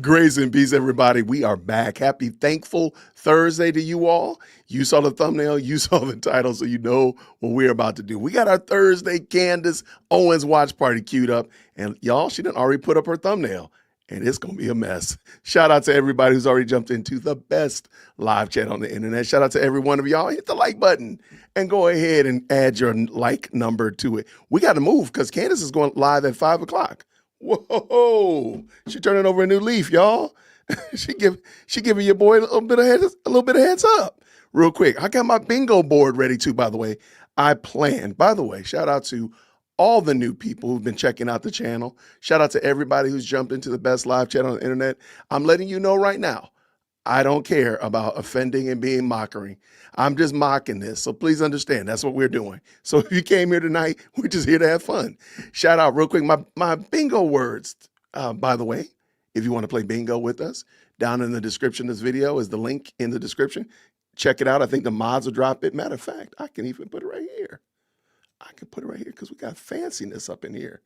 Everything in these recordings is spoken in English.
Grace and peace, everybody. We are back. Happy Thankful Thursday to you all. You saw the thumbnail, you saw the title, so you know what we're about to do. We got our Thursday Candace Owens watch party queued up. And y'all, she done already put up her thumbnail, and it's going to be a mess. Shout out to everybody who's already jumped into the best live chat on the internet. Shout out to every one of y'all. Hit the like button and go ahead and add your like number to it. We got to move because Candace is going live at 5 o'clock. Whoa! She turning over a new leaf, y'all. she giving your boy a little bit of heads up. Real quick, I got my bingo board ready too. By the way, I planned. By the way, shout out to all the new people who've been checking out the channel. Shout out to everybody who's jumped into the best live chat on the internet. I'm letting you know right now, I don't care about offending and being mockery. I'm just mocking this. So please understand, that's what we're doing. So if you came here tonight, we're just here to have fun. Shout out real quick, my bingo words, by the way, if you want to play bingo with us, down in the description of this video is the link in the description. Check it out. I think the mods will drop it. Matter of fact, I can even put it right here. I can put it right here because we got fanciness up in here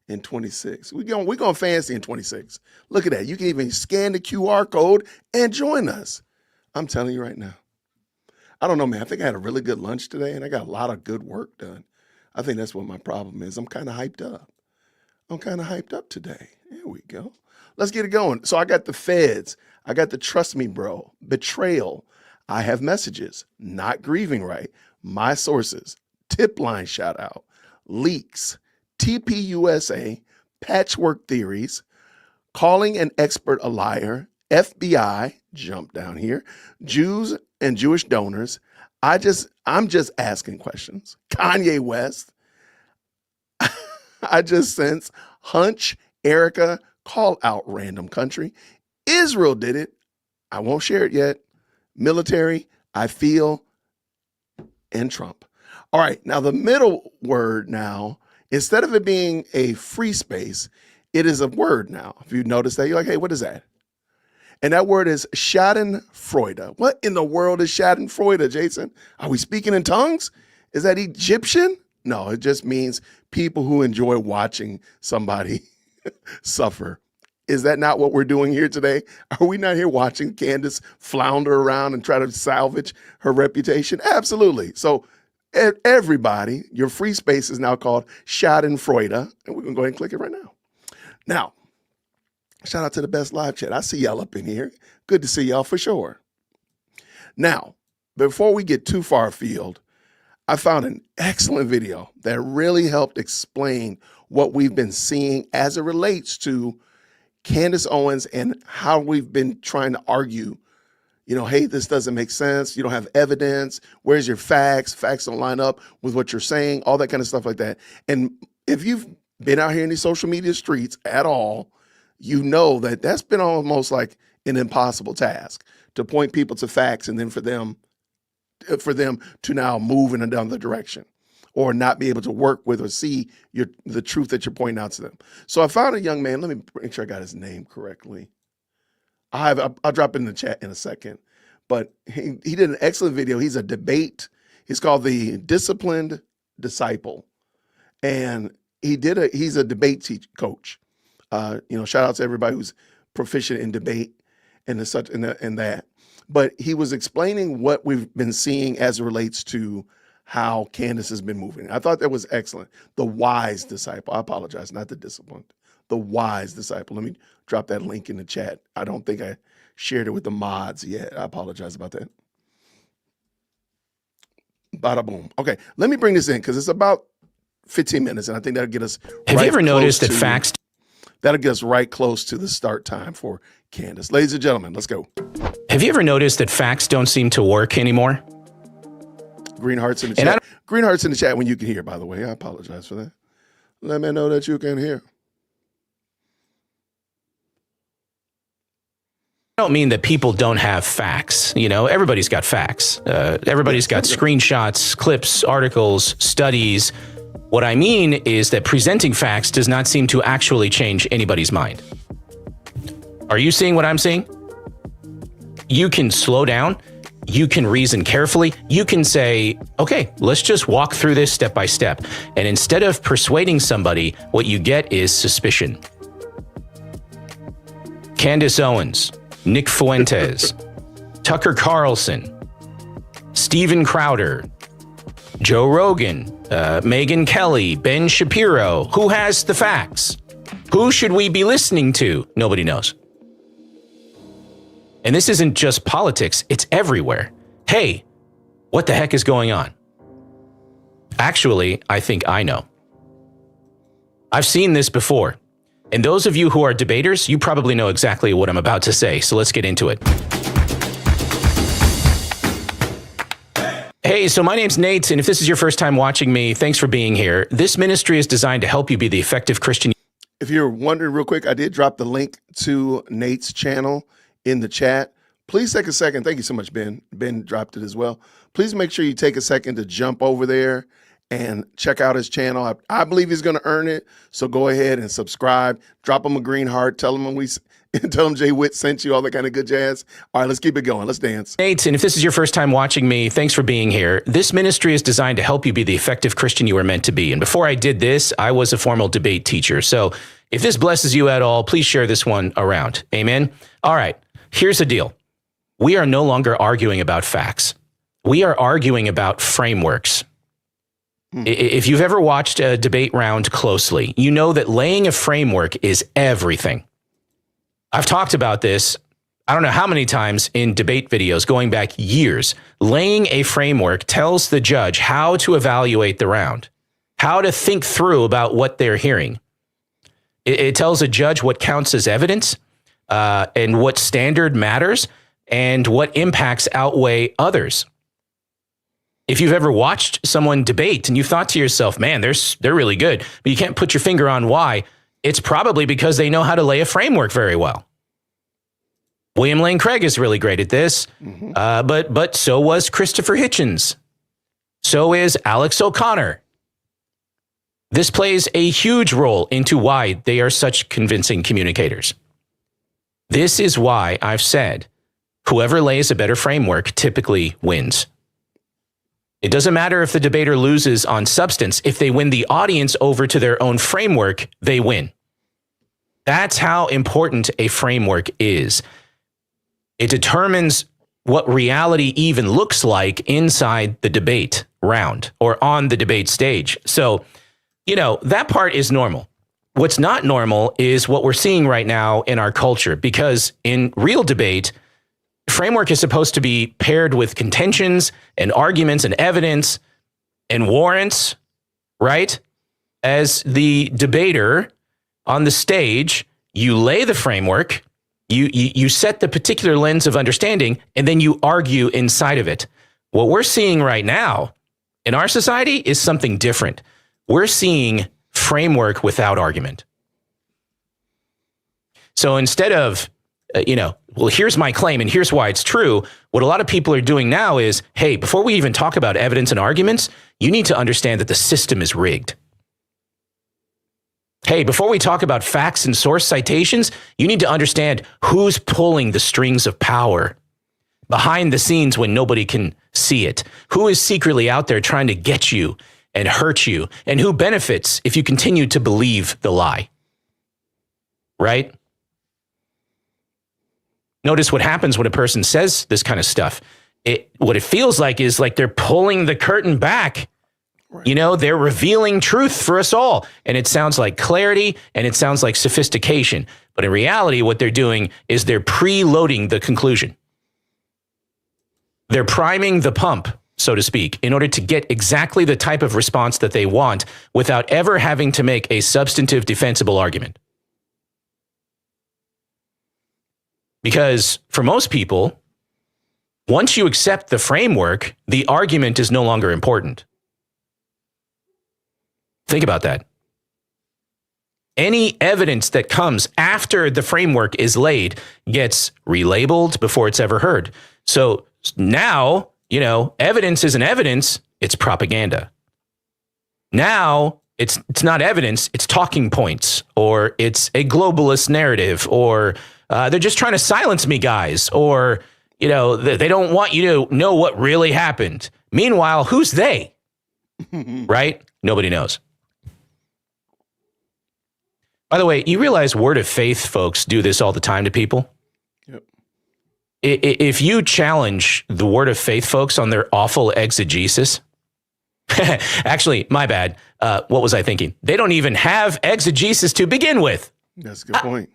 in 26. We're going fancy in 26. Look at that. You can even scan the QR code and join us. I'm telling you right now. I don't know, man. I think I had a really good lunch today, and I got a lot of good work done. I think that's what my problem is. I'm kind of hyped up. I'm kind of hyped up today. There we go. Let's get it going. So I got the feds. I got the trust me, bro. Betrayal. I have messages. Not grieving right. My sources. Tip line shout out. Leaks. TPUSA. Patchwork theories. Calling an expert a liar. FBI. Jump down here. Jews and Jewish donors. I'm just asking questions. Kanye West. I just sense. Hunch. Erica. Call out random country. Israel did it. I won't share it yet. Military. I feel. And Trump. All right. Now the middle word now, instead of it being a free space, it is a word now. If you notice that, you're like, hey, what is that? And that word is Schadenfreude. What in the world is Schadenfreude, Jason? Are we speaking in tongues? Is that Egyptian? No, it just means people who enjoy watching somebody suffer. Is that not what we're doing here today? Are we not here watching Candace flounder around and try to salvage her reputation? Absolutely. So everybody, your free space is now called Schadenfreude. And we're going to go ahead and click it right now. Now, shout out to the best live chat. I see y'all up in here. Good to see y'all for sure. Now, before we get too far afield, I found an excellent video that really helped explain what we've been seeing as it relates to Candace Owens and how we've been trying to argue, hey, this doesn't make sense. You don't have evidence. Where's your facts? Facts don't line up with what you're saying, all that kind of stuff like that. And if you've been out here in these social media streets at all, you know that that's been almost like an impossible task to point people to facts and then for them to now move in another direction or not be able to work with or see the truth that you're pointing out to them. So I found a young man. Let me make sure I got his name correctly. I'll drop it in the chat in a second. But he did an excellent video. He's a debate. He's called The Disciplined Disciple. And he's a debate coach. Shout out to everybody who's proficient in debate and that. But he was explaining what we've been seeing as it relates to how Candace has been moving. I thought that was excellent. The wise disciple. I apologize, not the disciplined. The wise disciple. Let me drop that link in the chat. I don't think I shared it with the mods yet. I apologize about that. Bada boom. Okay, let me bring this in because it's about 15 minutes, and I think that'll get us. Have you ever noticed that facts? That'll get us right close to the start time for Candace. Ladies and gentlemen, let's go. Have you ever noticed that facts don't seem to work anymore? Green hearts in the chat. Green hearts in the chat when you can hear, by the way. I apologize for that. Let me know that you can hear. I don't mean that people don't have facts. Everybody's got facts. Everybody's got screenshots, clips, articles, studies. What I mean is that presenting facts does not seem to actually change anybody's mind. Are you seeing what I'm seeing? You can slow down. You can reason carefully. You can say, okay, let's just walk through this step by step. And instead of persuading somebody, what you get is suspicion. Candace Owens, Nick Fuentes, Tucker Carlson, Steven Crowder, Joe Rogan, Megyn Kelly, Ben Shapiro. Who has the facts? Who should we be listening to? Nobody knows. And this isn't just politics, it's everywhere. Hey, what the heck is going on? Actually, I think I know. I've seen this before. And those of you who are debaters, you probably know exactly what I'm about to say. So let's get into it. Hey, so my name's Nate, and if this is your first time watching me, thanks for being here. This ministry is designed to help you be the effective Christian. If you're wondering real quick, I did drop the link to Nate's channel in the chat. Please take a second. Thank you so much, Ben. Ben dropped it as well. Please make sure you take a second to jump over there and check out his channel. I believe he's going to earn it. So go ahead and subscribe. Drop him a green heart. Tell him Jay Witt sent you, all that kind of good jazz. All right, let's keep it going. Let's dance. Nate, and if this is your first time watching me, thanks for being here. This ministry is designed to help you be the effective Christian you are meant to be. And before I did this, I was a formal debate teacher. So if this blesses you at all, please share this one around. Amen. All right, here's the deal. We are no longer arguing about facts. We are arguing about frameworks. If you've ever watched a debate round closely, you know that laying a framework is everything. I've talked about this, I don't know how many times in debate videos going back years. Laying a framework tells the judge how to evaluate the round, how to think through about what they're hearing. It tells a judge what counts as evidence and what standard matters and what impacts outweigh others. If you've ever watched someone debate and you thought to yourself, man, they're really good, but you can't put your finger on why, it's probably because they know how to lay a framework very well. William Lane Craig is really great at this, but so was Christopher Hitchens. So is Alex O'Connor. This plays a huge role into why they are such convincing communicators. This is why I've said, whoever lays a better framework typically wins. It doesn't matter if the debater loses on substance. If they win the audience over to their own framework, they win. That's how important a framework is. It determines what reality even looks like inside the debate round or on the debate stage. So, that part is normal. What's not normal is what we're seeing right now in our culture, because in real debate, framework is supposed to be paired with contentions and arguments and evidence and warrants, right? As the debater on the stage, you lay the framework, you set the particular lens of understanding, and then you argue inside of it. What we're seeing right now in our society is something different. We're seeing framework without argument. So instead of, well, here's my claim and here's why it's true, what a lot of people are doing now is, hey, before we even talk about evidence and arguments, you need to understand that the system is rigged. Hey, before we talk about facts and source citations, you need to understand who's pulling the strings of power behind the scenes when nobody can see it. Who is secretly out there trying to get you and hurt you, and who benefits if you continue to believe the lie, right? Notice what happens when a person says this kind of stuff. What it feels like is like they're pulling the curtain back. Right. They're revealing truth for us all. And it sounds like clarity and it sounds like sophistication. But in reality, what they're doing is they're preloading the conclusion. They're priming the pump, so to speak, in order to get exactly the type of response that they want without ever having to make a substantive defensible argument. Because for most people, once you accept the framework, the argument is no longer important. Think about that. Any evidence that comes after the framework is laid gets relabeled before it's ever heard. So now, evidence isn't evidence, it's propaganda. Now, it's not evidence, it's talking points, or it's a globalist narrative, or they're just trying to silence me, guys, or, they don't want you to know what really happened. Meanwhile, who's they? Right? Nobody knows. By the way, you realize Word of Faith folks do this all the time to people? Yep. If you challenge the Word of Faith folks on their awful exegesis, actually, my bad. What was I thinking? They don't even have exegesis to begin with. That's a good point.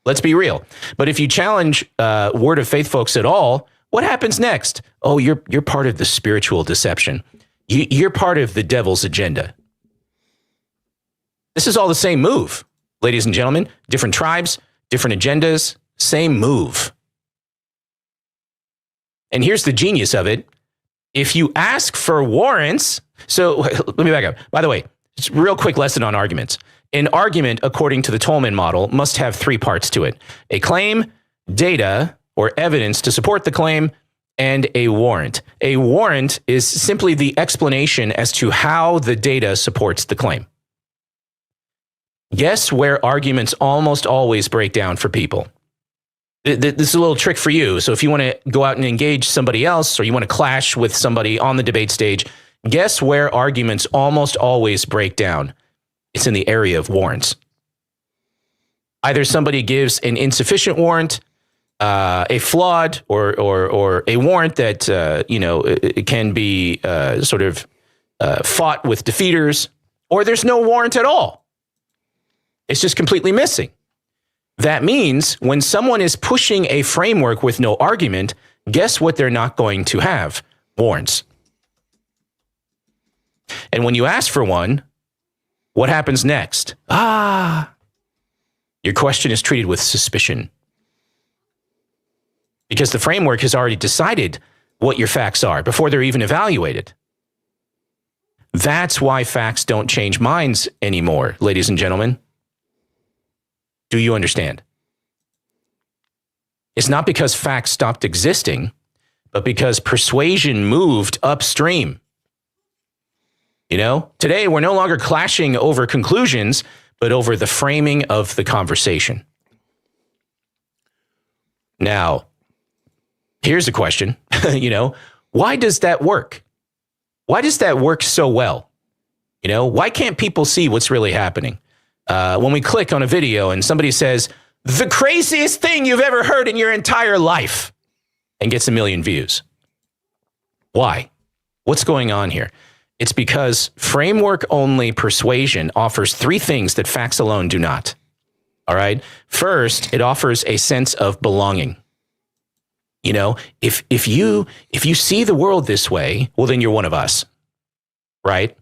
Let's be real. But if you challenge Word of Faith folks at all, what happens next? Oh, you're part of the spiritual deception. You're part of the devil's agenda. This is all the same move, ladies and gentlemen. Different tribes, different agendas, same move. And here's the genius of it. If you ask for warrants, so let me back up. By the way, it's a real quick lesson on arguments. An argument, according to the Tolman model, must have three parts to it: a claim, data or evidence to support the claim, and a warrant. A warrant is simply the explanation as to how the data supports the claim. Guess where arguments almost always break down for people? This is a little trick for you. So if you want to go out and engage somebody else, or you want to clash with somebody on the debate stage, guess where arguments almost always break down? It's in the area of warrants. Either somebody gives an insufficient warrant, a flawed or a warrant that it can be fought with defeaters, or there's no warrant at all. It's just completely missing. That means when someone is pushing a framework with no argument, guess what they're not going to have? Warrants. And when you ask for one, what happens next? Your question is treated with suspicion. Because the framework has already decided what your facts are before they're even evaluated. That's why facts don't change minds anymore, ladies and gentlemen. Do you understand? It's not because facts stopped existing, but because persuasion moved upstream. Today we're no longer clashing over conclusions, but over the framing of the conversation. Now, here's a question. Why does that work? Why does that work so well? Why can't people see what's really happening? When we click on a video and somebody says, the craziest thing you've ever heard in your entire life, and gets 1 million views. Why? What's going on here? It's because framework-only persuasion offers three things that facts alone do not. All right? First, it offers a sense of belonging. If you see the world this way, well, then you're one of us, right?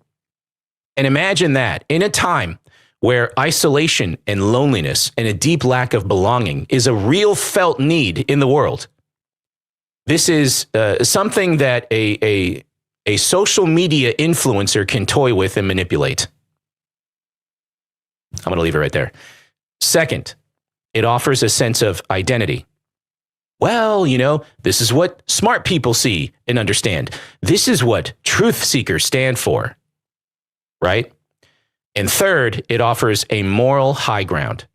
And imagine that in a time where isolation and loneliness and a deep lack of belonging is a real felt need in the world. This is something that a social media influencer can toy with and manipulate. I'm going to leave it right there. Second, it offers a sense of identity. Well, this is what smart people see and understand. This is what truth seekers stand for, right? And third, it offers a moral high ground.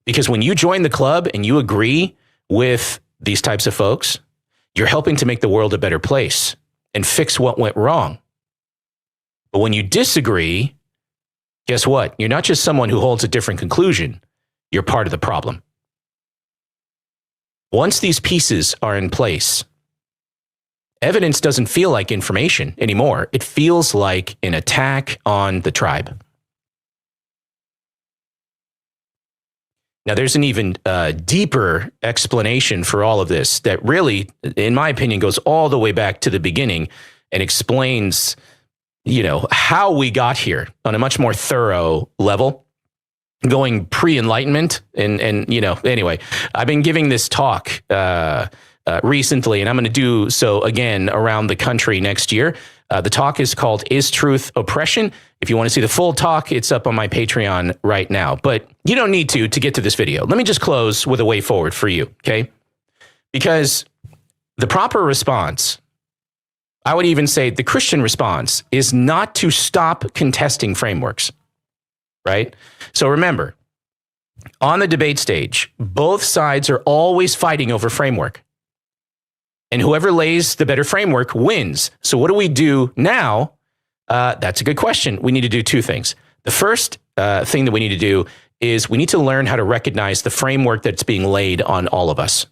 Because when you join the club and you agree with these types of folks, you're helping to make the world a better place and fix what went wrong. But when you disagree, guess what? You're not just someone who holds a different conclusion. You're part of the problem. Once these pieces are in place, evidence doesn't feel like information anymore. It feels like an attack on the tribe. Now, there's an even deeper explanation for all of this that really, in my opinion, goes all the way back to the beginning and explains, how we got here on a much more thorough level, going pre-Enlightenment. And anyway, I've been giving this talk recently, and I'm going to do so again around the country next year. The talk is called Is Truth Oppression? If you want to see the full talk, it's up on my Patreon right now. But you don't need to get to this video. Let me just close with a way forward for you, okay? Because the proper response, I would even say the Christian response, is not to stop contesting frameworks, right? So remember, on the debate stage, both sides are always fighting over framework. And whoever lays the better framework wins. So what do we do now? That's a good question. We need to do two things. The first thing that we need to do is we need to learn how to recognize the framework that's being laid on all of us.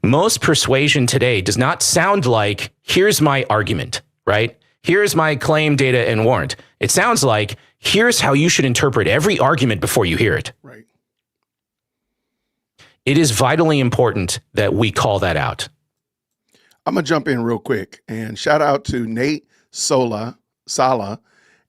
Most persuasion today does not sound like, here's my argument, right? Here's my claim, data, and warrant. It sounds like, here's how you should interpret every argument before you hear it. Right. It is vitally important that we call that out. I'm going to jump in real quick and shout out to Nate Sala,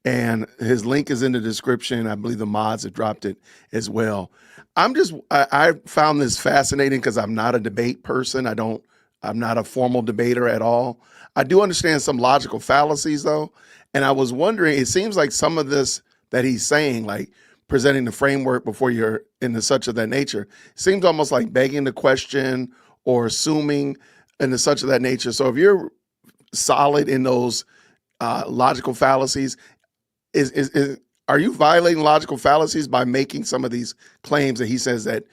and his link is in the description. I believe the mods have dropped it as well. I found this fascinating because I'm not a debate person. I'm not a formal debater at all. I do understand some logical fallacies though. And I was wondering, it seems like some of this that he's saying, like presenting the framework before you're into such of that nature, seems almost like begging the question or assuming and such of that nature. So if you're solid in those logical fallacies, are you violating logical fallacies by making some of these claims that he says that,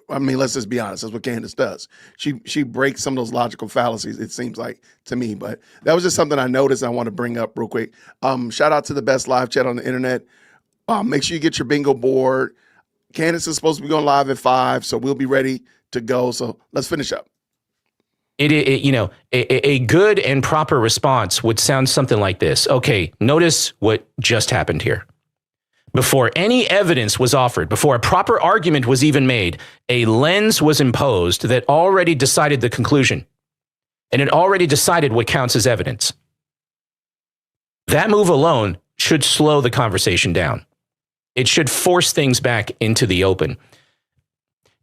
I mean, let's just be honest, that's what Candace does. She breaks some of those logical fallacies, it seems like to me, but that was just something I noticed I want to bring up real quick. Shout out to the best live chat on the internet. Make sure you get your bingo board. Candace is supposed to be going live at 5, so we'll be ready to go. So let's finish up. A good and proper response would sound something like this. Okay, notice what just happened here. Before any evidence was offered, before a proper argument was even made, a lens was imposed that already decided the conclusion, and it already decided what counts as evidence. That move alone should slow the conversation down. It should force things back into the open.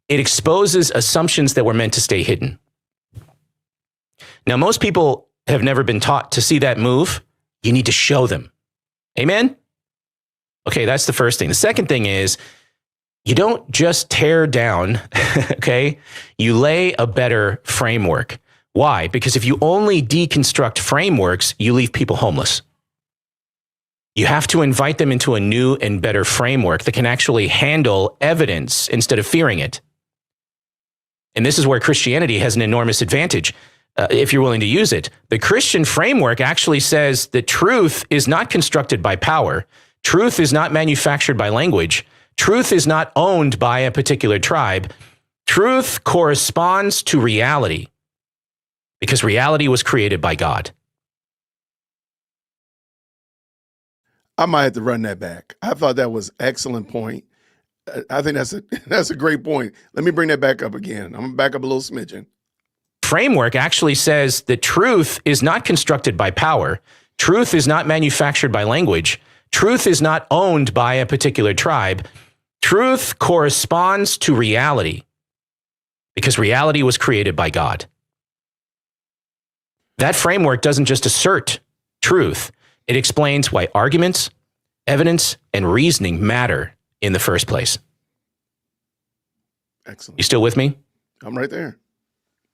It exposes assumptions that were meant to stay hidden. Now, most people have never been taught to see that move. You need to show them. Amen? Okay, that's the first thing. The second thing is you don't just tear down, okay? You lay a better framework. Why? Because if you only deconstruct frameworks, you leave people homeless. You have to invite them into a new and better framework that can actually handle evidence instead of fearing it. And this is where Christianity has an enormous advantage. If you're willing to use it. The Christian framework actually says that truth is not constructed by power. Truth is not manufactured by language. Truth is not owned by a particular tribe. Truth corresponds to reality because reality was created by God. I might have to run that back. I thought that was an excellent point. I think that's a great point. Let me bring that back up again. I'm going to back up a little smidgen. Framework actually says that truth is not constructed by power. Truth is not manufactured by language. Truth is not owned by a particular tribe. Truth corresponds to reality because reality was created by God. That framework doesn't just assert truth. It explains why arguments, evidence, and reasoning matter in the first place. Excellent. You still with me? I'm right there.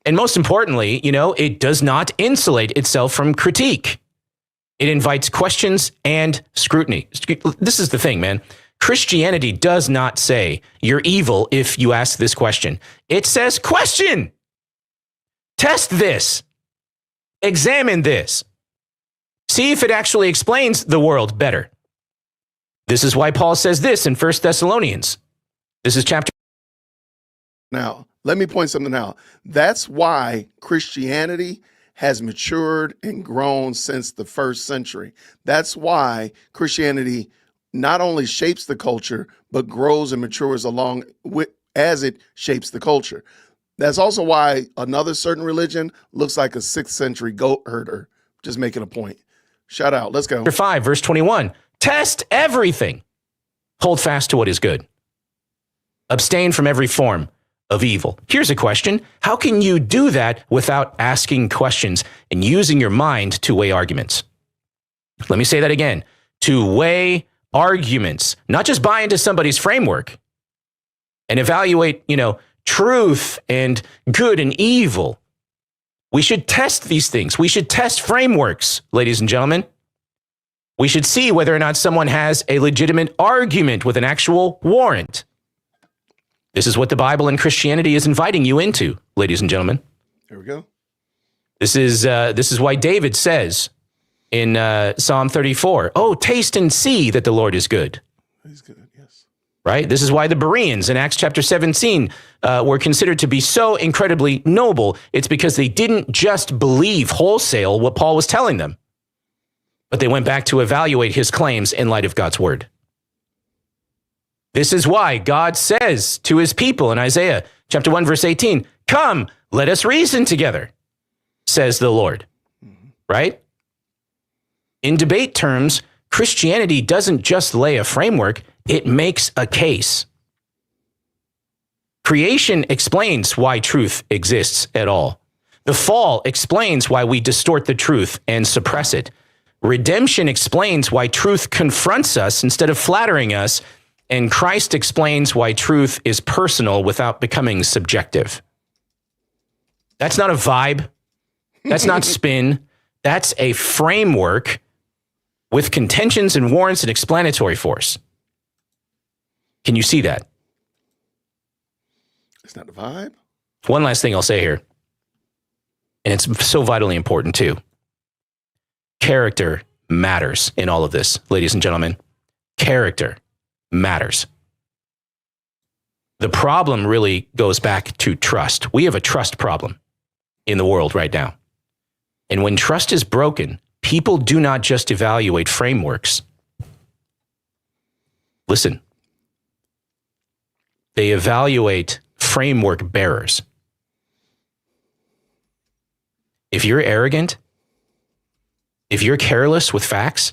And most importantly, it does not insulate itself from critique. It invites questions and scrutiny. This is the thing, man. Christianity does not say you're evil if you ask this question. It says question. Test this. Examine this. See if it actually explains the world better. This is why Paul says this in 1 Thessalonians. This is chapter. Now, let me point something out. That's why Christianity has matured and grown since the first century. That's why Christianity not only shapes the culture, but grows and matures along with as it shapes the culture. That's also why another certain religion looks like a 6th century goat herder. Just making a point. Shout out. Let's go. Chapter 5, verse 21. Test everything. Hold fast to what is good. Abstain from every form of evil. Here's a question. How can you do that without asking questions and using your mind to weigh arguments? Let me say that again. To weigh arguments, not just buy into somebody's framework and evaluate, truth and good and evil. We should test these things. We should test frameworks, ladies and gentlemen. We should see whether or not someone has a legitimate argument with an actual warrant. This is what the Bible and Christianity is inviting you into, ladies and gentlemen. There we go. This is why David says in Psalm 34. Oh, taste and see that the Lord is good. He's good, yes. Right? This is why the Bereans in Acts chapter 17 were considered to be so incredibly noble. It's because they didn't just believe wholesale what Paul was telling them, but they went back to evaluate his claims in light of God's word. This is why God says to his people in Isaiah chapter 1, verse 18, come, let us reason together, says the Lord. Right? In debate terms, Christianity doesn't just lay a framework, it makes a case. Creation explains why truth exists at all. The fall explains why we distort the truth and suppress it. Redemption explains why truth confronts us instead of flattering us. And Christ explains why truth is personal without becoming subjective. That's not a vibe. That's not spin. That's a framework with contentions and warrants and explanatory force. Can you see that? It's not a vibe. One last thing I'll say here, and it's so vitally important too. Character matters in all of this, ladies and gentlemen. Character matters. The problem really goes back to trust. We have a trust problem in the world right now. And when trust is broken, people do not just evaluate frameworks. Listen, they evaluate framework bearers. If you're arrogant, if you're careless with facts,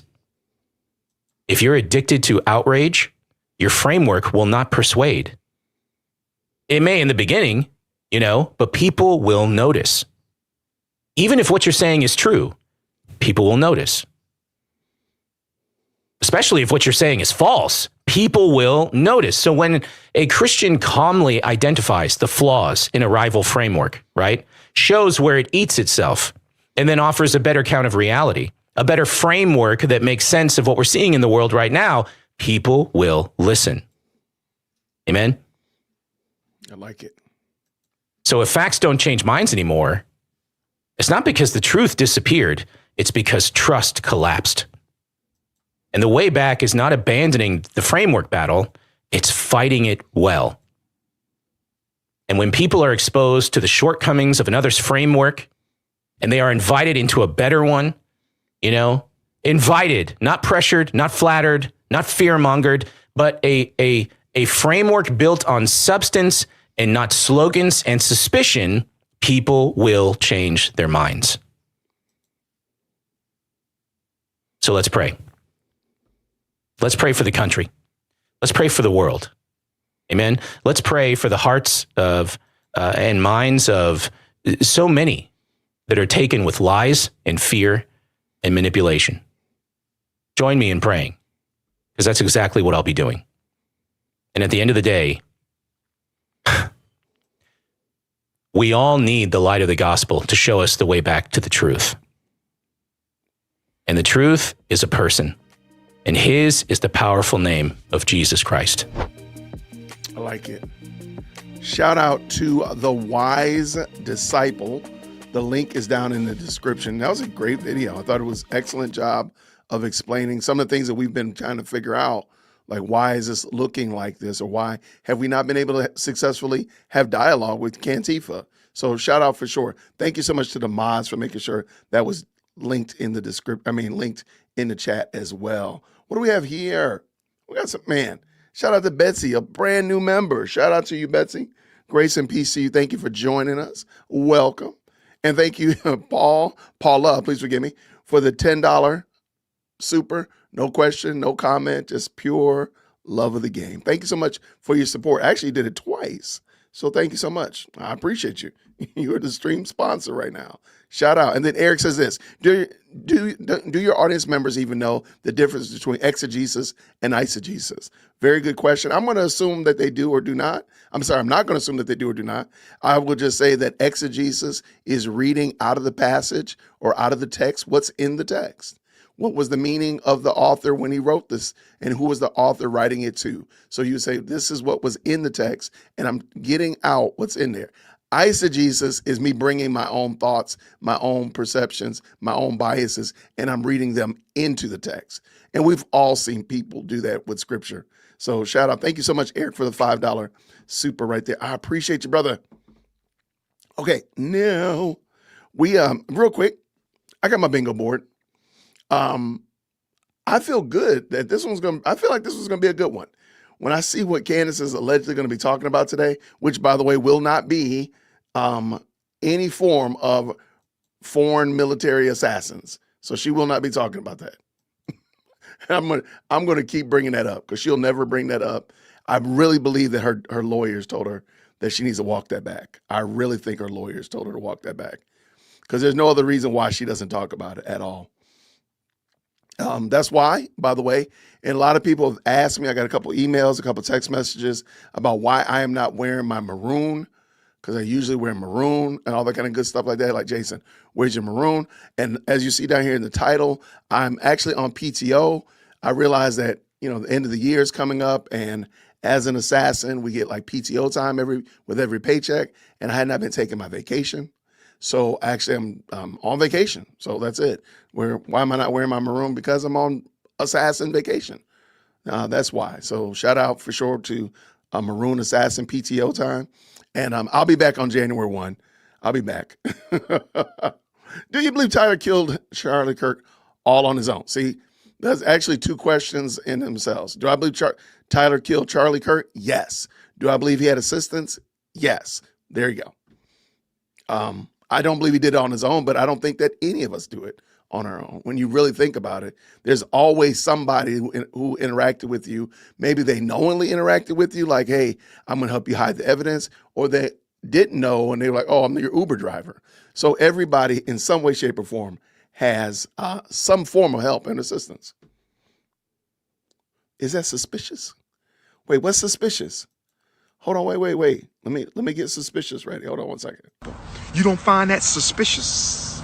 if you're addicted to outrage, your framework will not persuade. It may in the beginning, but people will notice. Even if what you're saying is true, people will notice. Especially if what you're saying is false, people will notice. So when a Christian calmly identifies the flaws in a rival framework, right, shows where it eats itself, and then offers a better count of reality, a better framework that makes sense of what we're seeing in the world right now, people will listen. Amen? I like it. So if facts don't change minds anymore, it's not because the truth disappeared, it's because trust collapsed. And the way back is not abandoning the framework battle, it's fighting it well. And when people are exposed to the shortcomings of another's framework, and they are invited into a better one, invited, not pressured, not flattered, not fear-mongered, but a framework built on substance and not slogans and suspicion, people will change their minds. So let's pray. Let's pray for the country. Let's pray for the world. Amen. Let's pray for the hearts of and minds of so many that are taken with lies and fear and manipulation. Join me in praying, because that's exactly what I'll be doing. And at the end of the day, we all need the light of the gospel to show us the way back to the truth. And the truth is a person, and his is the powerful name of Jesus Christ. I like it. Shout out to The Wise Disciple. The link is down in the description. That was a great video. I thought it was an excellent job of explaining some of the things that we've been trying to figure out. Like, why is this looking like this? Or why have we not been able to successfully have dialogue with Cantifa? So shout out for sure. Thank you so much to the mods for making sure that was linked in the linked in the chat as well. What do we have here? We got some, shout out to Betsy, a brand new member. Shout out to you, Betsy. Grace and peace to you. Thank you for joining us. Welcome. And thank you, Paula, please forgive me, for the $10 super. No question, no comment, just pure love of the game. Thank you so much for your support. I actually did it twice. So thank you so much. I appreciate you. You're the stream sponsor right now. Shout out. And then Eric says this, do your audience members even know the difference between exegesis and eisegesis? Very good question. I'm going to assume that they do or do not. I'm not going to assume that they do or do not. I will just say that exegesis is reading out of the passage or out of the text what's in the text. What was the meaning of the author when he wrote this, and who was the author writing it to? So you say, this is what was in the text, and I'm getting out what's in there. Eisegesis is me bringing my own thoughts, my own perceptions, my own biases, and I'm reading them into the text. And we've all seen people do that with scripture. So shout out. Thank you so much, Eric, for the $5 super right there. I appreciate you, brother. Okay, now we real quick, I got my bingo board. I feel good that I feel like this was gonna be a good one. When I see what Candace is allegedly going to be talking about today, which by the way will not be any form of foreign military assassins. So she will not be talking about that. I'm going to keep bringing that up because she'll never bring that up. I really believe that her lawyers told her that she needs to walk that back. I really think her lawyers told her to walk that back because there's no other reason why she doesn't talk about it at all. That's why, by the way, and a lot of people have asked me, I got a couple emails, a couple text messages about why I am not wearing my maroon, because I usually wear maroon and all that kind of good stuff like that. Like, Jason, where's your maroon? And as you see down here in the title, I'm actually on PTO. I realize that, the end of the year is coming up, and as an assassin, we get like PTO time with every paycheck, and I had not been taking my vacation. So actually I'm on vacation. So that's it. Why am I not wearing my maroon? Because I'm on assassin vacation. That's why. So shout out for sure to Maroon Assassin PTO time. And I'll be back on January 1. I'll be back. Do you believe Tyler killed Charlie Kirk all on his own? See, that's actually two questions in themselves. Do I believe Tyler killed Charlie Kirk? Yes. Do I believe he had assistance? Yes. There you go. I don't believe he did it on his own, but I don't think that any of us do it on our own. When you really think about it, there's always somebody who interacted with you. Maybe they knowingly interacted with you, like, hey, I'm going to help you hide the evidence, or they didn't know and they were like, oh, I'm your Uber driver. So everybody in some way, shape, or form has some form of help and assistance. Is that suspicious? Wait, what's suspicious? Hold on, wait. Let me get suspicious ready. Hold on 1 second. You don't find that suspicious?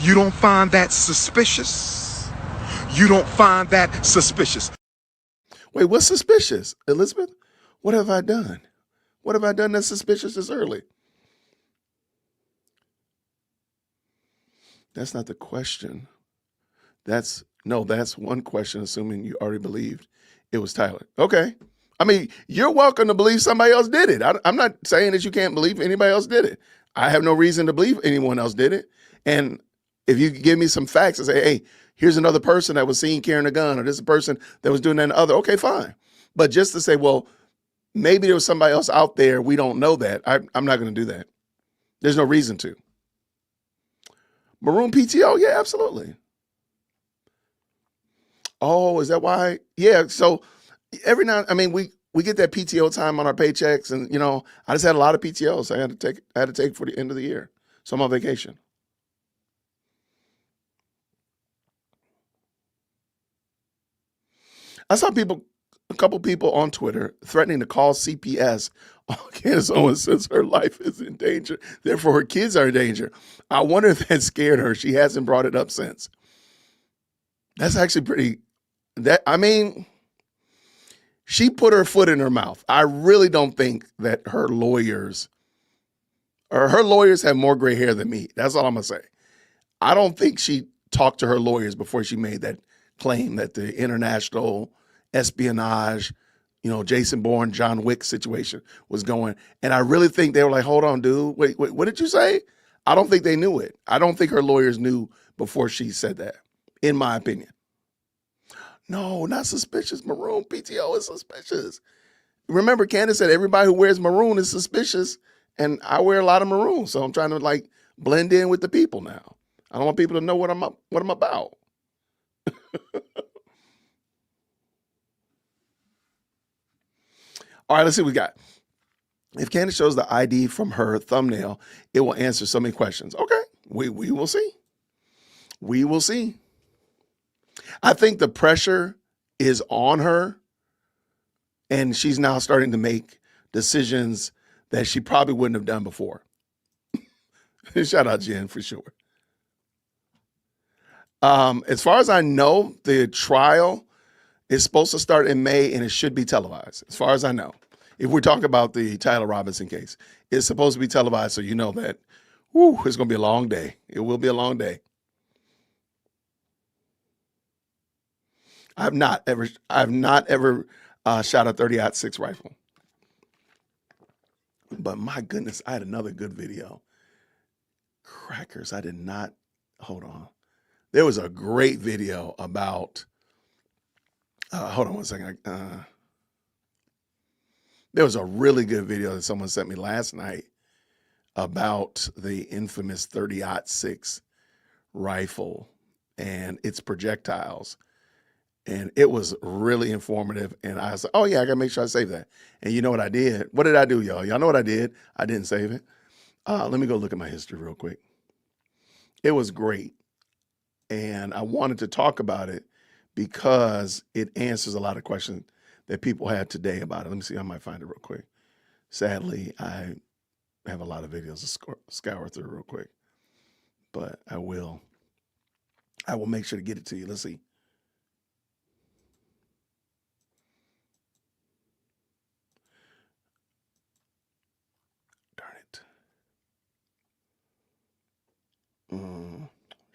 You don't find that suspicious? You don't find that suspicious? Wait, what's suspicious? Elizabeth, what have I done? What have I done that's suspicious this early? That's not the question. That's one question, assuming you already believed it was Tyler. Okay. I mean, you're welcome to believe somebody else did it. I'm not saying that you can't believe anybody else did it. I have no reason to believe anyone else did it. And if you give me some facts and say, hey, here's another person that was seen carrying a gun, or this is a person that was doing that and other, okay, fine. But just to say, well, maybe there was somebody else out there, we don't know that. I'm not going to do that. There's no reason to. Maroon PTO, yeah, absolutely. Oh, is that why? Yeah, so every now, we get that PTO time on our paychecks, and I just had a lot of PTO, so I had to take for the end of the year. So I'm on vacation. I saw a couple people on Twitter threatening to call CPS on Candace Owens since her life is in danger. Therefore, her kids are in danger. I wonder if that scared her. She hasn't brought it up since. That's actually pretty. She put her foot in her mouth. I really don't think that her lawyers have more gray hair than me. That's all I'm going to say. I don't think she talked to her lawyers before she made that claim that the international espionage, Jason Bourne, John Wick situation was going. And I really think they were like, hold on, dude. Wait, what did you say? I don't think they knew it. I don't think her lawyers knew before she said that, in my opinion. No, not suspicious. Maroon PTO is suspicious. Remember, Candace said everybody who wears maroon is suspicious, and I wear a lot of maroon, so I'm trying to blend in with the people now. I don't want people to know what I'm about. All right, let's see what we got. If Candace shows the ID from her thumbnail, it will answer so many questions. Okay, we will see. We will see. I think the pressure is on her, and she's now starting to make decisions that she probably wouldn't have done before. Shout out Jen for sure. As far as I know, the trial is supposed to start in May, and it should be televised, as far as I know. if we're talking about the Tyler Robinson case, it's supposed to be televised, so you know that, whew, it's going to be a long day. It will be a long day. I've not ever shot a 30-06 rifle. But my goodness, I had another good video. Crackers, I did not, hold on. There was a great video about, hold on one second. There was a really good video that someone sent me last night about the infamous 30-06 rifle and its projectiles. And it was really informative. And I was like, oh, yeah, I got to make sure I save that. And you know what I did? What did I do, y'all? Y'all know what I did? I didn't save it. Let me go look at my history real quick. It was great. And I wanted to talk about it because it answers a lot of questions that people had today about it. Let me see. I might find it real quick. Sadly, I have a lot of videos to scour through real quick. But I will make sure to get it to you. Let's see.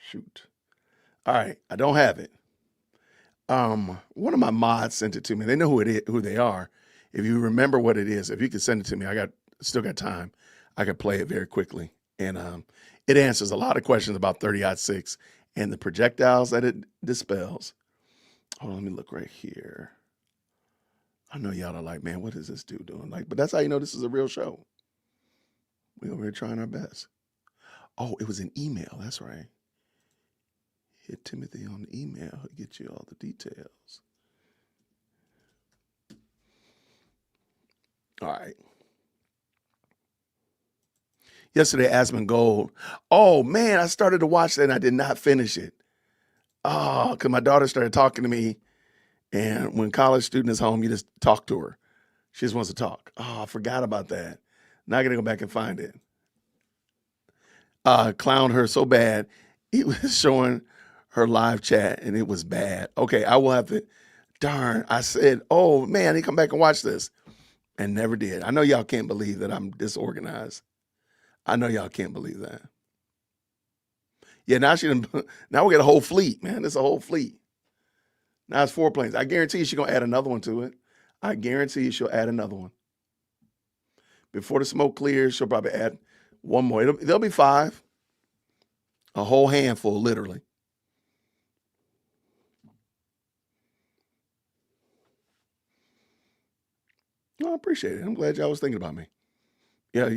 Shoot. All right, I don't have it. One of my mods sent it to me. They know who they are. If you remember what it is, if you could send it to me, still got time. I could play it very quickly. And it answers a lot of questions about 30-06 and the projectiles that it dispels. Hold on, let me look right here. I know y'all are like, man, what is this dude doing? Like, but that's how you know this is a real show. We're over here trying our best. Oh, it was an email. That's right. Hit Timothy on the email. He'll get you all the details. All right. Yesterday, Asmongold. Oh, man, I started to watch that and I did not finish it. Oh, because my daughter started talking to me. And when college student is home, you just talk to her. She just wants to talk. Oh, I forgot about that. Now I got to go back and find it. Clowned her so bad. He was showing her live chat and it was bad. Okay, I will have to, darn, I said, oh man, I need to come back and watch this. And never did. I know y'all can't believe that I'm disorganized. I know y'all can't believe that. Yeah, now we got a whole fleet, man. It's a whole fleet. Now it's 4 planes. I guarantee you she's going to add another one to it. I guarantee you she'll add another one. Before the smoke clears, she'll probably add one more. There'll be 5. A whole handful, literally. No, I appreciate it. I'm glad y'all was thinking about me. Yeah,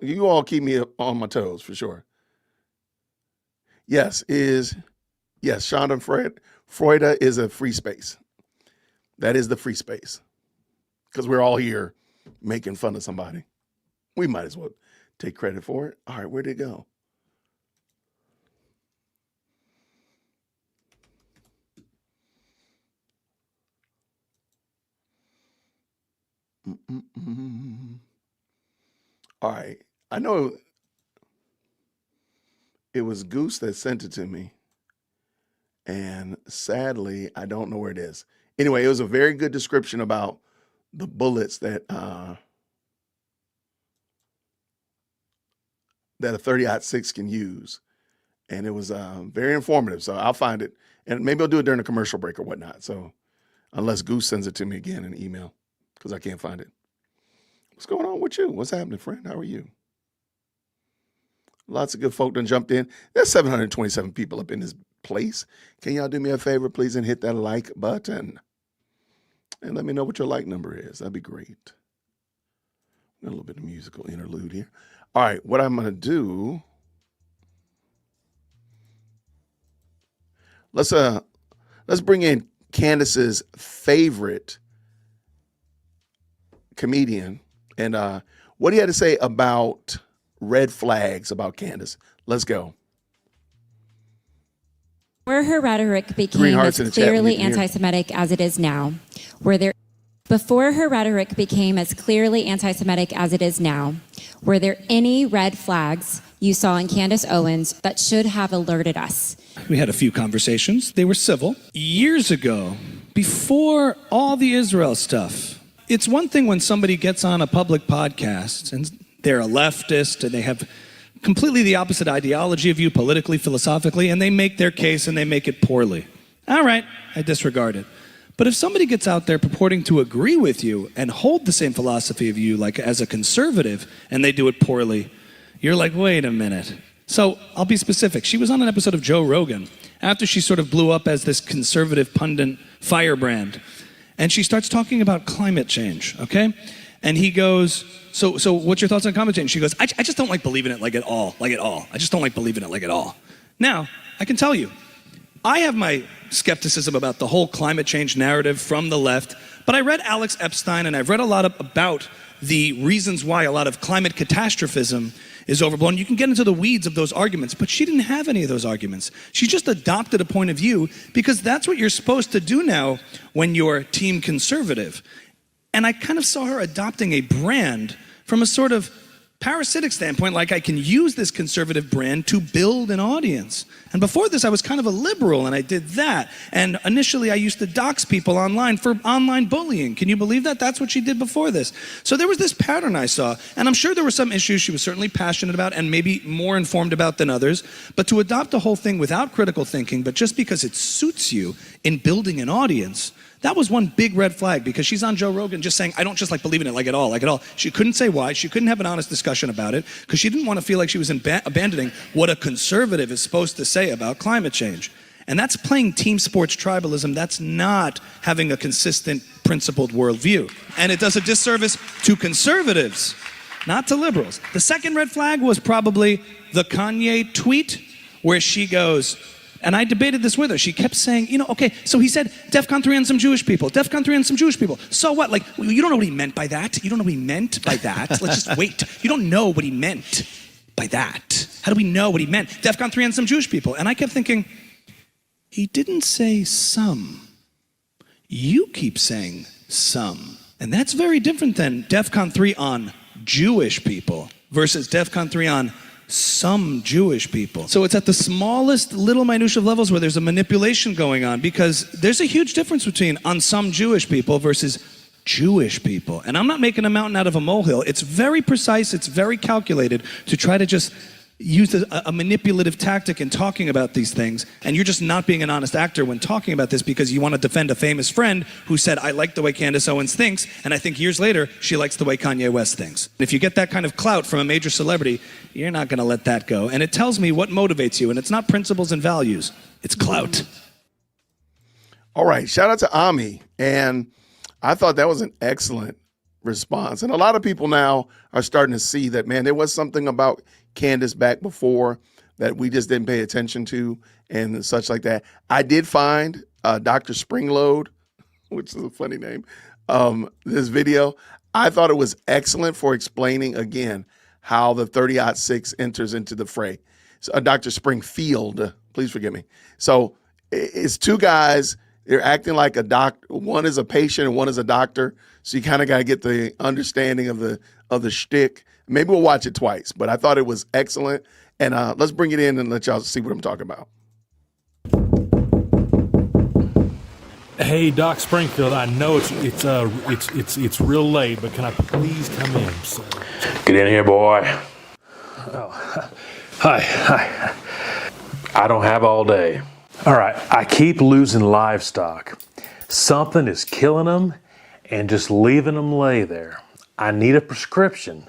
you all keep me on my toes for sure. Yes, Shonda Freuda is a free space. That is the free space. Because we're all here making fun of somebody. We might as well take credit for it. All right, where'd it go? All right, I know it was Goose that sent it to me. And sadly, I don't know where it is. Anyway, it was a very good description about the bullets that a 30-06 can use. And it was very informative. So I'll find it. And maybe I'll do it during a commercial break or whatnot. So unless Goose sends it to me again in email, because I can't find it. What's going on with you? What's happening, friend? How are you? Lots of good folk done jumped in. There's 727 people up in this place. Can y'all do me a favor, please, and hit that like button? And let me know what your like number is. That'd be great. A little bit of musical interlude here. All right, what I'm going to do, let's bring in Candace's favorite comedian and what he had to say about red flags about Candace. Let's go. Where her rhetoric became as clearly anti-Semitic as it is now, before her rhetoric became as clearly anti-Semitic as it is now, were there any red flags you saw in Candace Owens that should have alerted us? We had a few conversations. They were civil. Years ago, before all the Israel stuff, it's one thing when somebody gets on a public podcast and they're a leftist and they have completely the opposite ideology of you politically, philosophically, and they make their case and they make it poorly. All right, I disregard it. But if somebody gets out there purporting to agree with you and hold the same philosophy of you, like as a conservative, and they do it poorly, you're like, wait a minute. So I'll be specific. She was on an episode of Joe Rogan after she sort of blew up as this conservative pundit firebrand. And she starts talking about climate change, okay? And he goes, so what's your thoughts on climate change? She goes, I just don't like believing it like at all. I just don't like believing it like at all. Now, I can tell you, I have my skepticism about the whole climate change narrative from the left, but I read Alex Epstein and I've read a lot about the reasons why a lot of climate catastrophism is overblown. You can get into the weeds of those arguments, but she didn't have any of those arguments. She just adopted a point of view because that's what you're supposed to do now when you're team conservative. And I kind of saw her adopting a brand from a sort of parasitic standpoint, like I can use this conservative brand to build an audience. And before this, I was kind of a liberal, and I did that. And initially, I used to dox people online for online bullying. Can you believe that? That's what she did before this. So there was this pattern I saw, and I'm sure there were some issues she was certainly passionate about and maybe more informed about than others. But to adopt the whole thing without critical thinking, but just because it suits you in building an audience, that was one big red flag, because she's on Joe Rogan just saying, I don't just like believing it like at all. She couldn't say why. She couldn't have an honest discussion about it because she didn't want to feel like she was abandoning what a conservative is supposed to say about climate change. And that's playing team sports tribalism. That's not having a consistent, principled worldview. And it does a disservice to conservatives, not to liberals. The second red flag was probably the Kanye tweet where she goes, and I debated this with her. She kept saying, okay, so he said DEFCON 3 on some Jewish people, DEFCON 3 on some Jewish people. So what? Like, you don't know what he meant by that. You don't know what he meant by that. Let's just wait. You don't know what he meant by that. How do we know what he meant? DEFCON 3 on some Jewish people. And I kept thinking, he didn't say some. You keep saying some. And that's very different than DEFCON 3 on Jewish people versus DEFCON 3 on some Jewish people. So it's at the smallest little minutia of levels where there's a manipulation going on, because there's a huge difference between on some Jewish people versus Jewish people. And I'm not making a mountain out of a molehill. It's very precise, it's very calculated to try to just use a manipulative tactic in talking about these things, and you're just not being an honest actor when talking about this because you want to defend a famous friend who said, I like the way Candace Owens thinks, and I think years later, she likes the way Kanye West thinks. If you get that kind of clout from a major celebrity, you're not going to let that go. And it tells me what motivates you, and it's not principles and values, it's clout. All right, shout out to Ami, and I thought that was an excellent response. And a lot of people now are starting to see that, man, there was something about Candace back before that we just didn't pay attention to and such like that. I did find Dr. Springload, which is a funny name, this video. I thought it was excellent for explaining, again, how the 30-06 enters into the fray. So, Dr. Springfield, please forgive me. So it's two guys. They're acting like a doctor. One is a patient and one is a doctor. So you kind of got to get the understanding of the shtick. Maybe we'll watch it twice, but I thought it was excellent. And let's bring it in and let y'all see what I'm talking about. Hey, Doc Springfield, I know it's real late, but can I please come in, sir? Get in here, boy. Oh, hi. I don't have all day. All right, I keep losing livestock. Something is killing them and just leaving them lay there. I need a prescription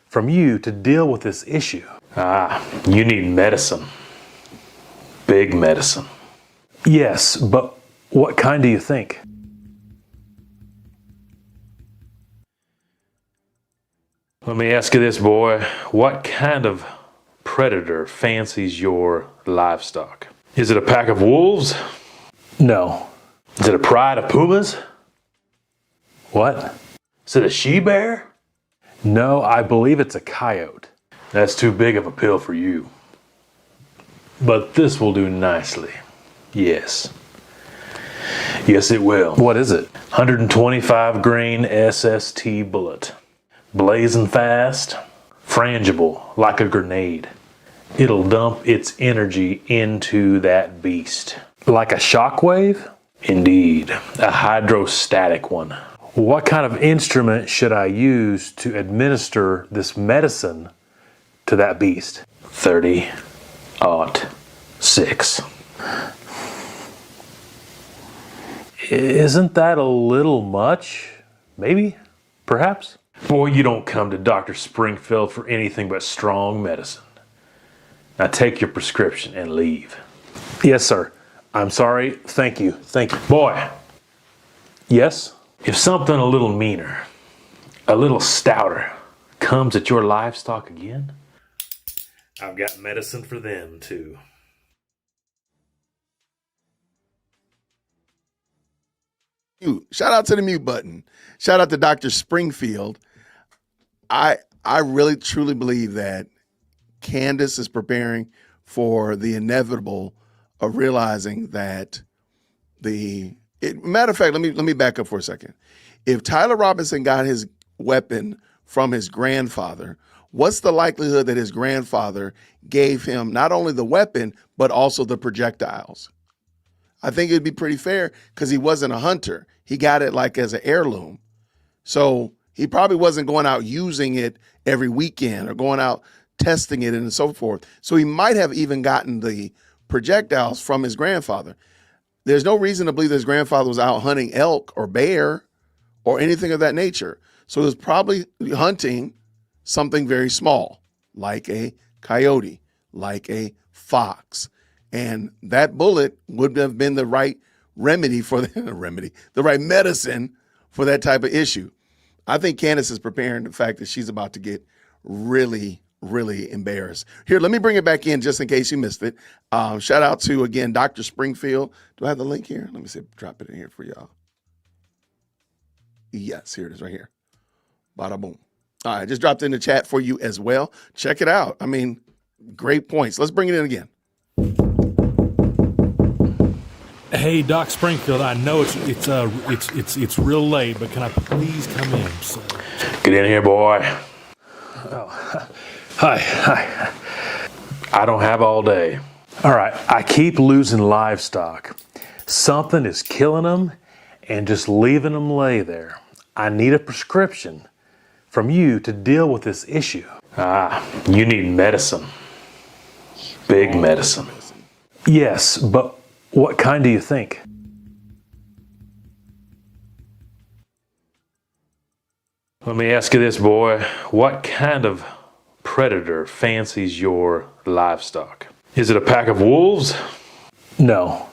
from you to deal with this issue. You need medicine. Big medicine. Yes, but what kind do you think? Let me ask you this, boy. What kind of predator fancies your livestock? Is it a pack of wolves? No. Is it a pride of pumas? What? Is it a she-bear? No, I believe it's a coyote. That's too big of a pill for you. But this will do nicely. Yes. Yes, it will. What is it? 125 grain SST bullet. Blazing fast. Frangible like a grenade. It'll dump its energy into that beast. Like a shockwave? Indeed. A hydrostatic one. What kind of instrument should I use to administer this medicine to that beast? 30-06. Isn't that a little much? Maybe? Perhaps? Boy, you don't come to Dr. Springfield for anything but strong medicine. Now take your prescription and leave. Yes, sir. I'm sorry. Thank you. Thank you. Boy, Yes? if something a little meaner, a little stouter, comes at your livestock again, I've got medicine for them too. Shout out to the mute button. Shout out to Dr. Springfield. I really truly believe that Candace is preparing for the inevitable of realizing that matter of fact, let me back up for a second. If Tyler Robinson got his weapon from his grandfather, what's the likelihood that his grandfather gave him not only the weapon, but also the projectiles? I think it'd be pretty fair because he wasn't a hunter. He got it like as an heirloom. So he probably wasn't going out using it every weekend or going out testing it and so forth. So he might have even gotten the projectiles from his grandfather. There's no reason to believe that his grandfather was out hunting elk or bear or anything of that nature. So he was probably hunting something very small, like a coyote, like a fox. And that bullet would have been the right remedy for the right medicine for that type of issue. I think Candace is preparing the fact that she's about to get really, really embarrassed. Here, let me bring it back in just in case you missed it. Shout out to, again, Dr. Springfield. Do I have the link here? Let me see, drop it in here for y'all. Yes, here it is right here. Bada boom. All right, just dropped it in the chat for you as well. Check it out. I mean, great points. Let's bring it in again. Hey, Doc Springfield, I know it's real late, but can I please come in, sir? Get in here, boy. Hi. I don't have all day. All right. I keep losing livestock. Something is killing them and just leaving them lay there. I need a prescription from you to deal with this issue. You need medicine. Big medicine. Yes, but what kind do you think? Let me ask you this, boy. What kind of predator fancies your livestock? Is it a pack of wolves? No.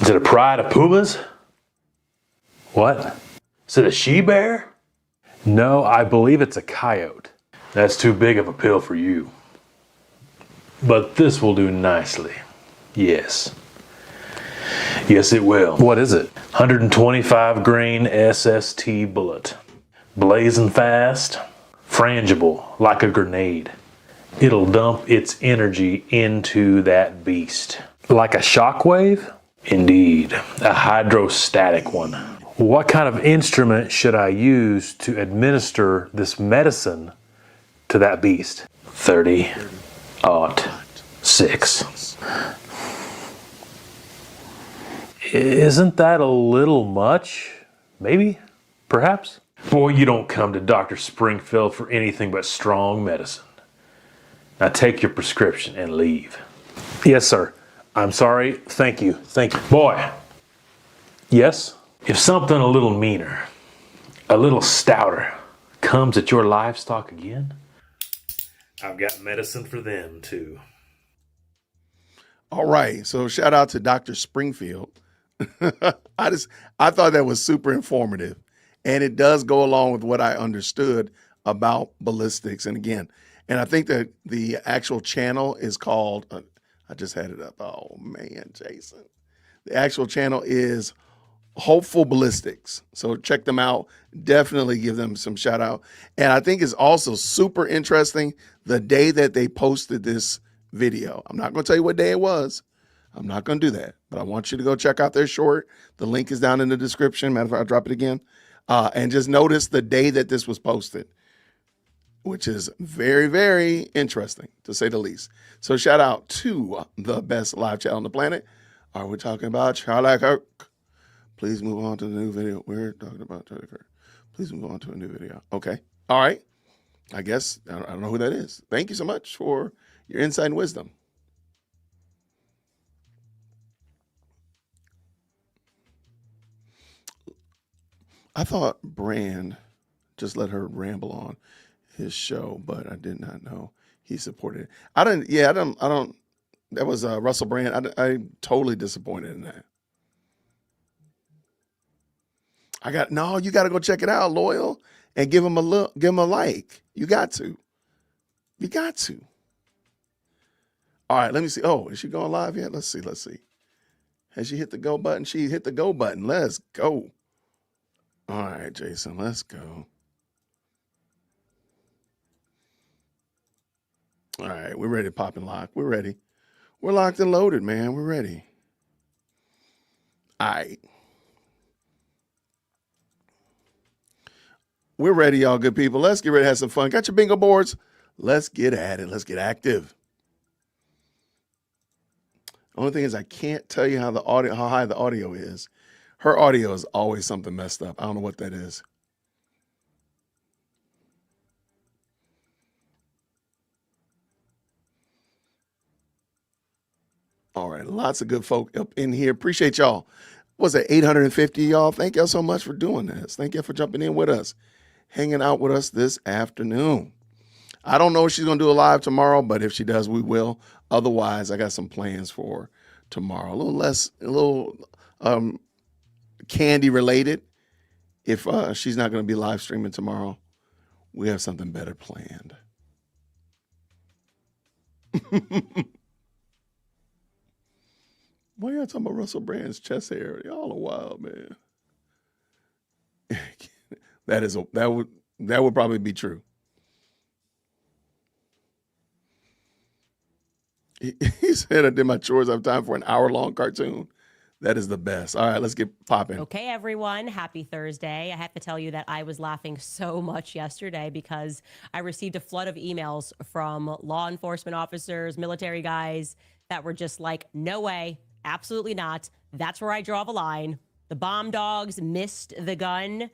Is it a pride of pumas? What? Is it a she-bear? No, I believe it's a coyote. That's too big of a pill for you. But this will do nicely. Yes. Yes, it will. What is it? 125 grain SST bullet. Blazing fast, frangible like a grenade. It'll dump its energy into that beast. Like a shockwave? Indeed, a hydrostatic one. What kind of instrument should I use to administer this medicine to that beast? 30-06. Isn't that a little much? Maybe? Perhaps? Boy, you don't come to Dr. Springfield for anything but strong medicine. Now take your prescription and leave. Yes, sir. I'm sorry. Thank you. Thank you. Boy, Yes? if something a little meaner, a little stouter, comes at your livestock again, I've got medicine for them too. All right. So shout out to Dr. Springfield. I thought that was super informative. And it does go along with what I understood about ballistics. And again, and I think that the actual channel is called, I just had it up. Oh man, Jason. The actual channel is Hopeful Ballistics. So check them out. Definitely give them some shout out. And I think it's also super interesting the day that they posted this video. I'm not going to tell you what day it was. I'm not going to do that, but I want you to go check out their short. The link is down in the description. Matter of fact, I'll drop it again. And just notice the day that this was posted, which is very, very interesting to say the least. So shout out to the best live chat on the planet. Are we talking about Charlie Kirk? Please move on to the new video. We're talking about Charlie Kirk. Please move on to a new video. Okay. All right. I guess I don't know who that is. Thank you so much for your insight and wisdom. I thought Brand just let her ramble on his show, but I did not know he supported it. I don't. That was Russell Brand. I'm totally disappointed in that. You got to go check it out, Loyal, and give him a look, give him a like. You got to. All right, let me see. Oh, is she going live yet? Let's see. Has she hit the go button? She hit the go button. Let's go. All right, Jason, let's go. All right, we're ready to pop and lock. We're ready. We're locked and loaded, man. We're ready. All right. We're ready, y'all good people. Let's get ready to have some fun. Got your bingo boards? Let's get at it. Let's get active. Only thing is I can't tell you how high the audio is. Her audio is always something messed up. I don't know what that is. All right, lots of good folk up in here. Appreciate y'all. Was it 850 y'all? Thank y'all so much for doing this. Thank you for jumping in with us, hanging out with us this afternoon. I don't know if she's going to do a live tomorrow, but if she does, we will. Otherwise, I got some plans for tomorrow. A little candy related. If she's not going to be live streaming tomorrow, we have something better planned. Why y'all talking about Russell Brand's chest hair? Y'all are wild, man. that would probably be true. He said, I did my chores. I have time for an hour-long cartoon. That is the best. All right, let's get popping. Okay, everyone. Happy Thursday. I have to tell you that I was laughing so much yesterday because I received a flood of emails from law enforcement officers, military guys that were just like, no way, absolutely not. That's where I draw the line. The bomb dogs missed the gun.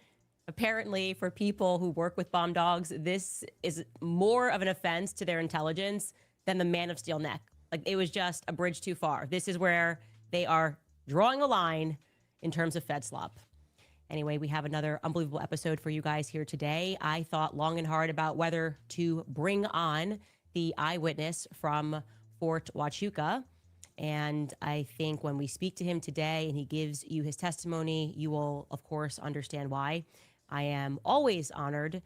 Apparently, for people who work with bomb dogs, this is more of an offense to their intelligence than the Man of Steel neck. Like, it was just a bridge too far. This is where they are drawing a line in terms of Fed slop. Anyway, we have another unbelievable episode for you guys here today. I thought long and hard about whether to bring on the eyewitness from Fort Huachuca. And I think when we speak to him today and he gives you his testimony, you will, of course, understand why. I am always honored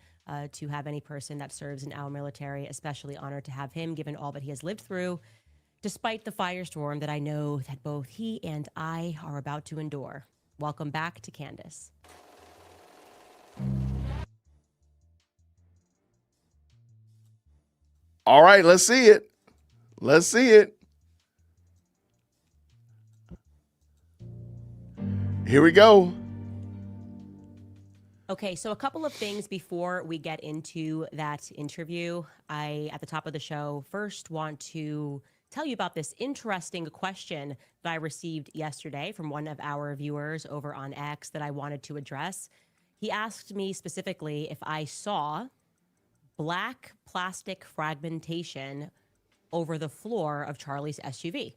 to have any person that serves in our military, especially honored to have him, given all that he has lived through, despite the firestorm that I know that both he and I are about to endure. Welcome back to Candace. All right, let's see it. Let's see it. Here we go. Okay, so a couple of things before we get into that interview. I, at the top of the show, first want to tell you about this interesting question that I received yesterday from one of our viewers over on X that I wanted to address. He asked me specifically if I saw black plastic fragmentation over the floor of Charlie's SUV.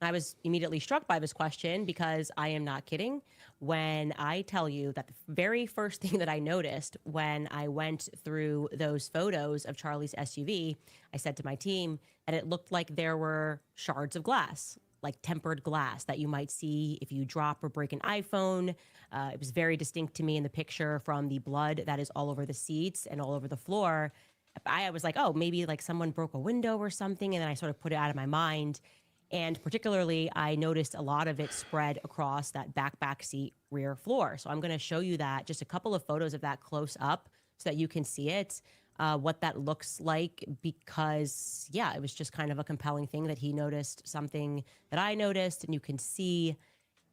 I was immediately struck by this question because I am not kidding when I tell you that the very first thing that I noticed when I went through those photos of Charlie's SUV, I said to my team that it looked like there were shards of glass, like tempered glass that you might see if you drop or break an iPhone. It was very distinct to me in the picture from the blood that is all over the seats and all over the floor. I was like, oh, maybe like someone broke a window or something. And then I sort of put it out of my mind. And particularly, I noticed a lot of it spread across that back seat rear floor. So I'm going to show you that, just a couple of photos of that close up so that you can see it, what that looks like, because, yeah, it was just kind of a compelling thing that he noticed something that I noticed, and you can see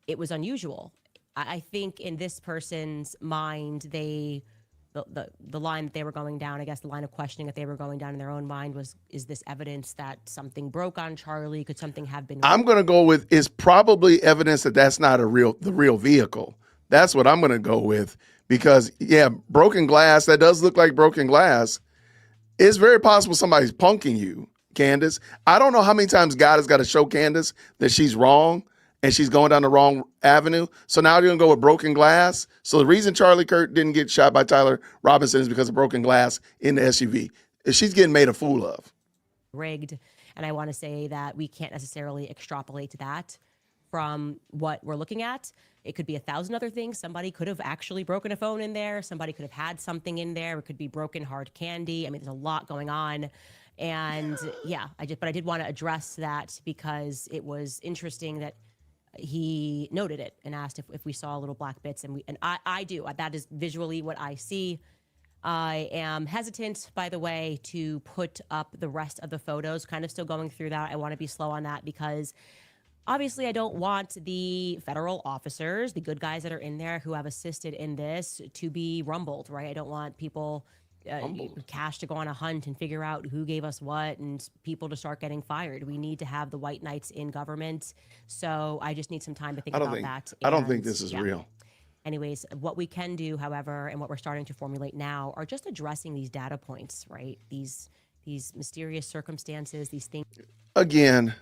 it was unusual. I think in this person's mind, the line that they were going down, I guess the line of questioning that they were going down in their own mind was, is this evidence that something broke on Charlie? Could something have been? I'm going to go with, it's probably evidence that that's not the real vehicle. That's what I'm going to go with, because broken glass, that does look like broken glass. It's very possible somebody's punking you, Candace. I don't know how many times God has got to show Candace that she's wrong and she's going down the wrong avenue. So now they're going to go with broken glass. So the reason Charlie Kirk didn't get shot by Tyler Robinson is because of broken glass in the SUV. She's getting made a fool of. Rigged. And I want to say that we can't necessarily extrapolate that from what we're looking at. It could be 1,000 other things. Somebody could have actually broken a phone in there. Somebody could have had something in there. It could be broken hard candy. I mean, there's a lot going on. And but I did want to address that because it was interesting that he noted it and asked if we saw little black bits. And I do. That is visually what I see. I am hesitant, by the way, to put up the rest of the photos, kind of still going through that. I want to be slow on that because obviously I don't want the federal officers, the good guys that are in there who have assisted in this, to be rumbled, right? I don't want people, cash to go on a hunt and figure out who gave us what and people to start getting fired. We need to have the white knights in government. So I just need some time to think about that. I don't think this is real. Anyways, what we can do, however, and what we're starting to formulate now are just addressing these data points, right? These mysterious circumstances, these things. Again,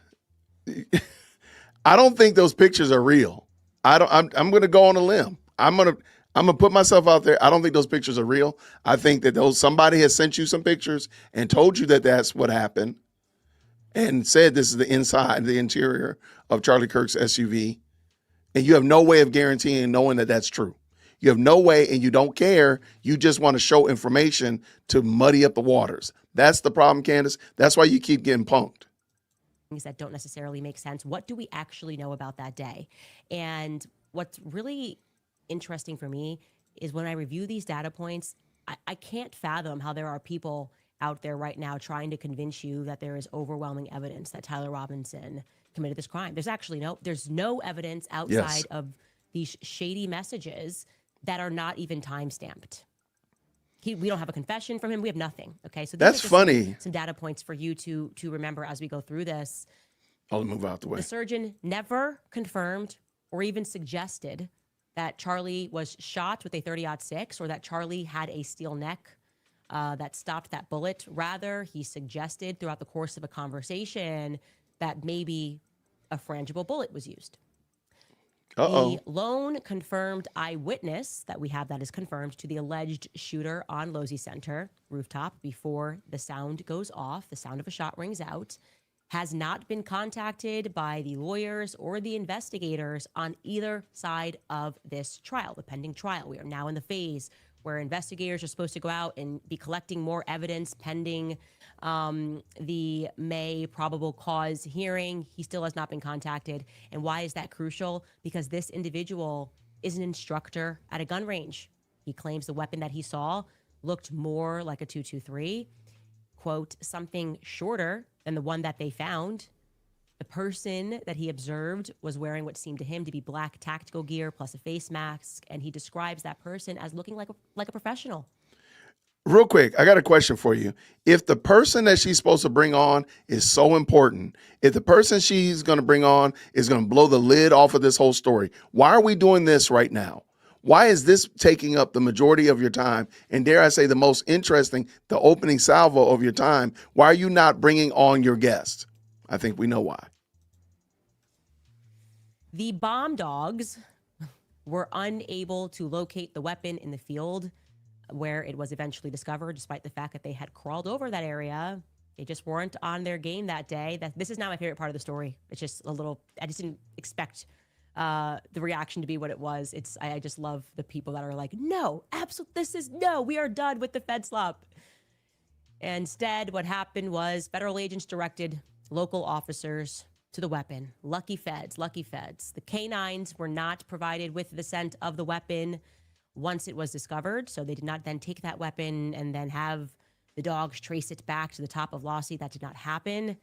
I don't think those pictures are real. I'm going to go on a limb. I'm going to put myself out there. I don't think those pictures are real. I think that somebody has sent you some pictures and told you that that's what happened and said this is the interior of Charlie Kirk's SUV. And you have no way of guaranteeing knowing that that's true. You have no way, and you don't care. You just want to show information to muddy up the waters. That's the problem, Candace. That's why you keep getting punked. Things that don't necessarily make sense. What do we actually know about that day? And what's really interesting for me is when I review these data points, I can't fathom how there are people out there right now trying to convince you that there is overwhelming evidence that Tyler Robinson committed this crime. There's no evidence outside of these shady messages that are not even time-stamped. We don't have a confession from him. We have nothing. Okay, so that's funny. Some data points for you to remember as we go through this. I'll move out the way. The surgeon never confirmed or even suggested that Charlie was shot with a .30-06 or that Charlie had a steel neck that stopped that bullet. Rather, he suggested throughout the course of a conversation that maybe a frangible bullet was used. The lone confirmed eyewitness that we have that is confirmed to the alleged shooter on Losey Center rooftop before the sound goes off, the sound of a shot rings out, has not been contacted by the lawyers or the investigators on either side of this trial, the pending trial. We are now in the phase where investigators are supposed to go out and be collecting more evidence pending the May probable cause hearing. He still has not been contacted. And why is that crucial? Because this individual is an instructor at a gun range. He claims the weapon that he saw looked more like a .223, quote, something shorter than the one that they found. The person that he observed was wearing what seemed to him to be black tactical gear plus a face mask, and he describes that person as looking like a professional. Real quick, I got a question for you. If the person that she's supposed to bring on is so important, if the person she's going to bring on is going to blow the lid off of this whole story, why are we doing this right now? Why is this taking up the majority of your time? And dare I say the most interesting, the opening salvo of your time? Why are you not bringing on your guest? I think we know why. The bomb dogs were unable to locate the weapon in the field where it was eventually discovered, despite the fact that they had crawled over that area. They just weren't on their game that day. This is now my favorite part of the story. It's just I just didn't expect the reaction to be what it was. I just love the people that are like, no, absolutely, we are done with the Fed slop. Instead, what happened was federal agents directed local officers to the weapon. Lucky feds. The canines were not provided with the scent of the weapon once it was discovered, so they did not then take that weapon and then have the dogs trace it back to the top of Lossie. That did not happen.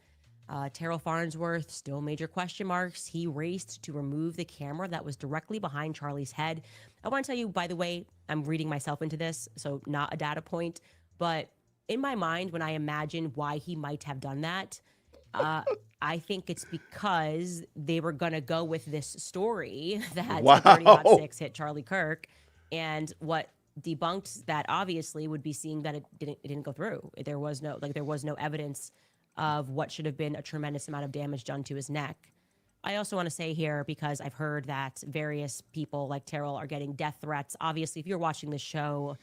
Terrell Farnsworth, still major question marks. He raced to remove the camera that was directly behind Charlie's head. I want to tell you, by the way, I'm reading myself into this, so not a data point, but in my mind, when I imagine why he might have done that, I think it's because they were going to go with this story that 30-06 hit Charlie Kirk. And what debunked that obviously would be seeing that it didn't go through. There was no evidence of what should have been a tremendous amount of damage done to his neck. I also want to say here, because I've heard that various people like Terrell are getting death threats. Obviously, if you're watching this show,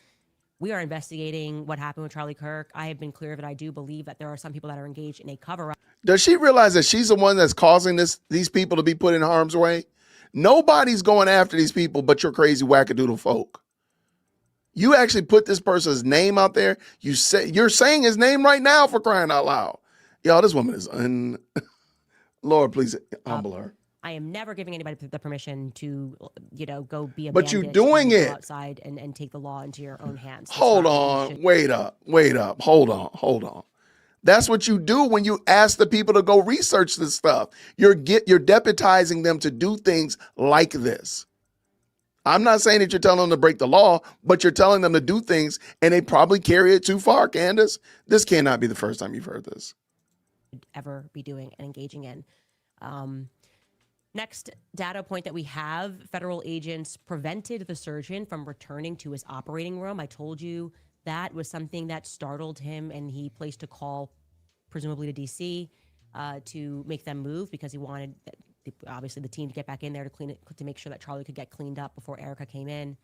we are investigating what happened with Charlie Kirk. I have been clear that I do believe that there are some people that are engaged in a cover-up. Does she realize that she's the one that's causing these people to be put in harm's way? Nobody's going after these people but your crazy wackadoodle folk. You actually put this person's name out there. You're saying his name right now, for crying out loud. Y'all, this woman is Lord, please humble her. I am never giving anybody the permission to, go be a But bandit you're doing and it go outside and take the law into your own hands. That's Hold not what you on. should- Wait up. Hold on. That's what you do when you ask the people to go research this stuff. You're deputizing them to do things like this. I'm not saying that you're telling them to break the law, but you're telling them to do things, and they probably carry it too far, Candace. This cannot be the first time you've heard this. Ever be doing and engaging in. Next data point that we have, federal agents prevented the surgeon from returning to his operating room. I told you that was something that startled him, and he placed a call, presumably to DC, to make them move because he wanted, obviously, the team to get back in there to clean it, to make sure that Charlie could get cleaned up before Erica came in.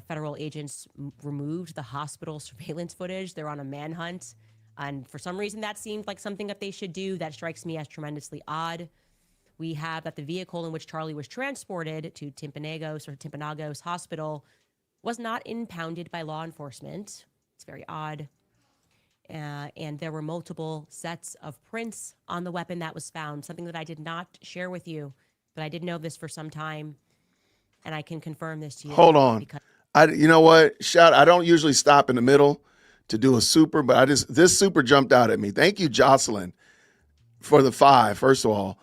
Federal agents removed the hospital surveillance footage. They're on a manhunt. And for some reason, that seemed like something that they should do. That strikes me as tremendously odd. We have that the vehicle in which Charlie was transported to Timpanogos Hospital was not impounded by law enforcement. It's very odd. And there were multiple sets of prints on the weapon that was found, something that I did not share with you, but I did know this for some time, and I can confirm this to you. Hold on. You know what? I don't usually stop in the middle to do a super, but this super jumped out at me. Thank you, Jocelyn, for the 5. First of all,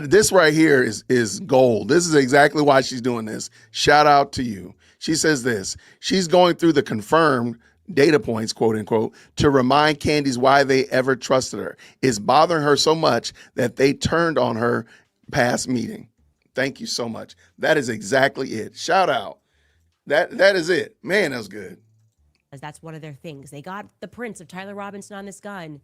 this right here is gold. This is exactly why she's doing this. Shout out to you. She says this. She's going through the confirmed data points, quote unquote, to remind Candace why they ever trusted her. It's bothering her so much that they turned on her past meeting. Thank you so much. That is exactly it. Shout out. That is it. Man, that was good. That's one of their things. They got the prints of Tyler Robinson on this gun.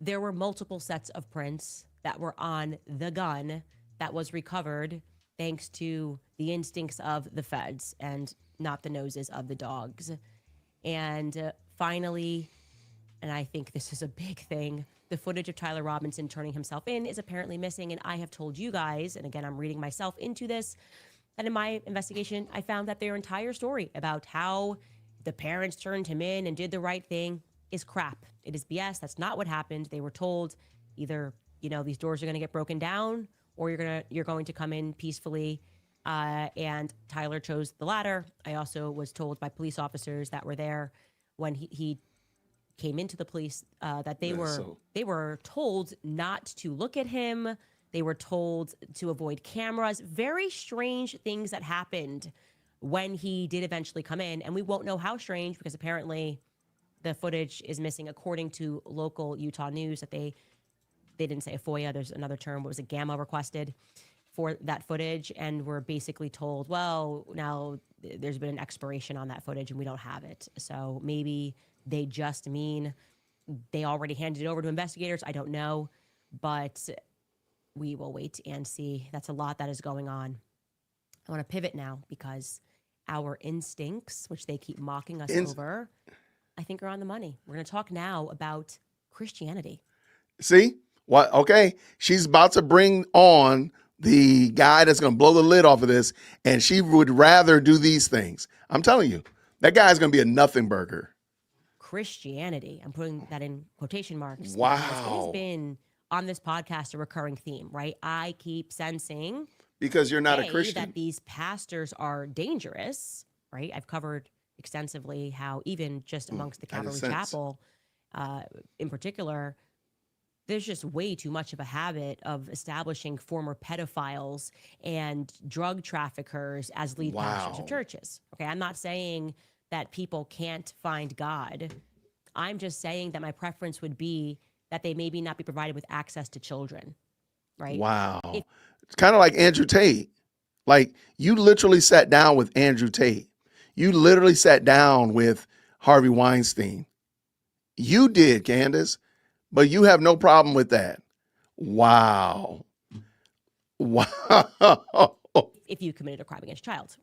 There were multiple sets of prints that were on the gun that was recovered thanks to the instincts of the feds and not the noses of the dogs. And finally, and I think this is a big thing, the footage of Tyler Robinson turning himself in is apparently missing. And I have told you guys, and again, I'm reading myself into this, that in my investigation, I found that their entire story about how the parents turned him in and did the right thing is crap. It is BS. That's not what happened. They were told either, these doors are going to get broken down or you're going to come in peacefully. And Tyler chose the latter. I also was told by police officers that were there when he came into the police that they were told not to look at him. They were told to avoid cameras. Very strange things that happened when he did eventually come in. And we won't know how strange because apparently the footage is missing, according to local Utah news, that they didn't say a FOIA. There's another term. What was it? Gamma requested for that footage. And we're basically told, well, now there's been an expiration on that footage and we don't have it. So maybe they just mean they already handed it over to investigators. I don't know, but we will wait and see. That's a lot that is going on. I want to pivot now because our instincts, which they keep mocking us over, I think are on the money. We're going to talk now about Christianity. See? What? Okay. She's about to bring on the guy that's going to blow the lid off of this, and she would rather do these things. I'm telling you, that guy's going to be a nothing burger. Christianity. I'm putting that in quotation marks. Wow. It has been on this podcast a recurring theme, right? I keep sensing because you're not a Christian that these pastors are dangerous, right? I've covered extensively how even just amongst the Calvary Chapel, in particular, there's just way too much of a habit of establishing former pedophiles and drug traffickers as lead pastors of churches. Okay, I'm not saying that people can't find God. I'm just saying that my preference would be that they maybe not be provided with access to children, right? Wow. It's kind of like Andrew Tate. Like, you literally sat down with Andrew Tate. You literally sat down with Harvey Weinstein. You did, Candace, but you have no problem with that. Wow. Wow. If you committed a crime against a child.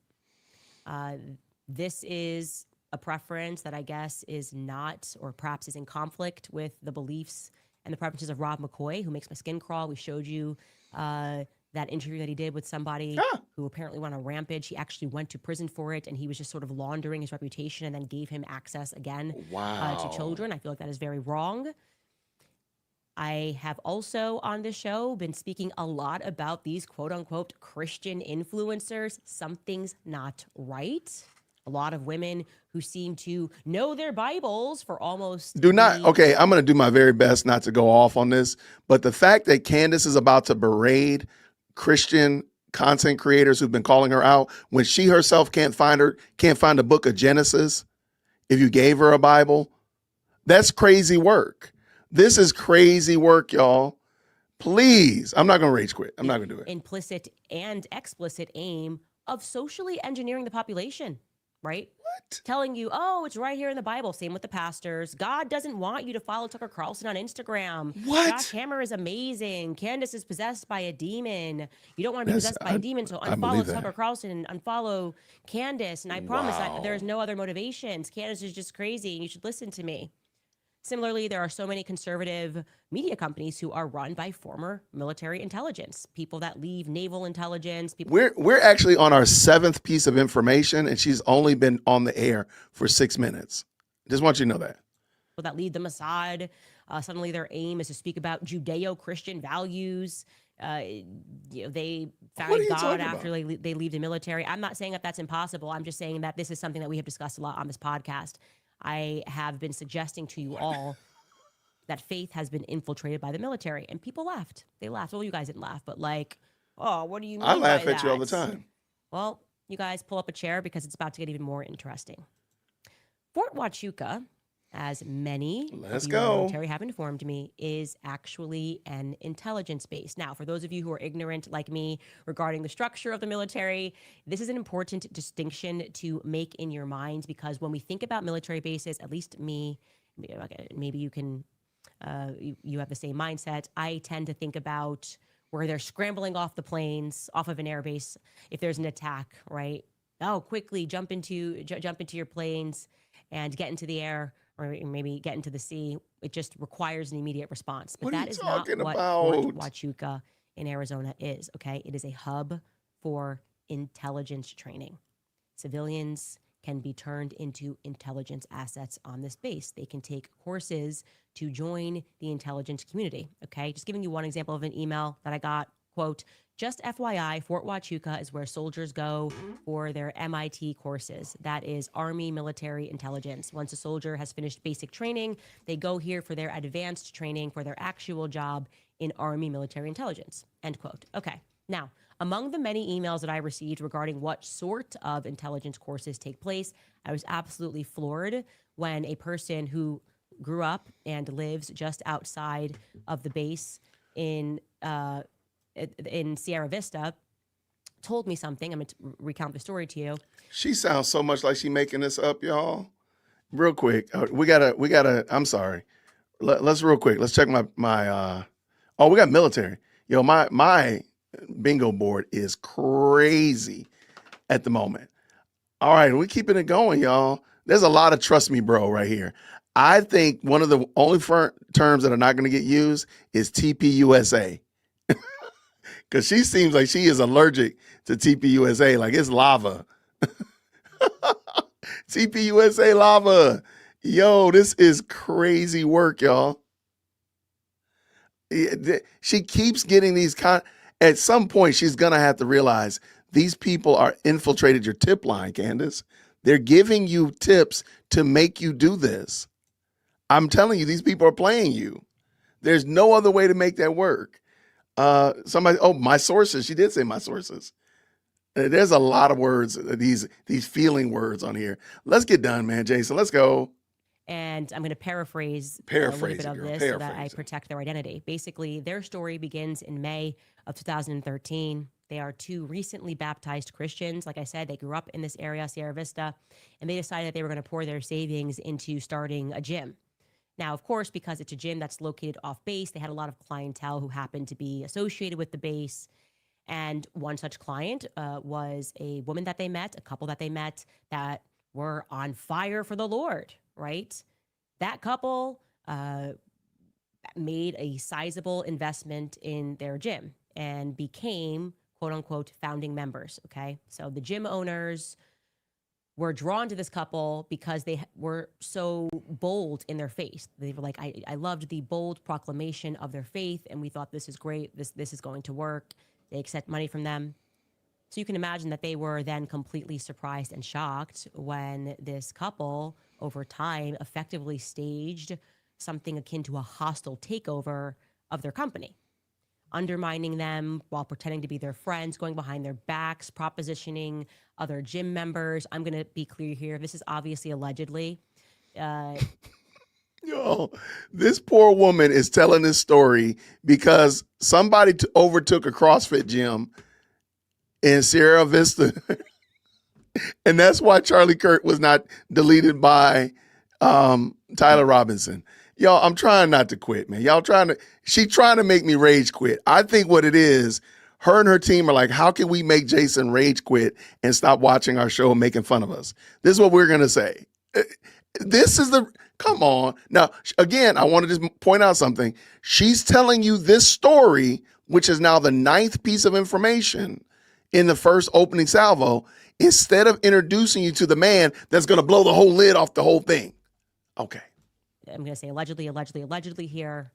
This is a preference that I guess is not, or perhaps is in conflict with the beliefs and the preferences of Rob McCoy, who makes my skin crawl. We showed you that interview that he did with somebody who apparently went on a rampage. He actually went to prison for it, and he was just sort of laundering his reputation and then gave him access again to children. I feel like that is very wrong. I have also on this show been speaking a lot about these quote unquote Christian influencers. Something's not right. A lot of women who seem to know their Bibles for almost Okay, I'm going to do my very best not to go off on this, but the fact that Candace is about to berate Christian content creators who've been calling her out when she herself can't find the book of Genesis, if you gave her a Bible, that's crazy work. This is crazy work, y'all. Please, I'm not going to rage quit. I'm not going to do it. Implicit and explicit aim of socially engineering the population, right? What? Telling you, oh, it's right here in the Bible. Same with the pastors. God doesn't want you to follow Tucker Carlson on Instagram. What? Josh Hammer is amazing. Candace is possessed by a demon. You don't want to be possessed by a demon, so unfollow Tucker Carlson and unfollow Candace. And I promise that there's no other motivations. Candace is just crazy, and you should listen to me. Similarly, there are so many conservative media companies who are run by former military intelligence, people that leave naval intelligence. We're actually on our 7th piece of information, and she's only been on the air for 6 minutes. Just want you to know that. People that lead the Mossad, suddenly their aim is to speak about Judeo-Christian values. They found God after they leave the military. I'm not saying that that's impossible. I'm just saying that this is something that we have discussed a lot on this podcast. I have been suggesting to you all that faith has been infiltrated by the military, and people laughed. They laughed. Well, you guys didn't laugh, but like, oh, what do you mean I laugh by at you all the that? time. Well, you guys pull up a chair because it's about to get even more interesting. Fort Huachuca, as many of you in the military have informed me, is actually an intelligence base. Now, for those of you who are ignorant like me regarding the structure of the military, this is an important distinction to make in your mind, because when we think about military bases, at least me, maybe you can, you have the same mindset. I tend to think about where they're scrambling off the planes, off of an airbase, if there's an attack, right? Oh, quickly jump into your planes and get into the air, or maybe get into the sea. It just requires an immediate response. But that is not what Fort Huachuca in Arizona is, okay? It is a hub for intelligence training. Civilians can be turned into intelligence assets on this base. They can take courses to join the intelligence community, okay? Just giving you one example of an email that I got, quote, just FYI, Fort Huachuca is where soldiers go for their MIT courses. That is Army Military Intelligence. Once a soldier has finished basic training, they go here for their advanced training for their actual job in Army Military Intelligence, end quote. Okay, now, among the many emails that I received regarding what sort of intelligence courses take place, I was absolutely floored when a person who grew up and lives just outside of the base in Sierra Vista told me something. I'm going to recount the story to you. She sounds so much like she's making this up, y'all. Real quick, we gotta. I'm sorry. Let's real quick. Let's check my. Oh, we got military. Yo, my bingo board is crazy at the moment. All right, we're keeping it going, y'all. There's a lot of trust me, bro, right here. I think one of the only terms that are not going to get used is TPUSA. Because she seems like she is allergic to TPUSA, like it's lava. TPUSA lava. Yo, this is crazy work, y'all. She keeps getting these at some point, she's going to have to realize these people are infiltrated your tip line, Candace. They're giving you tips to make you do this. I'm telling you, these people are playing you. There's no other way to make that work. My sources. She did say my sources. There's a lot of words, these feeling words on here. Let's get done, man, Jason. Let's go. And I'm going to paraphrase a little bit of this so that I protect their identity. Basically, their story begins in May of 2013. They are two recently baptized Christians. Like I said, they grew up in this area, Sierra Vista, and they decided that they were going to pour their savings into starting a gym. Now, of course, because it's a gym that's located off base, they had a lot of clientele who happened to be associated with the base. And one such client was a woman that they met, a couple that they met that were on fire for the Lord, right? That couple made a sizable investment in their gym and became, quote unquote, founding members. Okay. So the gym owners were drawn to this couple because they were so bold in their faith. They were like, I loved the bold proclamation of their faith, and we thought this is great. This is going to work. They accept money from them. So you can imagine that they were then completely surprised and shocked when this couple, over time, effectively staged something akin to a hostile takeover of their company, undermining them while pretending to be their friends, going behind their backs, propositioning other gym members. I'm going to be clear here. This is obviously allegedly. Yo, this poor woman is telling this story because somebody overtook a CrossFit gym in Sierra Vista. And that's why Charlie Kirk was not deleted by Tyler Robinson. Y'all, I'm trying not to quit, man. She trying to make me rage quit. I think what it is, her and her team are like, how can we make Jason rage quit and stop watching our show and making fun of us? This is what we're going to say. Come on. Now, again, I want to just point out something. She's telling you this story, which is now the 9th piece of information in the first opening salvo, instead of introducing you to the man that's going to blow the whole lid off the whole thing. Okay. I'm going to say allegedly here.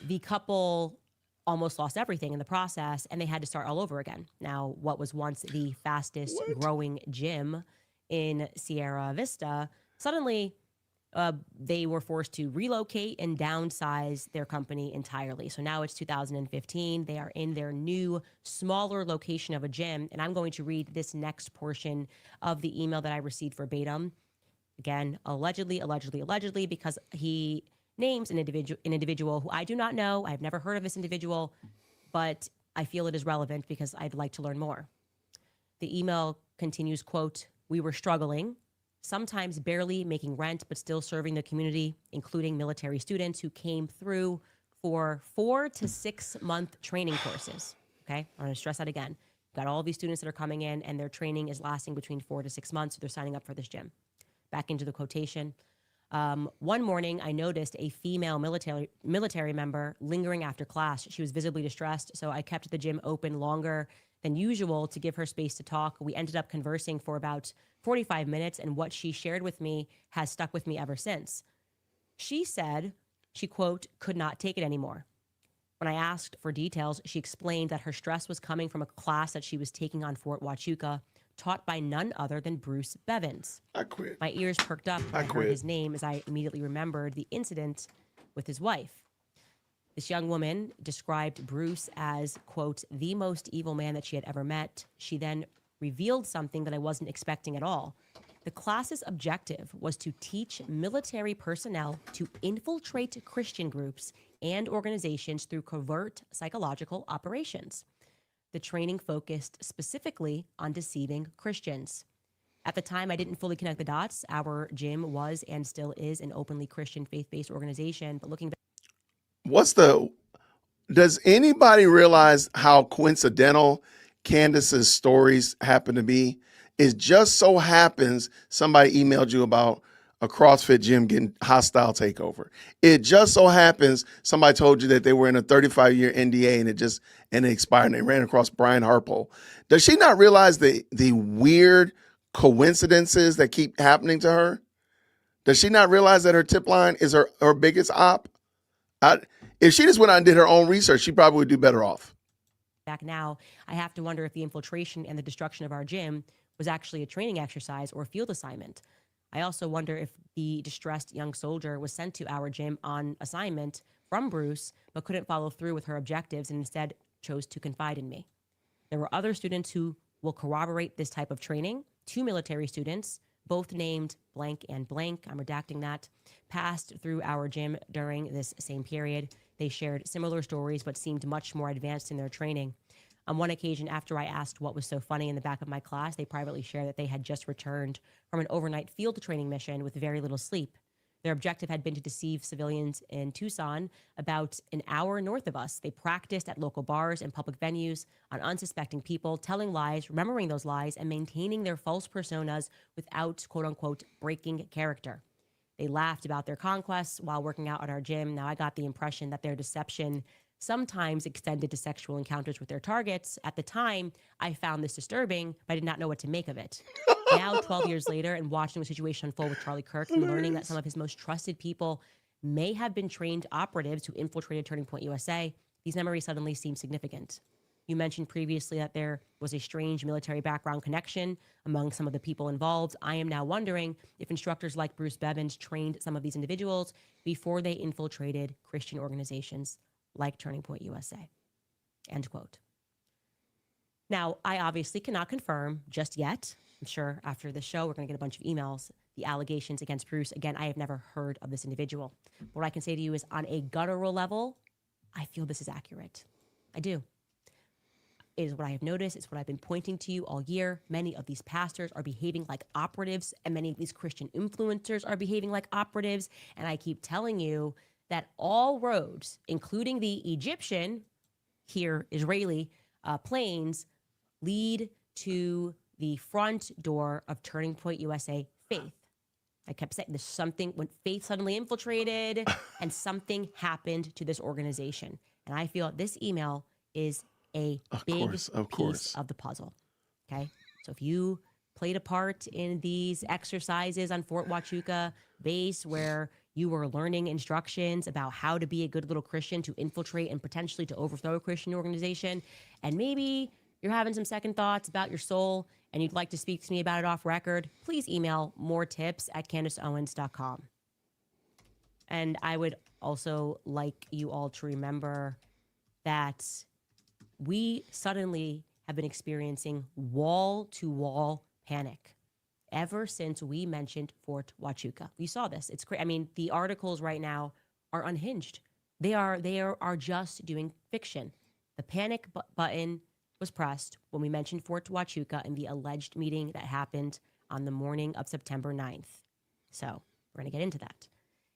The couple almost lost everything in the process, and they had to start all over again. Now, what was once the fastest growing gym in Sierra Vista, suddenly they were forced to relocate and downsize their company entirely. So now it's 2015. They are in their new, smaller location of a gym. And I'm going to read this next portion of the email that I received verbatim. Again, allegedly, because he names an individual who I do not know. I've never heard of this individual, but I feel it is relevant because I'd like to learn more. The email continues, quote, "We were struggling, sometimes barely making rent, but still serving the community, including military students who came through for 4 to 6 month training courses." Okay, I'm going to stress that again. Got all these students that are coming in, and their training is lasting between 4 to 6 months. So they're signing up for this gym. Back into the quotation. One morning, I noticed a female military member lingering after class. She was visibly distressed, so I kept the gym open longer than usual to give her space to talk. We ended up conversing for about 45 minutes, and what she shared with me has stuck with me ever since. She said she, quote, "could not take it anymore." When I asked for details, she explained that her stress was coming from a class that she was taking on Fort Huachuca, taught by none other than Bruce Bevins. I quit. My ears perked up when I heard his name as I immediately remembered the incident with his wife. This young woman described Bruce as, quote, "the most evil man that she had ever met." She then revealed something that I wasn't expecting at all. The class's objective was to teach military personnel to infiltrate Christian groups and organizations through covert psychological operations. The training focused specifically on deceiving Christians. At the time, I didn't fully connect the dots. Our gym was and still is an openly Christian faith-based organization. But looking back, does anybody realize how coincidental Candace's stories happen to be? It just so happens somebody emailed you about a CrossFit gym getting hostile takeover. It just so happens somebody told you that they were in a 35-year NDA and it expired and they ran across Brian Harpole. Does she not realize the weird coincidences that keep happening to her? Does she not realize that her tip line is her biggest op? If she just went out and did her own research, she probably would do better off. Back now, I have to wonder if the infiltration and the destruction of our gym was actually a training exercise or a field assignment. I also wonder if the distressed young soldier was sent to our gym on assignment from Bruce, but couldn't follow through with her objectives and instead chose to confide in me. There were other students who will corroborate this type of training. 2 military students, both named blank and blank, I'm redacting that, passed through our gym during this same period. They shared similar stories, but seemed much more advanced in their training. On one occasion, after I asked what was so funny in the back of my class, they privately shared that they had just returned from an overnight field training mission with very little sleep. Their objective had been to deceive civilians in Tucson, about an hour north of us. They practiced at local bars and public venues on unsuspecting people, telling lies, remembering those lies, and maintaining their false personas without, quote unquote, breaking character. They laughed about their conquests while working out at our gym. Now, I got the impression that their deception sometimes extended to sexual encounters with their targets. At the time, I found this disturbing, but I did not know what to make of it. Now, 12 years later, and watching the situation unfold with Charlie Kirk and learning that some of his most trusted people may have been trained operatives who infiltrated Turning Point USA, these memories suddenly seem significant. You mentioned previously that there was a strange military background connection among some of the people involved. I am now wondering if instructors like Bruce Bevins trained some of these individuals before they infiltrated Christian organizations like Turning Point USA. End quote. Now, I obviously cannot confirm just yet. I'm sure after the show, we're going to get a bunch of emails, the allegations against Bruce. Again, I have never heard of this individual. What I can say to you is on a guttural level, I feel this is accurate. I do. It is what I have noticed. It's what I've been pointing to you all year. Many of these pastors are behaving like operatives, and many of these Christian influencers are behaving like operatives. And I keep telling you that all roads, including the Egyptian, here Israeli planes, lead to the front door of Turning Point USA Faith. I kept saying there's something when Faith suddenly infiltrated and something happened to this organization. And I feel this email is a big piece of the puzzle. Okay. So if you played a part in these exercises on Fort Huachuca base where you were learning instructions about how to be a good little Christian to infiltrate and potentially to overthrow a Christian organization, and maybe you're having some second thoughts about your soul and you'd like to speak to me about it off record, please email moretips@CandaceOwens.com. And I would also like you all to remember that we suddenly have been experiencing wall-to-wall panic ever since we mentioned Fort Huachuca. We saw this. It's crazy. I mean, the articles right now are unhinged. They are just doing fiction. The panic button was pressed when we mentioned Fort Huachuca and the alleged meeting that happened on the morning of September 9th. So we're going to get into that.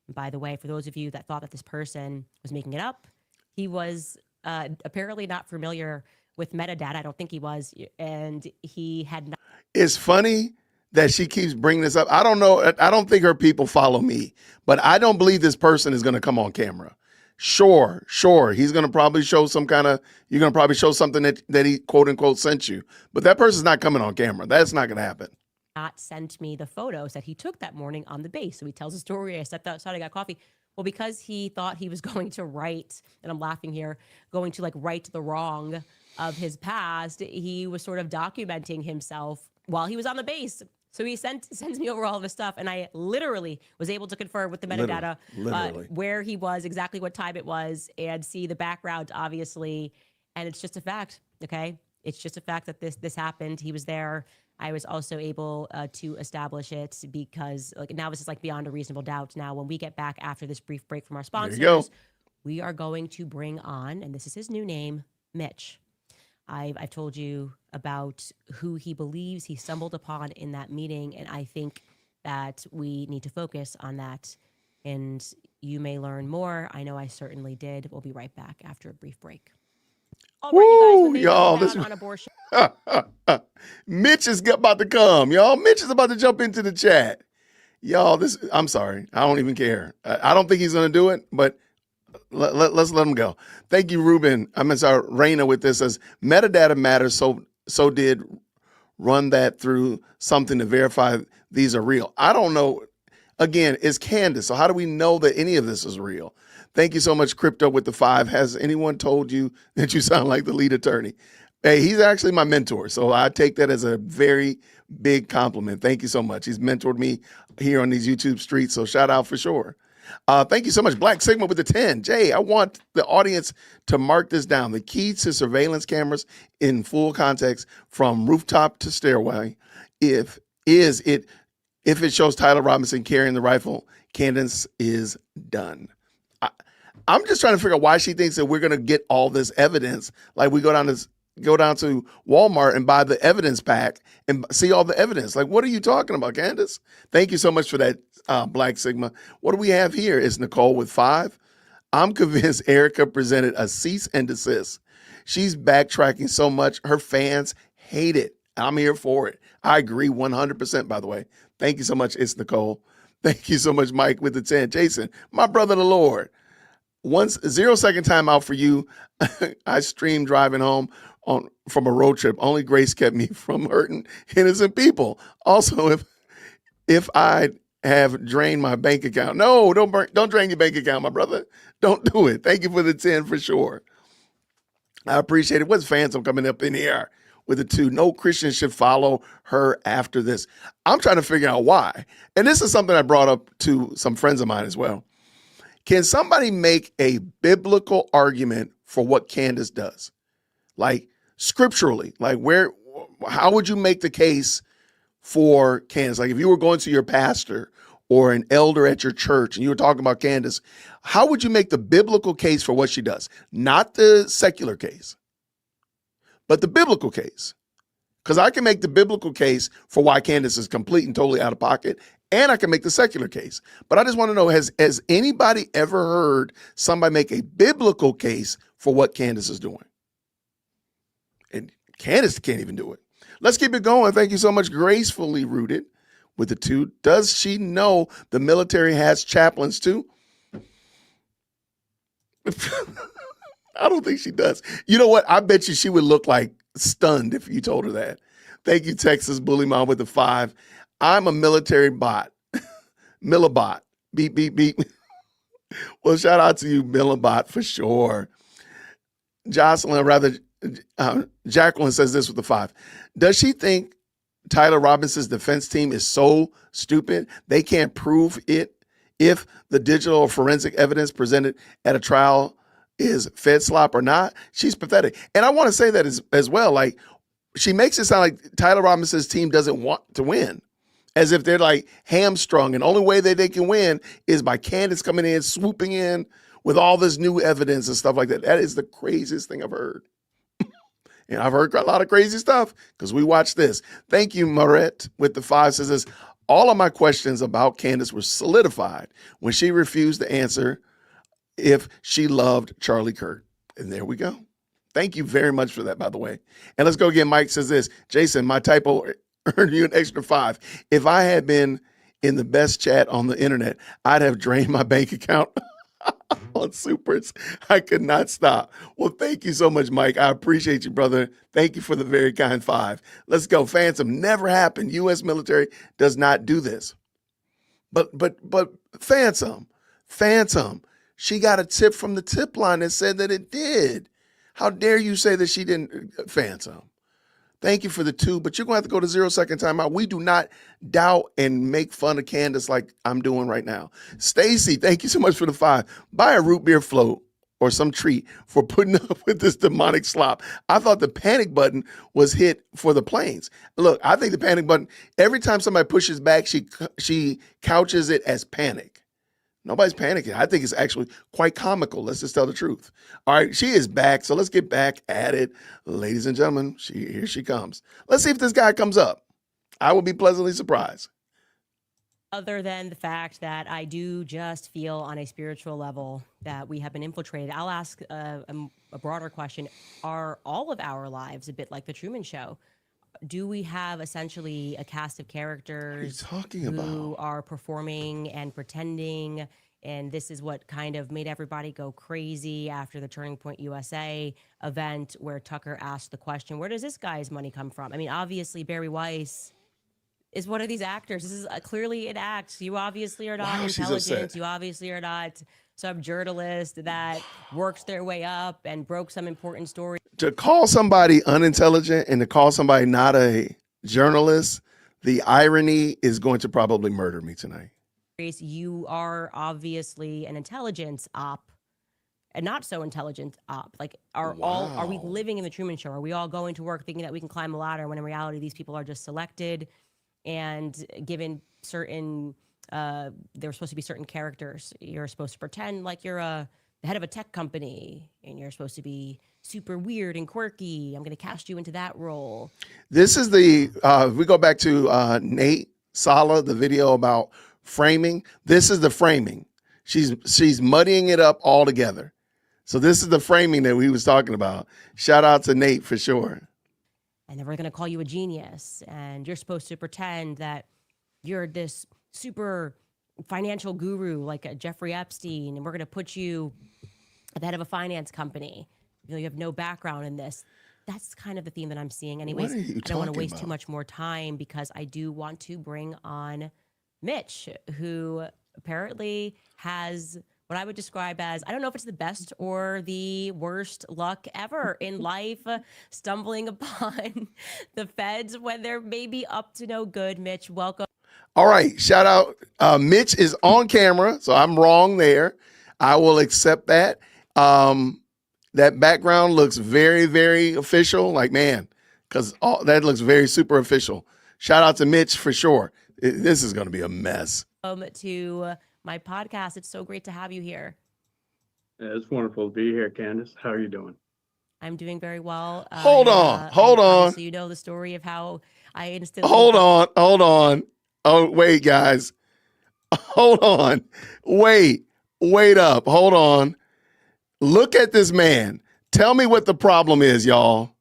And by the way, for those of you that thought that this person was making it up, he was apparently not familiar with metadata. I don't think he was. And he had not. It's funny that she keeps bringing this up. I don't know. I don't think her people follow me, but I don't believe this person is going to come on camera. Sure. He's going to probably show some kind of, you're going to probably show something that he quote unquote sent you, but that person's not coming on camera. That's not going to happen. Not sent me the photos that he took that morning on the base. So he tells a story. I stepped outside, I got coffee. Well, because he thought he was going to right, and I'm laughing here, going to like right the wrong of his past, he was sort of documenting himself while he was on the base. So he sends me over all of his stuff, and I literally was able to confirm with the metadata where he was, exactly what time it was, and see the background, obviously. And it's just a fact, okay? It's just a fact that this happened. He was there. I was also able to establish it because now this is like beyond a reasonable doubt. Now, when we get back after this brief break from our sponsors, we are going to bring on, and this is his new name, Mitch. I've told you about who he believes he stumbled upon in that meeting, and I think that we need to focus on that. And you may learn more. I know I certainly did. We'll be right back after a brief break. All right, you guys, when they y'all, down on abortion. Mitch is about to come, y'all. Mitch is about to jump into the chat. Y'all, I'm sorry. I don't even care. I don't think he's going to do it, but let's let him go. Thank you, Ruben. Raina with this says metadata matters. So did run that through something to verify these are real. I don't know. Again, it's Candace. So how do we know that any of this is real? Thank you so much, Crypto with the 5. Has anyone told you that you sound like the lead attorney? Hey, he's actually my mentor. So I take that as a very big compliment. Thank you so much. He's mentored me here on these YouTube streets. So shout out for sure. Thank you so much. Black Sigma with the 10. Jay, I want the audience to mark this down. The key to surveillance cameras in full context from rooftop to stairway, if it shows Tyler Robinson carrying the rifle, Candace is done. I'm just trying to figure out why she thinks that we're going to get all this evidence. Like we go down go down to Walmart and buy the evidence pack and see all the evidence. Like, what are you talking about, Candace? Thank you so much for that, Black Sigma. What do we have here? Is Nicole with 5? I'm convinced Erica presented a cease and desist. She's backtracking so much. Her fans hate it. I'm here for it. I agree 100%, by the way. Thank you so much. It's Nicole. Thank you so much, Mike, with the 10. Jason, my brother in the Lord. 0 second timeout for you. I streamed driving home from a road trip. Only grace kept me from hurting innocent people. Also, if I have drained my bank account, no, don't drain your bank account, my brother. Don't do it. Thank you for the 10 for sure. I appreciate it. What's Phantom coming up in here with the 2? No Christian should follow her after this. I'm trying to figure out why. And this is something I brought up to some friends of mine as well. Can somebody make a biblical argument for what Candace does? Like scripturally, like how would you make the case for Candace? Like if you were going to your pastor or an elder at your church and you were talking about Candace, how would you make the biblical case for what she does? Not the secular case, but the biblical case. Because I can make the biblical case for why Candace is complete and totally out of pocket, and I can make the secular case. But I just want to know, has anybody ever heard somebody make a biblical case for what Candace is doing? And Candace can't even do it. Let's keep it going. Thank you so much. Gracefully Rooted with the 2. Does she know the military has chaplains too? I don't think she does. You know what? I bet you she would look like stunned if you told her that. Thank you, Texas Bully Mom with the 5. I'm a military bot. Millibot. Beep, beep, beep. Well, shout out to you, Millibot, for sure. Jacqueline says this with the 5. Does she think Tyler Robinson's defense team is so stupid they can't prove it if the digital or forensic evidence presented at a trial is fed slop or not? She's pathetic. And I want to say that as well. Like, she makes it sound like Tyler Robinson's team doesn't want to win, as if they're like hamstrung. And the only way that they can win is by Candace coming in, swooping in with all this new evidence and stuff like that. That is the craziest thing I've heard. And I've heard a lot of crazy stuff because we watched this. Thank you, Moret, with the 5 says this. All of my questions about Candace were solidified when she refused to answer if she loved Charlie Kirk. And there we go. Thank you very much for that, by the way. And let's go again. Mike says this. Jason, my typo earned you an extra 5. If I had been in the best chat on the internet, I'd have drained my bank account on Supers. I could not stop. Well, thank you so much, Mike. I appreciate you, brother. Thank you for the very kind 5. Let's go. Phantom, never happened. U.S. military does not do this. But Phantom, she got a tip from the tip line that said that it did. How dare you say that she didn't, Phantom? Thank you for the 2, but you're going to have to go to 0 second timeout. We do not doubt and make fun of Candace like I'm doing right now. Stacy, thank you so much for the 5. Buy a root beer float or some treat for putting up with this demonic slop. I thought the panic button was hit for the planes. Look, I think the panic button, every time somebody pushes back, she couches it as panic. Nobody's panicking. I think it's actually quite comical. Let's just tell the truth. All right, she is back, so let's get back at it. Ladies and gentlemen, here she comes. Let's see if this guy comes up. I will be pleasantly surprised. Other than the fact that I do just feel on a spiritual level that we have been infiltrated, I'll ask a broader question. Are all of our lives a bit like the Truman Show? Do we have essentially a cast of characters who are performing and pretending, and this is what kind of made everybody go crazy after the Turning Point USA event where Tucker asked the question, where does this guy's money come from? I mean, obviously Barry Weiss is one of these actors. This is clearly an act. You obviously are not intelligent. You obviously are not some journalist that worked their way up and broke some important story. To call somebody unintelligent and to call somebody not a journalist, the irony is going to probably murder me tonight. You are obviously an intelligence op, and not so intelligent op. Like, are we living in the Truman Show? Are we all going to work thinking that we can climb a ladder when in reality these people are just selected and given certain they're supposed to be certain characters. You're supposed to pretend like you're a the head of a tech company and you're supposed to be super weird and quirky. I'm going to cast you into that role. This is the, we go back to Nate Sala, the video about framing. This is the framing. She's muddying it up all together. So this is the framing that we was talking about. Shout out to Nate for sure. And then we're going to call you a genius. And you're supposed to pretend that you're this super financial guru like a Jeffrey Epstein. And we're going to put you at the head of a finance company. You know, you have no background in this. That's kind of the theme that I'm seeing. Anyways, I don't want to waste too much more time because I do want to bring on Mitch, who apparently has what I would describe as, I don't know if it's the best or the worst luck ever in life, stumbling upon the feds when they're maybe up to no good. Mitch, welcome. All right. Shout out. Mitch is on camera, so I'm wrong there. I will accept that. That background looks very, very official. Like, man, because that looks very super official. Shout out to Mitch for sure. This is going to be a mess. To my podcast. It's so great to have you here. Yeah, it's wonderful to be here, Candace. How are you doing? I'm doing very well. Hold on. So you know the story of how I instantly. Hold on. Oh, wait, guys. Hold on. Wait up. Hold on. Look at this man. Tell me what the problem is, y'all.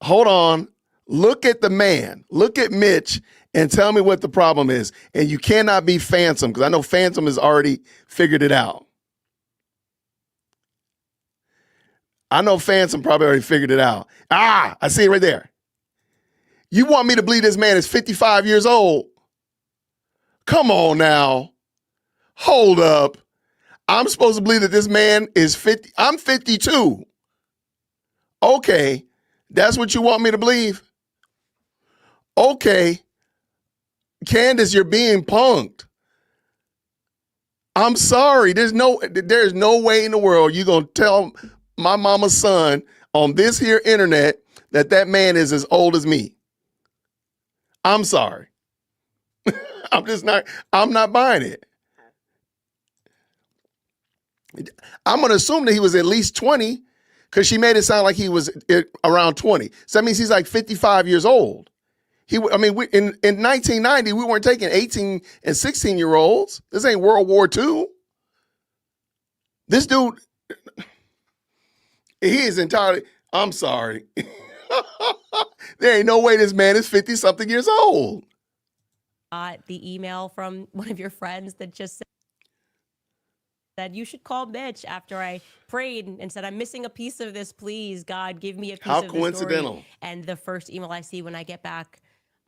Hold on. Look at the man. Look at Mitch and tell me what the problem is. And you cannot be Phantom because I know Phantom has already figured it out. I know Phantom probably already figured it out. I see it right there. You want me to believe this man is 55 years old? Come on now. Hold up. I'm supposed to believe that this man is 50. I'm 52. Okay. That's what you want me to believe? Okay. Candace, you're being punked. I'm sorry. There's no way in the world you're going to tell my mama's son on this here internet that man is as old as me. I'm sorry. I'm not buying it. I'm going to assume that he was at least 20 because she made it sound like he was around 20. So that means he's like 55 years old. In 1990, we weren't taking 18 and 16-year-olds. This ain't World War II. This dude, he is entirely, I'm sorry. There ain't no way this man is 50-something years old. The email from one of your friends that just said, you should call Mitch after I prayed and said, I'm missing a piece of this. Please, God, give me a piece of this. How coincidental. And the first email I see when I get back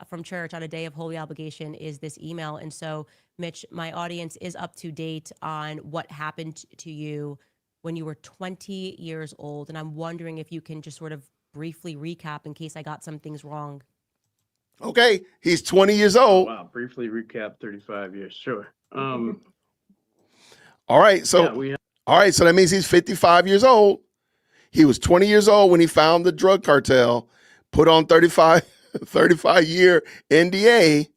from church on a day of holy obligation is this email. And so, Mitch, my audience is up to date on what happened to you when you were 20 years old. And I'm wondering if you can just sort of briefly recap in case I got some things wrong. Okay, he's 20 years old. Wow, briefly recap 35 years, sure. All right, so so that means he's 55 years old. He was 20 years old when he found the drug cartel, put on 35-year NDA.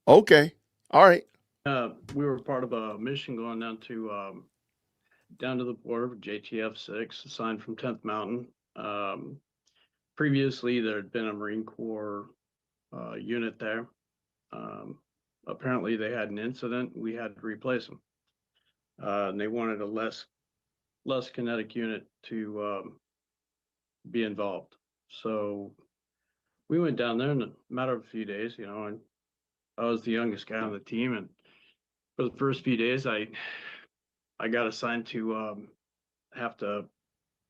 Okay, all right. We were part of a mission going down to the border with JTF 6, assigned from 10th Mountain. Previously, there had been a Marine Corps unit there. Apparently, they had an incident. We had to replace them. And they wanted a less kinetic unit to be involved. So we went down there in a matter of a few days, and I was the youngest guy on the team. And for the first few days, I got assigned to have to,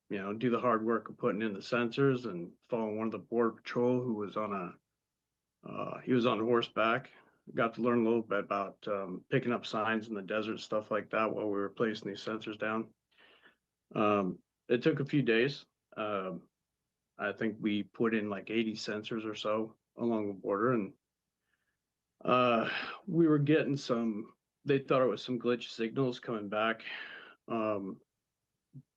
do the hard work of putting in the sensors and following one of the border patrol who was on horseback. Got to learn a little bit about picking up signs in the desert, stuff like that, while we were placing these sensors down. It took a few days. I think we put in like 80 sensors or so along the border, and we were getting they thought it was some glitch signals coming back.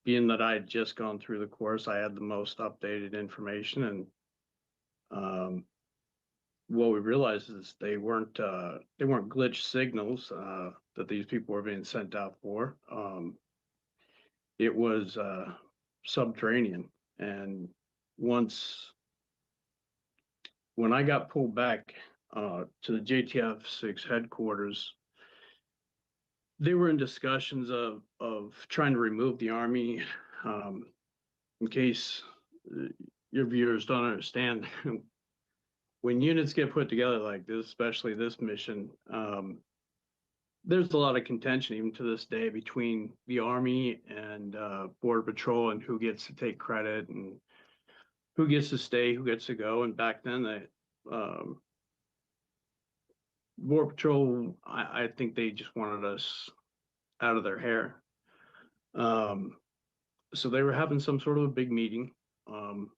Being that I had just gone through the course, I had the most updated information, and what we realized is they weren't glitch signals that these people were being sent out for. it was subterranean. And when I got pulled back to the JTF 6 headquarters, they were in discussions of trying to remove the Army. In case your viewers don't understand, when units get put together like this, especially this mission, there's a lot of contention even to this day between the Army and Border Patrol and who gets to take credit and who gets to stay, who gets to go. And back then, Border Patrol, I think they just wanted us out of their hair. So they were having some sort of a big meeting, and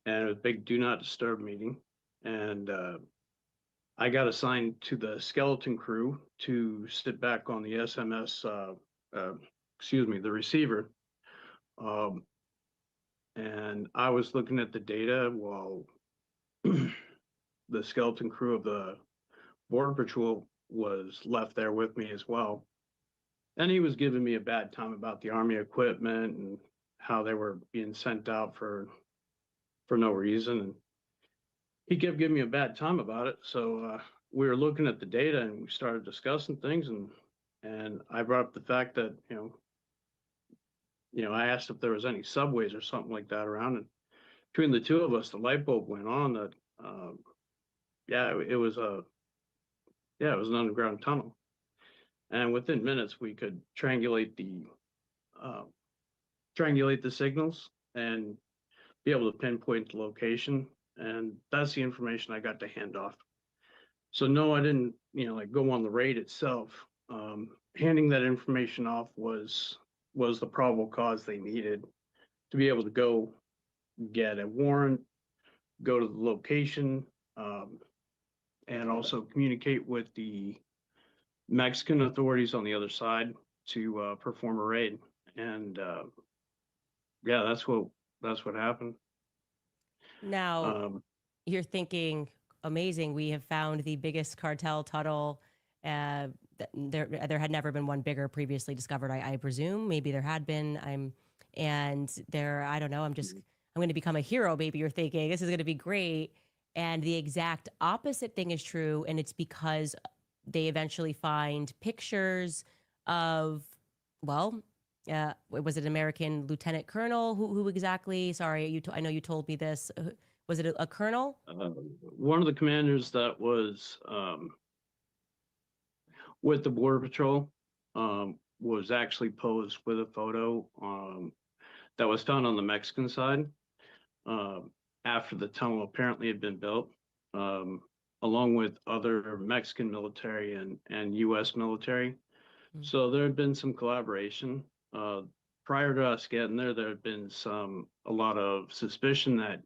a big do not disturb meeting. And I got assigned to the skeleton crew to sit back on the SMS, the receiver. And I was looking at the data while the skeleton crew of the Border Patrol was left there with me as well. And he was giving me a bad time about the Army equipment and how they were being sent out for no reason. And he kept giving me a bad time about it. So we were looking at the data and we started discussing things. And I brought up the fact that, I asked if there was any subways or something like that around. And between the two of us, the light bulb went on that, it was an underground tunnel. And within minutes, we could triangulate the signals and be able to pinpoint the location. And that's the information I got to hand off. So no, I didn't, go on the raid itself. Handing that information off was the probable cause they needed to be able to go get a warrant, go to the location, and also communicate with the Mexican authorities on the other side to perform a raid. And that's what happened. Now, you're thinking, amazing, we have found the biggest cartel tunnel. There had never been one bigger previously discovered, I presume. Maybe there had been. I don't know, I'm going to become a hero, maybe you're thinking. This is going to be great. And the exact opposite thing is true, and it's because they eventually find pictures of, was it an American lieutenant colonel? Who exactly? Sorry, I know you told me this. Was it a colonel? One of the commanders that was with the Border Patrol was actually posed with a photo that was found on the Mexican side after the tunnel apparently had been built, along with other Mexican military and U.S. military. Mm-hmm. So there had been some collaboration. Prior to us getting there, there had been a lot of suspicion that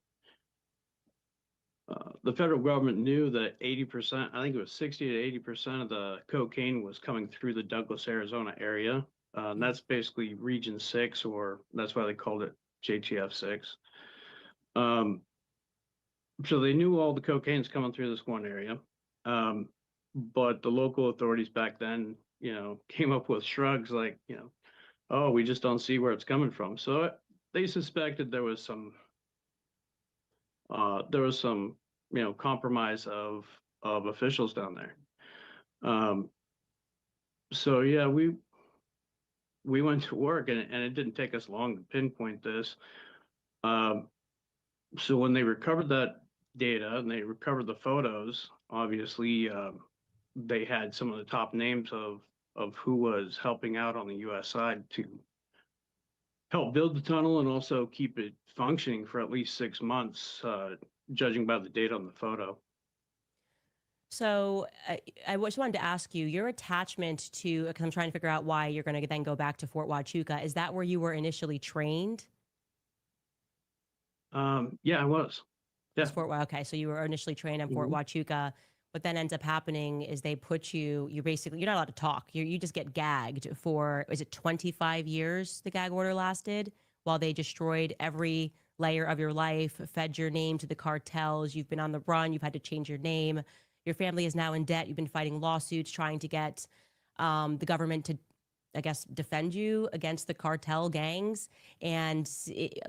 the federal government knew that 80%, I think it was 60 to 80% of the cocaine was coming through the Douglas, Arizona area. And that's basically Region 6, or that's why they called it JTF 6. So they knew all the cocaine's coming through this one area. But the local authorities back then, came up with shrugs like, oh, we just don't see where it's coming from. So they suspected there was some compromise of officials down there. So yeah, we went to work, and it didn't take us long to pinpoint this. So when they recovered that data and they recovered the photos, obviously they had some of the top names of who was helping out on the U.S. side to help build the tunnel and also keep it functioning for at least 6 months, judging by the data on the photo. So I just wanted to ask you, your attachment to, because I'm trying to figure out why you're going to then go back to Fort Huachuca, is that where you were initially trained? Yeah, I was. Yeah. Okay, so you were initially trained on Fort Huachuca. What then ends up happening is they put you're not allowed to talk. You just get gagged for, is it 25 years the gag order lasted, while they destroyed every layer of your life, fed your name to the cartels, you've been on the run, you've had to change your name, your family is now in debt, you've been fighting lawsuits, trying to get the government to I guess, defend you against the cartel gangs. And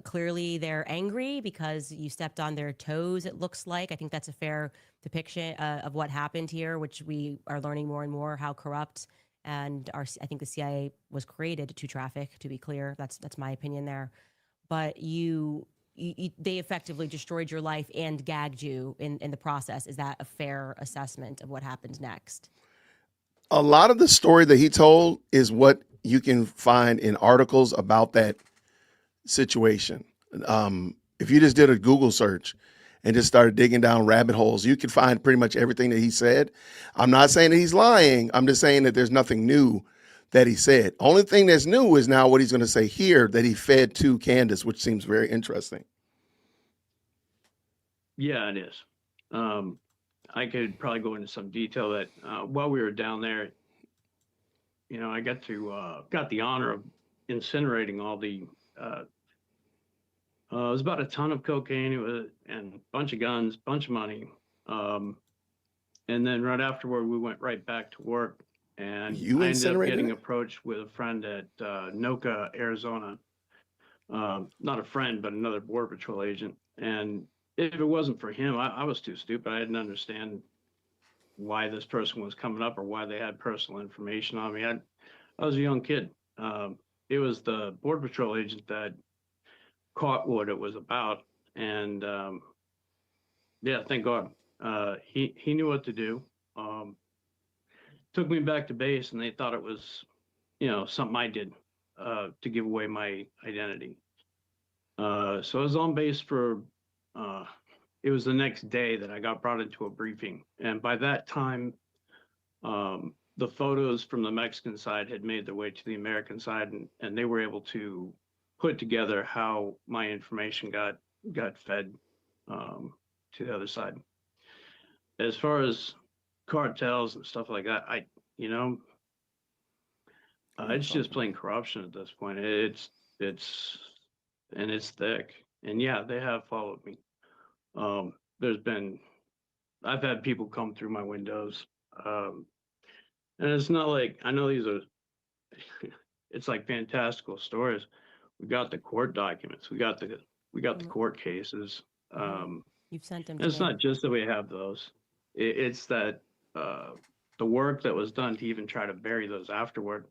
clearly they're angry because you stepped on their toes, it looks like. I think that's a fair depiction of what happened here, which we are learning more and more how corrupt and I think the CIA was created to traffic, to be clear. That's my opinion there. But they effectively destroyed your life and gagged you in the process. Is that a fair assessment of what happened next? A lot of the story that he told is what you can find in articles about that situation. If you just did a Google search and just started digging down rabbit holes, you could find pretty much everything that he said. I'm not saying that he's lying. I'm just saying that there's nothing new that he said. Only thing that's new is now what he's going to say here that he fed to Candace, which seems very interesting. Yeah, it is. I could probably go into some detail that while we were down there, I got the honor of incinerating all the. It was about a ton of cocaine, and a bunch of guns, bunch of money, and then right afterward we went right back to work. And I ended up getting approached with a friend at Noka, Arizona. Not a friend, but another Border Patrol agent. And if it wasn't for him, I was too stupid. I didn't understand why this person was coming up or why they had personal information on me. I was a young kid. It was the Border Patrol agent that caught what it was about. And yeah, thank God. He knew what to do. Took me back to base, and they thought it was, something I did to give away my identity. So I was on base for, it was the next day that I got brought into a briefing. And by that time, the photos from the Mexican side had made their way to the American side, and they were able to put together how my information got fed to the other side. As far as cartels and stuff like that, it's just plain corruption at this point. It's thick. And yeah, they have followed me. I've had people come through my windows. And it's not like, I know these are, it's like fantastical stories. We got the court documents. We got the court cases. You've sent them. It's not just that we have those. It's that the work that was done to even try to bury those afterward.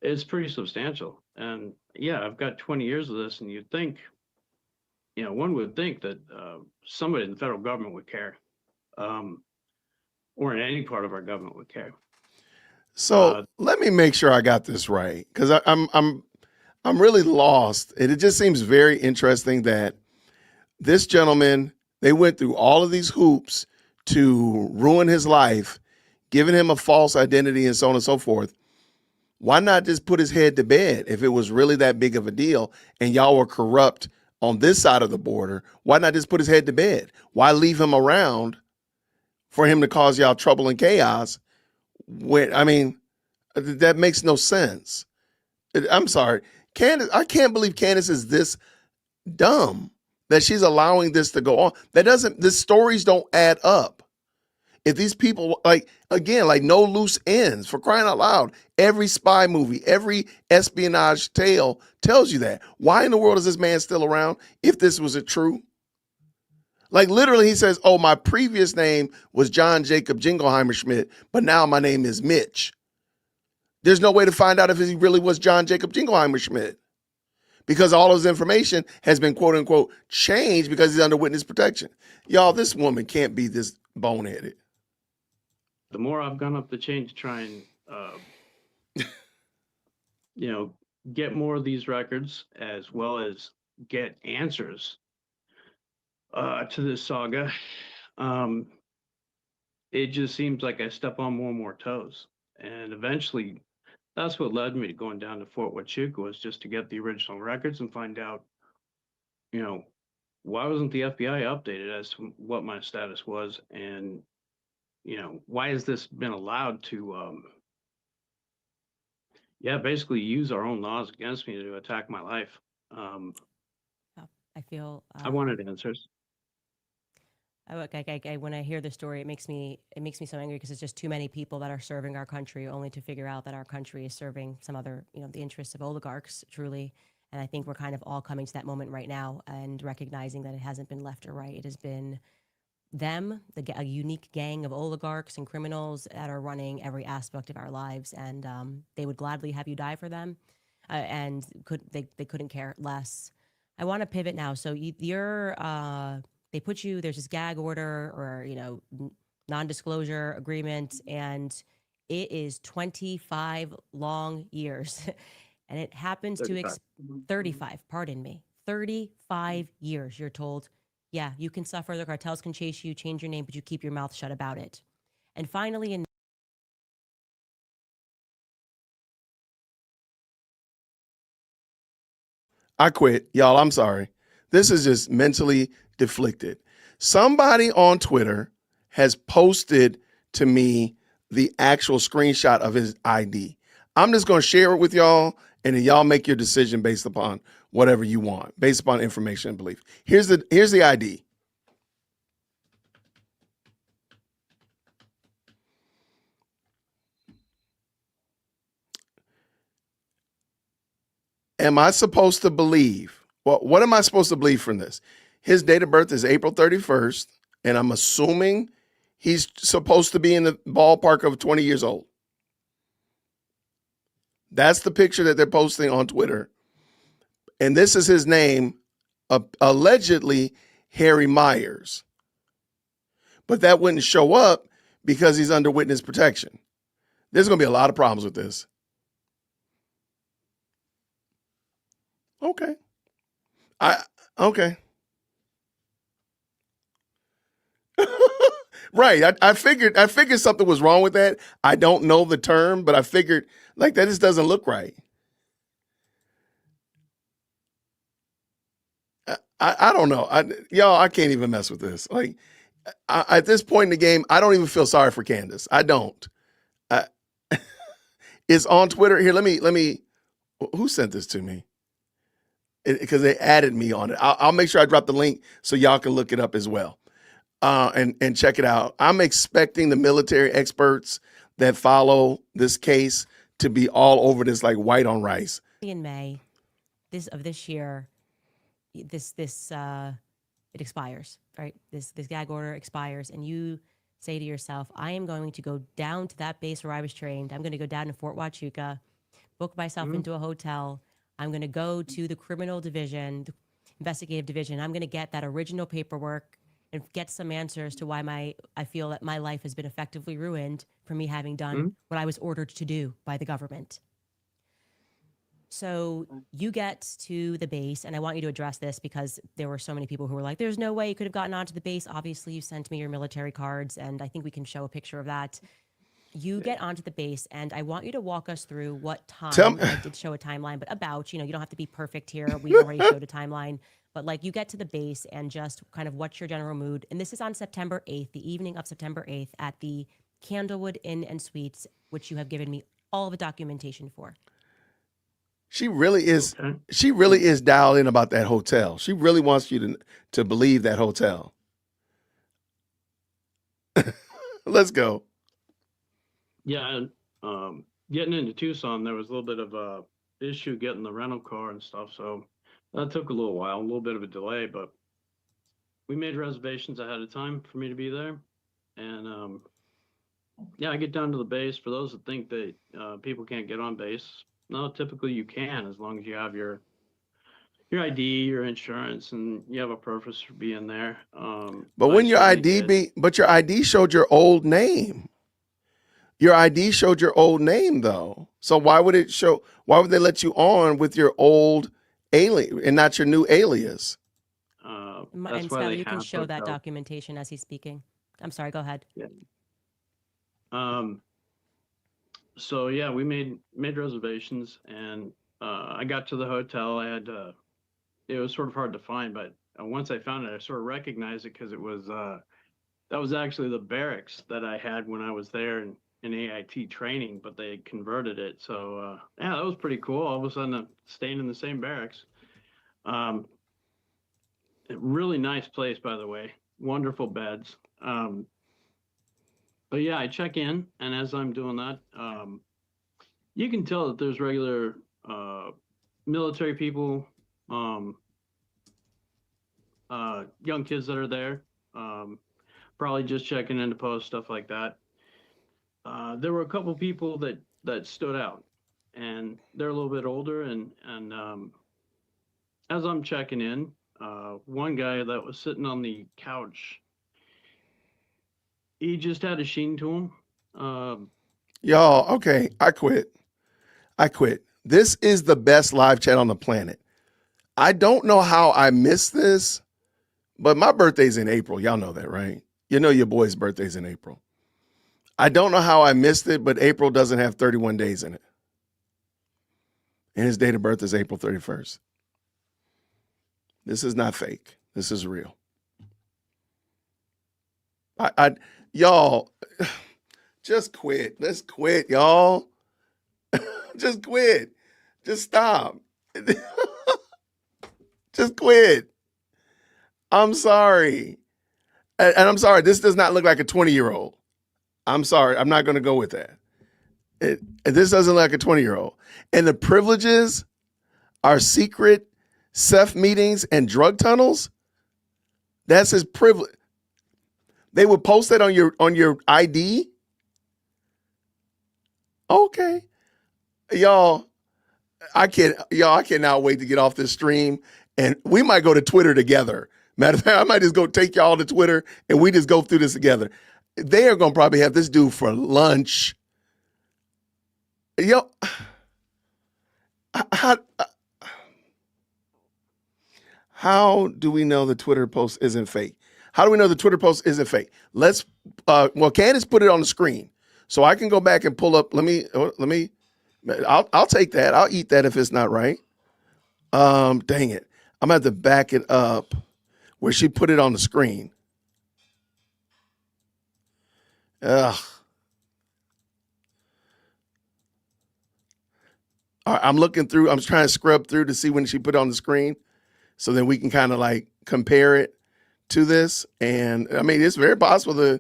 It's pretty substantial. And yeah, I've got 20 years of this, and you'd think, one would think that somebody in the federal government would care, or in any part of our government would care. So let me make sure I got this right, because I'm really lost. And it just seems very interesting that this gentleman, they went through all of these hoops to ruin his life, giving him a false identity and so on and so forth. Why not just put his head to bed if it was really that big of a deal and y'all were corrupt on this side of the border? Why not just put his head to bed? Why leave him around for him to cause y'all trouble and chaos? That makes no sense. I'm sorry. Candace, I can't believe Candace is this dumb that she's allowing this to go on. The stories don't add up. If these people, no loose ends, for crying out loud, every spy movie, every espionage tale tells you that. Why in the world is this man still around if this was true? Like literally he says, oh, my previous name was John Jacob Jingleheimer Schmidt, but now my name is Mitch. There's no way to find out if he really was John Jacob Jingleheimer Schmidt, because all of his information has been, quote unquote, changed because he's under witness protection. Y'all, this woman can't be this boneheaded. The more I've gone up the chain to try and, get more of these records, as well as get answers to this saga, it just seems like I step on more and more toes. And eventually, that's what led me to going down to Fort Huachuca, was just to get the original records and find out, why wasn't the FBI updated as to what my status was, and why has this been allowed to, basically use our own laws against me to attack my life? I feel I wanted answers. When I hear the story, it makes me so angry because it's just too many people that are serving our country, only to figure out that our country is serving some other, the interests of oligarchs, truly. And I think we're kind of all coming to that moment right now and recognizing that it hasn't been left or right. It has been them, a unique gang of oligarchs and criminals that are running every aspect of our lives, and they would gladly have you die for them, and they couldn't care less. I want to pivot now. So they put you, there's this gag order or non-disclosure agreement, and it is 25 long years, and it happens 35. 35. Pardon me, 35 years. You're told, yeah, you can suffer. The cartels can chase you, change your name, but you keep your mouth shut about it. And finally, in I quit. Y'all, I'm sorry. This is just mentally deflected. Somebody on Twitter has posted to me the actual screenshot of his ID. I'm just going to share it with y'all, and then y'all make your decision based upon whatever you want, based upon information and belief. Here's the ID. Am I supposed to believe? Well, what am I supposed to believe from this? His date of birth is April 31st, and I'm assuming he's supposed to be in the ballpark of 20 years old. That's the picture that they're posting on Twitter. And this is his name, allegedly Harry Myers. But that wouldn't show up because he's under witness protection. There's going to be a lot of problems with this. Okay. Okay. Right. I figured something was wrong with that. I don't know the term, but I figured like that just doesn't look right. I don't know. I can't even mess with this. Like at this point in the game, I don't even feel sorry for Candace. I don't. It's on Twitter. Here, let me. Who sent this to me? Because they added me on it. I'll make sure I drop the link so y'all can look it up as well. And check it out. I'm expecting the military experts that follow this case to be all over this like white on rice. In May of this year, it expires, right? This gag order expires, and you say to yourself, I am going to go down to that base where I was trained. I'm going to go down to Fort Huachuca, book myself into a hotel. I'm going to go to the criminal division, the investigative division. I'm going to get that original paperwork and get some answers to why I feel that my life has been effectively ruined for me having done what I was ordered to do by the government. So you get to the base, and I want you to address this because there were so many people who were like, there's no way you could have gotten onto the base. Obviously, you sent me your military cards, and I think we can show a picture of that. You get onto the base, and I want you to walk us through what time. I did show a timeline, but about, you don't have to be perfect here. We already showed a timeline. But like you get to the base and just kind of what's your general mood. And this is on September 8th, the evening of September 8th at the Candlewood Inn and Suites, which you have given me all of the documentation for. She really is. Okay. She really is dialed in about that hotel. She really wants you to believe that hotel. Let's go. Yeah, and getting into Tucson, there was a little bit of a issue getting the rental car and stuff, so that took a little while, a little bit of a delay, but we made reservations ahead of time for me to be there. And yeah, I get down to the base. For those that think that people can't get on base, no, typically you can, as long as you have your ID, your insurance, and you have a purpose for being there. But when your your ID showed your old name. Your ID showed your old name though. So why would they let you on with your old alien and not your new alias? And Skylar, you can show that documentation as he's speaking. I'm sorry, go ahead. Yeah. So yeah, we made reservations, and I got to the hotel. I had it was sort of hard to find, but once I found it, I sort of recognized it because it was that was actually the barracks that I had when I was there in AIT training, but they converted it. So yeah, that was pretty cool. All of a sudden, I'm staying in the same barracks. Really nice place, by the way. wonderful beds. But yeah, I check in, and as I'm doing that, you can tell that there's regular military people, young kids that are there, probably just checking in to post, stuff like that. There were a couple people that stood out, and they're a little bit older, and as I'm checking in, one guy that was sitting on the couch, he just had a sheen to him. Y'all, okay, I quit. This is the best live chat on the planet. I don't know how I missed this, but my birthday's in April. Y'all know that, right? You know your boy's birthday's in April. I don't know how I missed it, but April doesn't have 31 days in it. And his date of birth is April 31st. This is not fake. This is real. Y'all, just quit. Let's quit, y'all. Just quit. Just stop. Just quit. I'm sorry. And I'm sorry, this does not look like a 20-year-old. I'm sorry, I'm not going to go with that. This doesn't look like a 20-year-old. And the privileges are secret Ceph meetings and drug tunnels. That's his privilege. They would post that on your ID. Okay. Y'all, I cannot wait to get off this stream, and we might go to Twitter together. Matter of fact, I might just go take y'all to Twitter and we just go through this together. They are going to probably have this dude for lunch. Yo, how do we know the Twitter post isn't fake? How do we know the Twitter post isn't fake? Let's, well, Candace put it on the screen, so I can go back and pull up. I'll take that. I'll eat that if it's not right. Dang it. I'm going to have to back it up where she put it on the screen. Ugh. All right, I'm looking through. I'm trying to scrub through to see when she put it on the screen, so then we can kind of like compare it to this. And I mean, it's very possible the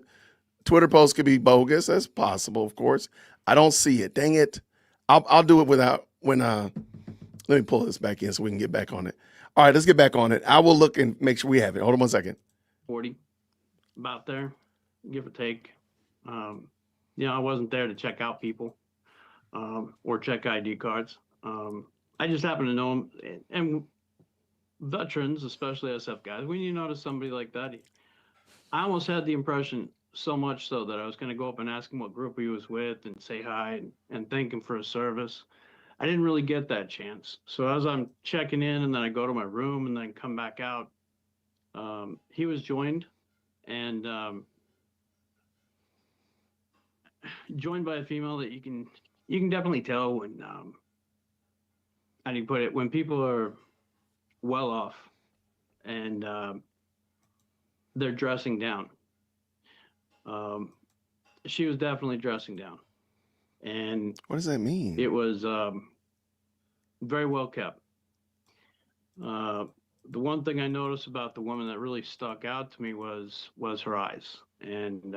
Twitter post could be bogus. That's possible, of course. I don't see it. Dang it. I'll do it without let me pull this back in so we can get back on it. All right, let's get back on it. I will look and make sure we have it. Hold on 1 second. 40, about there, give or take. I wasn't there to check out people or check ID cards. I just happen to know them. And veterans, especially SF guys, when you notice somebody like that, I almost had the impression, so much so that I was going to go up and ask him what group he was with and say hi and thank him for his service. I didn't really get that chance. So as I'm checking in and then I go to my room and then come back out, he was joined and joined by a female that you can definitely tell when, how do you put it, when people are well off and they're dressing down. She was definitely dressing down. And what does that mean? It was very well kept. The one thing I noticed about the woman that really stuck out to me was her eyes. And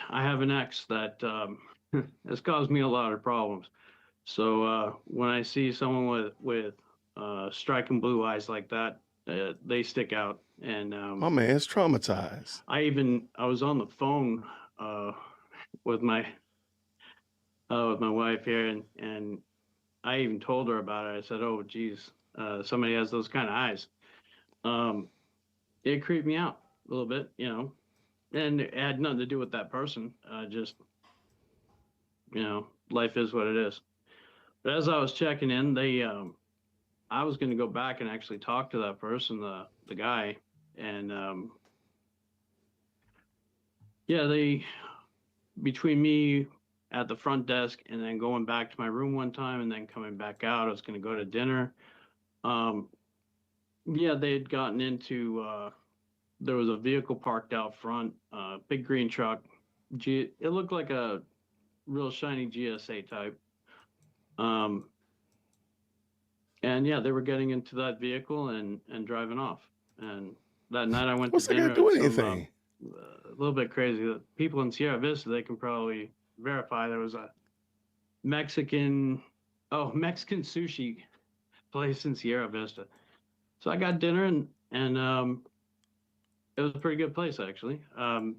I have an ex that has caused me a lot of problems. So when I see someone with striking blue eyes like that, they stick out. And my man's traumatized. I was on the phone with my wife here, and I even told her about it. I said, "Oh, geez, somebody has those kind of eyes." It creeped me out a little bit, and it had nothing to do with that person. Just, life is what it is. But as I was checking in, I was going to go back and actually talk to that person, the guy, and between me at the front desk and then going back to my room one time and then coming back out, I was going to go to dinner. They had gotten into, there was a vehicle parked out front, big green truck. It looked like a real shiny GSA type. And they were getting into that vehicle and driving off. And that night I went What's to that got dinner. to do with at some, anything? a little bit crazy. The people in Sierra Vista, they can probably verify there was a Mexican sushi place in Sierra Vista. So I got dinner and it was a pretty good place actually. And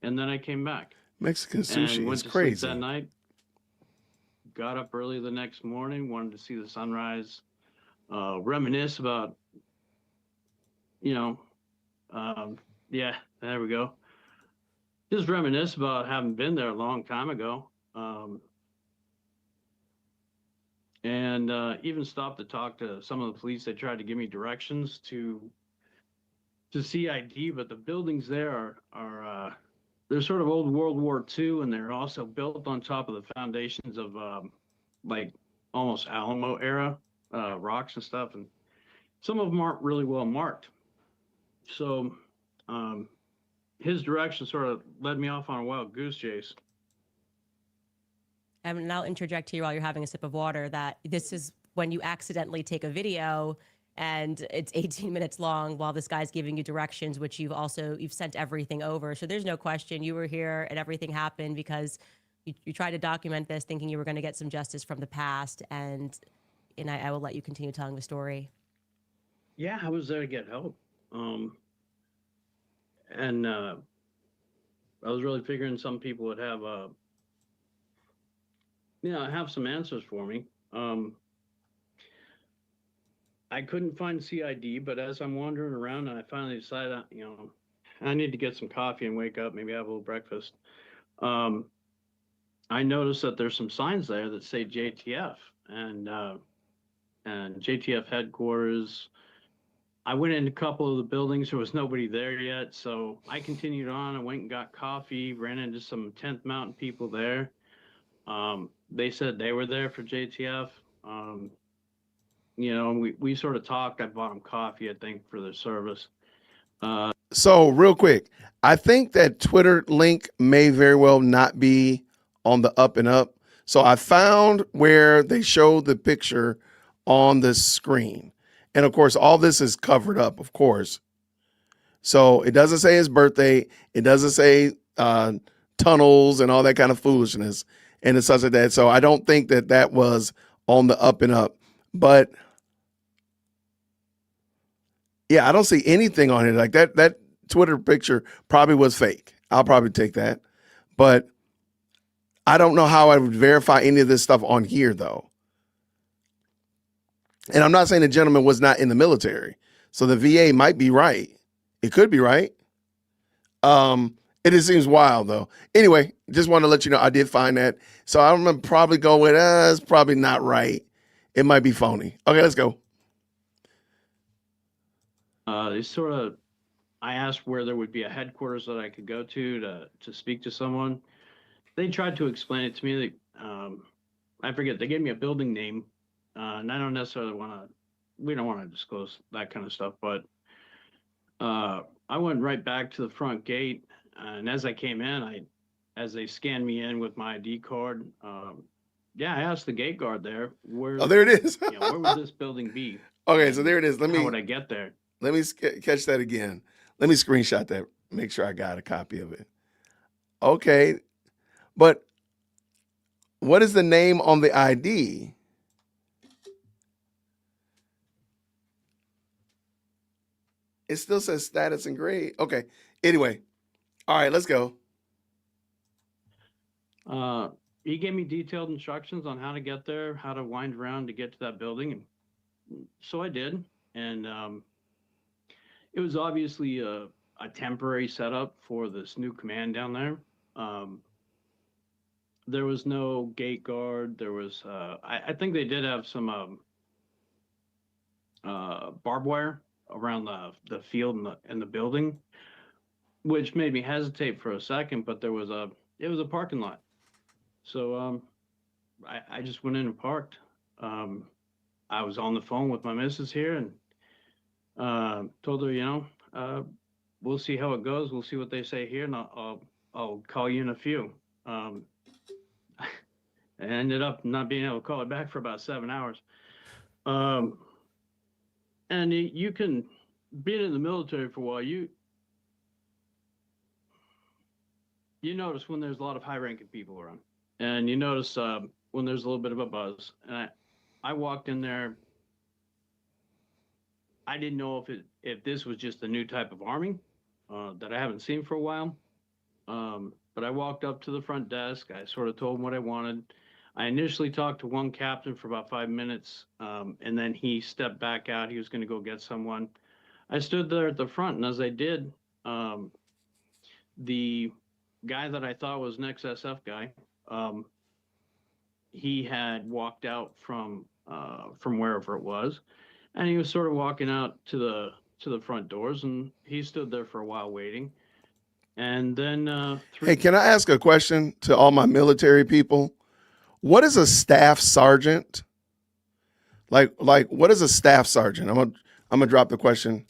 then I came back Mexican and sushi went is to sleep crazy. that night. Got up early the next morning, wanted to see the sunrise, reminisce about, yeah, there we go. Just reminisce about having been there a long time ago. And even stopped to talk to some of the police. They tried to give me directions to CID, but the buildings there are they're sort of old World War II, and they're also built on top of the foundations of like almost Alamo era rocks and stuff, and some of them aren't really well marked. So his direction sort of led me off on a wild goose chase. And I'll interject here while you're having a sip of water that this is when you accidentally take a video and it's 18 minutes long while this guy's giving you directions, which you've sent everything over. So there's no question you were here and everything happened because you tried to document this thinking you were going to get some justice from the past. And I will let you continue telling the story. Yeah, I was there to get help. And I was really figuring some people would have have some answers for me. I couldn't find CID, but as I'm wandering around, and I finally decided, I need to get some coffee and wake up, maybe have a little breakfast. I noticed that there's some signs there that say JTF and JTF headquarters. I went in a couple of the buildings. There was nobody there yet, so I continued on. I went and got coffee, ran into some 10th Mountain people there. They said they were there for JTF. We sort of talked. I bought them coffee, I think, for their service. So real quick, I think that Twitter link may very well not be on the up and up. So I found where they showed the picture on the screen. And of course, all this is covered up, of course. So it doesn't say his birthday. It doesn't say tunnels and all that kind of foolishness and it's such like that. So I don't think that was on the up and up. But yeah, I don't see anything on it like that. That Twitter picture probably was fake. I'll probably take that. But I don't know how I would verify any of this stuff on here, though. And I'm not saying the gentleman was not in the military. So the VA might be right. It could be right. It just seems wild, though. Anyway, just want to let you know I did find that. So I'm going to probably go with, it's probably not right. It might be phony. Okay, let's go. I asked where there would be a headquarters that I could go to speak to someone. They tried to explain it to me. I forget, they gave me a building name. And I don't necessarily we don't want to disclose that kind of stuff, but I went right back to the front gate. And as I came in, as they scanned me in with my ID card, I asked the gate guard there, there it is. where would this building be? Okay, so there it is. How would I get there? Let me catch that again. Let me screenshot that. Make sure I got a copy of it. Okay, but what is the name on the ID? It still says status and grade. Okay. Anyway, all right, let's go. He gave me detailed instructions on how to get there, how to wind around to get to that building. And so I did. And it was obviously a temporary setup for this new command down there. There was no gate guard. There was, I think they did have some barbed wire around the field and the building, which made me hesitate for a second, but it was a parking lot. So I just went in and parked. I was on the phone with my missus here and told her, we'll see how it goes. We'll see what they say here, and I'll call you in a few. I ended up not being able to call it back for about 7 hours. And you can being in the military for a while, you notice when there's a lot of high-ranking people around, and you notice when there's a little bit of a buzz. And I walked in there. I didn't know if this was just a new type of army that I haven't seen for a while. But I walked up to the front desk. I sort of told him what I wanted. I initially talked to one captain for about 5 minutes, and then he stepped back out. He was going to go get someone. I stood there at the front, and as I did, the guy that I thought was an XSF guy, he had walked out from wherever it was, and he was sort of walking out to the front doors, and he stood there for a while waiting. And then Hey, can I ask a question to all my military people? What is a staff sergeant? Like what is a staff sergeant? I'm gonna drop the question.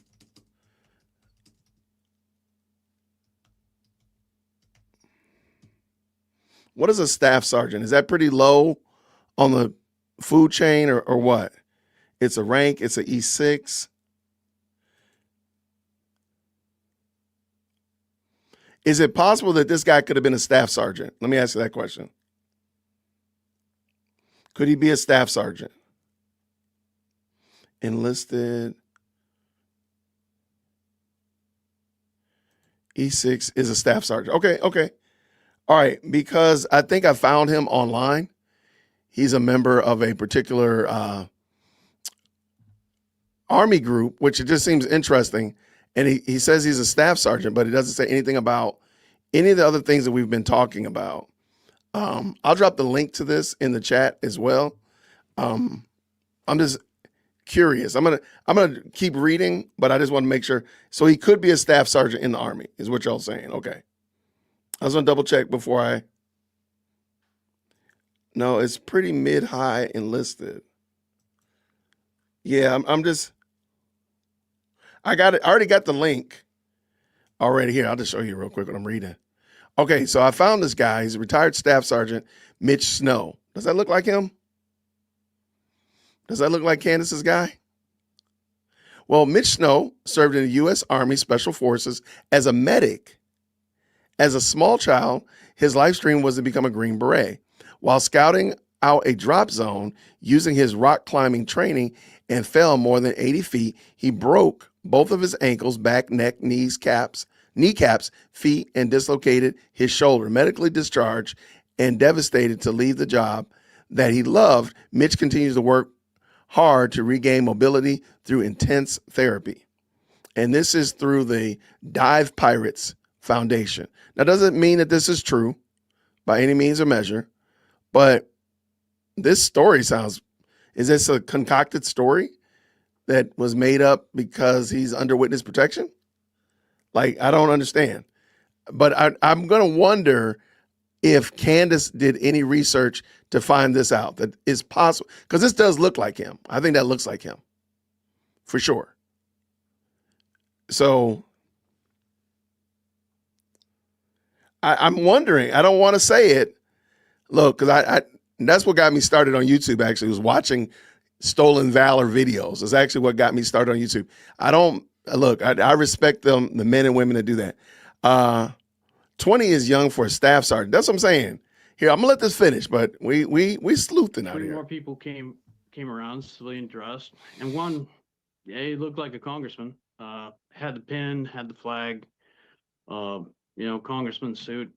What is a staff sergeant? Is that pretty low on the food chain or what? It's a rank, it's an E6. Is it possible that this guy could have been a staff sergeant? Let me ask you that question. Could he be a staff sergeant? Enlisted. E6 is a staff sergeant. Okay. All right, because I think I found him online. He's a member of a particular Army group, which it just seems interesting. And he says he's a staff sergeant, but he doesn't say anything about any of the other things that we've been talking about. I'll drop the link to this in the chat as well. I'm just curious. I'm gonna keep reading, but I just want to make sure. So he could be a staff sergeant in the Army, is what y'all saying? Okay. I was gonna double check before I. No, it's pretty mid-high enlisted. Yeah, I'm just. I already got the link already here. I'll just show you real quick what I'm reading. Okay, so I found this guy. He's a retired staff sergeant, Mitch Snow. Does that look like him? Does that look like Candace's guy? Well, Mitch Snow served in the U.S. Army Special Forces as a medic. As a small child, his life dream was to become a Green Beret. While scouting out a drop zone using his rock climbing training and fell more than 80 feet, he broke both of his ankles, back, neck, kneecaps, feet, and dislocated his shoulder. Medically discharged and devastated to leave the job that he loved, Mitch continues to work hard to regain mobility through intense therapy. And this is through the Dive Pirates Foundation. Now, doesn't mean that this is true by any means or measure, but this story is this a concocted story that was made up because he's under witness protection? Like, I don't understand. But I'm going to wonder if Candace did any research to find this out, that is possible. Because this does look like him. I think that looks like him. For sure. So I'm wondering. I don't want to say it. Look, because that's what got me started on YouTube, actually, was watching Stolen Valor videos. It's actually what got me started on YouTube. I respect them, the men and women that do that. 20 is young for a staff sergeant. That's what I'm saying. Here, I'm gonna let this finish, but we sleuthing out Three here. more people came around, civilian dressed, and one, he looked like a congressman. Had the pin, had the flag, congressman suit,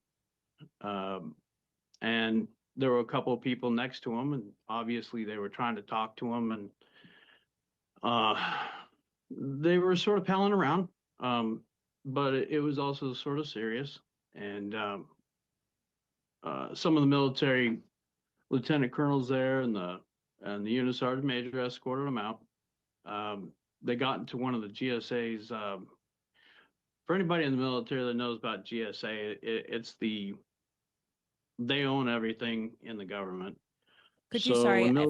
and there were a couple of people next to him, and obviously they were trying to talk to him, and they were sort of palling around, but it was also sort of serious. And some of the military lieutenant colonels there and the unit sergeant major escorted them out. They got into one of the GSA's. For anybody in the military that knows about GSA, they own everything in the government. Could you,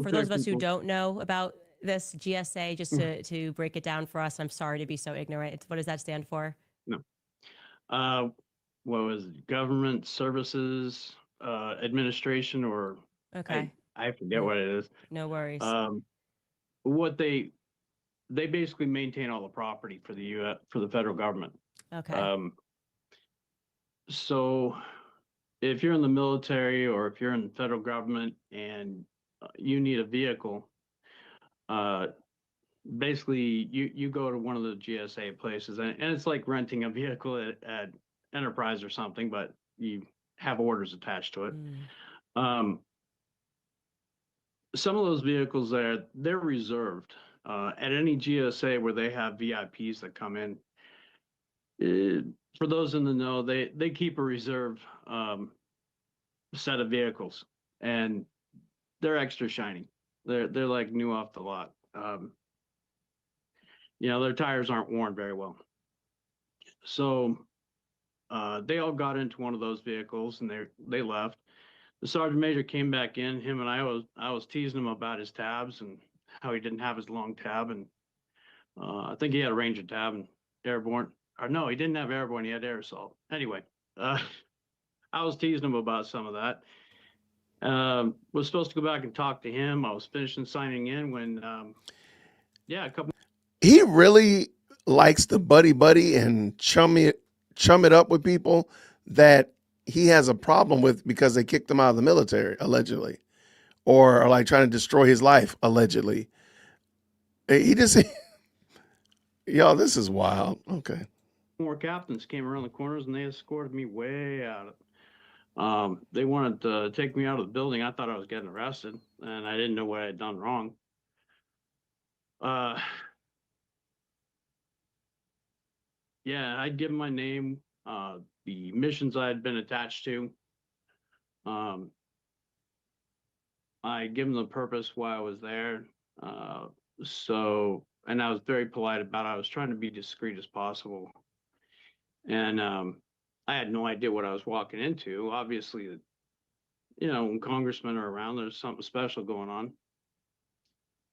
for those of us who don't know about this GSA, just to break it down for us, I'm sorry to be so ignorant. What does that stand for? No. What was it? Government Services Administration, or okay, I forget what it is. No worries. What they they basically maintain all the property for the federal government. Okay. So if you're in the military or if you're in the federal government and you need a vehicle, basically you go to one of the GSA places, and it's like renting a vehicle at Enterprise or something, but you have orders attached to it. Um, some of those vehicles they're reserved at any GSA where they have VIPs that come in. For those in the know, they keep a reserve set of vehicles, and they're extra shiny. They're like new off the lot. Their tires aren't worn very well. So they all got into one of those vehicles and they left. The sergeant major came back in. Him and I was teasing him about his tabs and how he didn't have his long tab, and I think he had a Ranger tab and airborne. Or no, he didn't have airborne. He had air assault. Anyway, I was teasing him about some of that. Was supposed to go back and talk to him. I was finishing signing in when, a couple. He really likes to buddy and chum it up with people that he has a problem with because they kicked him out of the military, allegedly, or are like trying to destroy his life, allegedly. He just, y'all, this is wild. Okay. More captains came around the corners and they escorted me way out. They wanted to take me out of the building. I thought I was getting arrested, and I didn't know what I had done wrong. I'd given my name, the missions I had been attached to. I gave them the purpose why I was there. And I was very polite about it. I was trying to be discreet as possible. And I had no idea what I was walking into. Obviously, when congressmen are around, there's something special going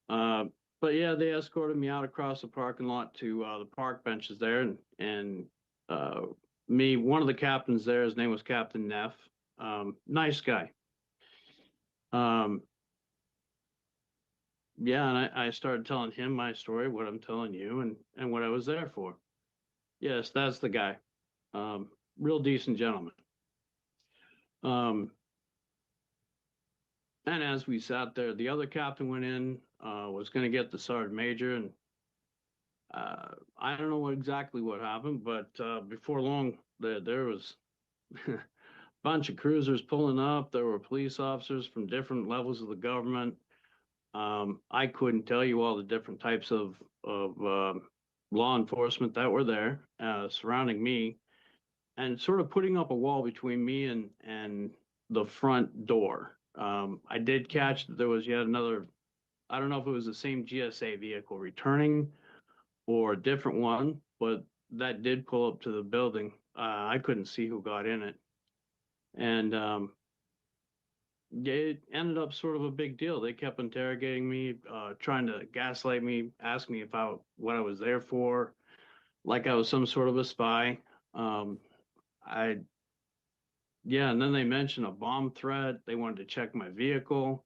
on. But yeah, they escorted me out across the parking lot to the park benches there, and one of the captains there, his name was Captain Neff. Nice guy. And I started telling him my story, what I'm telling you, and what I was there for. Yes, that's the guy. Real decent gentleman. And as we sat there, the other captain went in, was going to get the sergeant major, and I don't know exactly what happened, but before long, there was a bunch of cruisers pulling up. There were police officers from different levels of the government. I couldn't tell you all the different types of law enforcement that were there surrounding me, and sort of putting up a wall between me and the front door. I did catch that there was yet another, I don't know if it was the same GSA vehicle returning or a different one, but that did pull up to the building. I couldn't see who got in it. And it ended up sort of a big deal. They kept interrogating me, trying to gaslight me, ask me what I was there for, like I was some sort of a spy. And then they mentioned a bomb threat. They wanted to check my vehicle.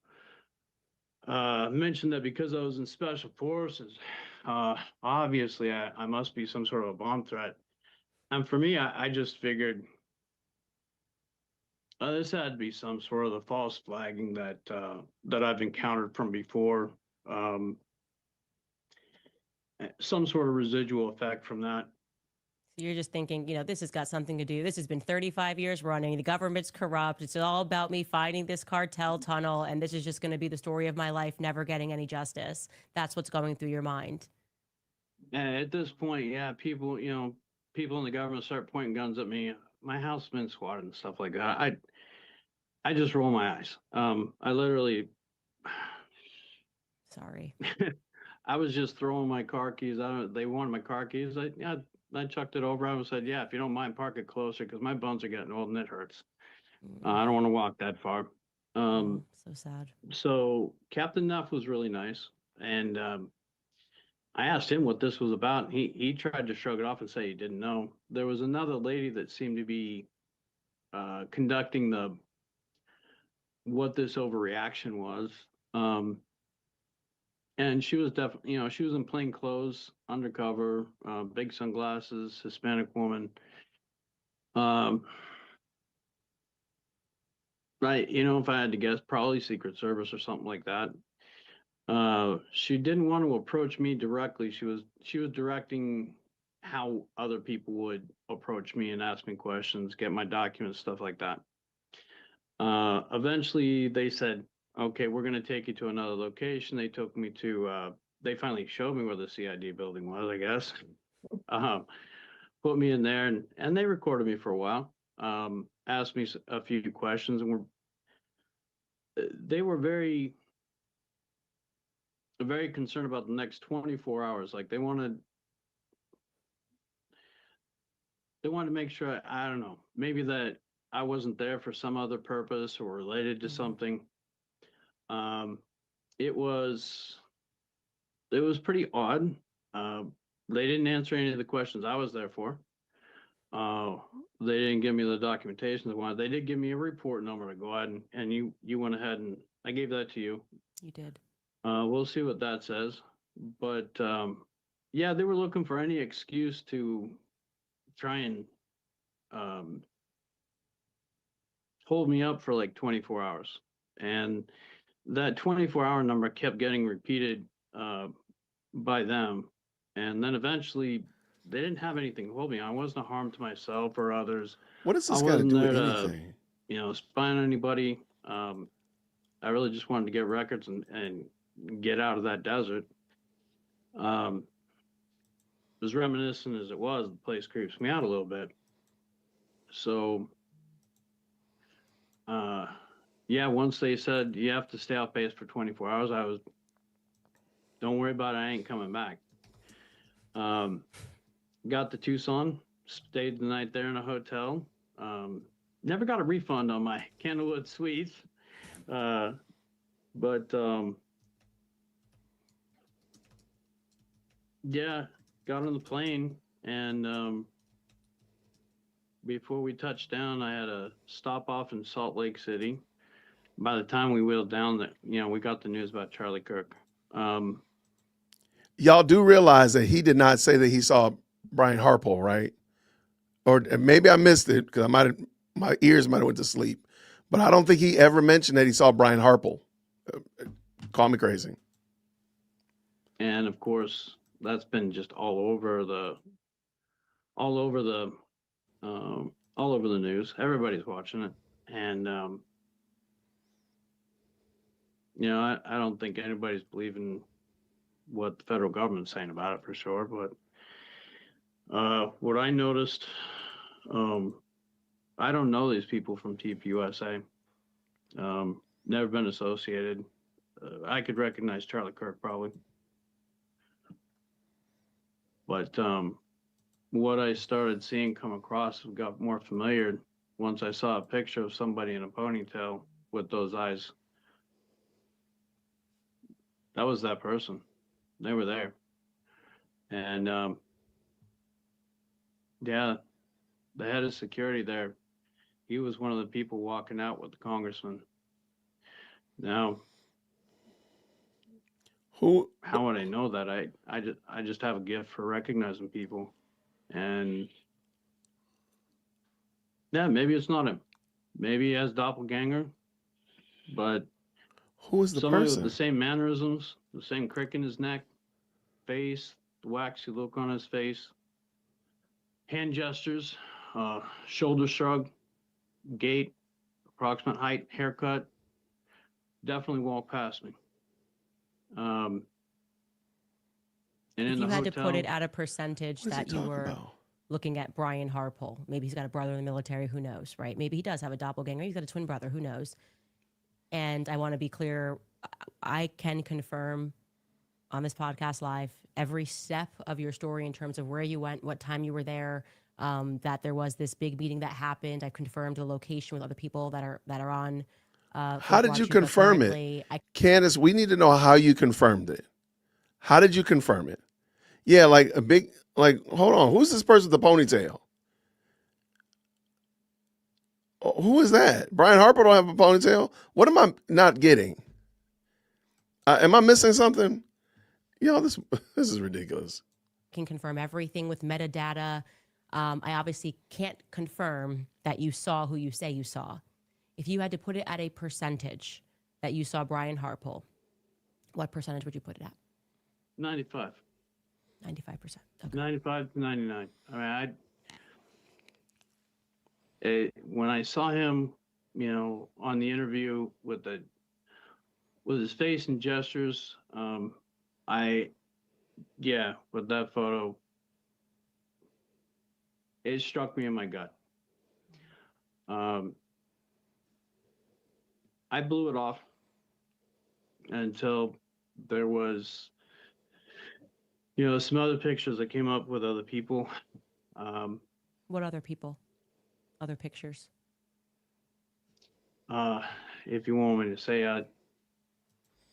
Mentioned that because I was in special forces, obviously I must be some sort of a bomb threat. And for me, I just figured this had to be some sort of the false flagging that I've encountered from before. Some sort of residual effect from that. You're just thinking, this has got something to do. This has been 35 years running. The government's corrupt. It's all about me finding this cartel tunnel, and this is just going to be the story of my life, never getting any justice. That's what's going through your mind. At this point, yeah, people in the government start pointing guns at me. My house has been squatted and stuff like that. I just roll my eyes. I literally. Sorry. I was just throwing my car keys out. They wanted my car keys. I chucked it over. I said, yeah, if you don't mind, park it closer because my bones are getting old and it hurts. I don't want to walk that far. So sad. So Captain Neff was really nice. And I asked him what this was about. He tried to shrug it off and say he didn't know. There was another lady that seemed to be conducting what this overreaction was. And she was definitely, she was in plain clothes, undercover, big sunglasses, Hispanic woman. Right, if I had to guess, probably Secret Service or something like that. She didn't want to approach me directly. She was directing how other people would approach me and ask me questions, get my documents, stuff like that. Eventually they said, okay, we're going to take you to another location. They took me to, they finally showed me where the CID building was, I guess. Put me in there and they recorded me for a while. Asked me a few questions, and they were very concerned about the next 24 hours. Like they wanted to make sure, I don't know, maybe that I wasn't there for some other purpose or related to something. It was pretty odd. They didn't answer any of the questions I was there for. They didn't give me the documentation they wanted. They did give me a report number to go ahead and you went ahead and I gave that to you. You did. We'll see what that says. But yeah, they were looking for any excuse to try and hold me up for like 24 hours. And that 24-hour number kept getting repeated by them. And then eventually they didn't have anything to hold me. I wasn't a harm to myself or others. What does this I got to wasn't do with there anything? to, spy on anybody. I really just wanted to get records and get out of that desert. As reminiscent as it was, the place creeps me out a little bit. So, yeah, once they said you have to stay off base for 24 hours, don't worry about it, I ain't coming back. Got to Tucson, stayed the night there in a hotel. Never got a refund on my Candlewood Suites. But yeah, got on the plane, and before we touched down, I had a stop off in Salt Lake City. By the time we wheeled down, we got the news about Charlie Kirk. Y'all do realize that he did not say that he saw Brian Harpole, right? Or maybe I missed it because my ears might have went to sleep. But I don't think he ever mentioned that he saw Brian Harpole. Call me crazy. And of course, that's been just all over the news. Everybody's watching it, and I don't think anybody's believing what the federal government's saying about it for sure. But what I noticed, I don't know these people from TPUSA. Never been associated. I could recognize Charlie Kirk probably. But what I started seeing come across got more familiar once I saw a picture of somebody in a ponytail with those eyes. That was that person. They were there. And yeah, the head of security there, he was one of the people walking out with the congressman. Now, how would I know that? I just have a gift for recognizing people. And yeah, maybe it's not him. Maybe he has doppelganger, but who is the somebody person? with the same mannerisms, the same crick in his neck, face, the waxy look on his face, hand gestures, shoulder shrug, gait, approximate height, haircut, definitely walked past me. And if in you the had hotel, to put it at a percentage that you were looking at Brian Harpole, maybe he's got a brother in the military, who knows, right? Maybe he does have a doppelganger, he's got a twin brother, who knows? And I want to be clear, I can confirm on this podcast live every step of your story in terms of where you went, what time you were there, that there was this big meeting that happened. I confirmed the location with other people that are on. How did you confirm it? Candace, we need to know how you confirmed it. How did you confirm it? Yeah, like a big, hold on. Who's this person with the ponytail? Who is that? Brian Harper don't have a ponytail? What am I not getting? Am I missing something? Yo, this is ridiculous. Can confirm everything with metadata. I obviously can't confirm that you saw who you say you saw. If you had to put it at a percentage that you saw Brian Harpole, what percentage would you put it at? 95. 95%. Okay. 95 to 99. I mean, when I saw him, on the interview with his face and gestures, with that photo, it struck me in my gut. I blew it off until there was, some other pictures that came up with other people. What other people? Other pictures? If you want me to say,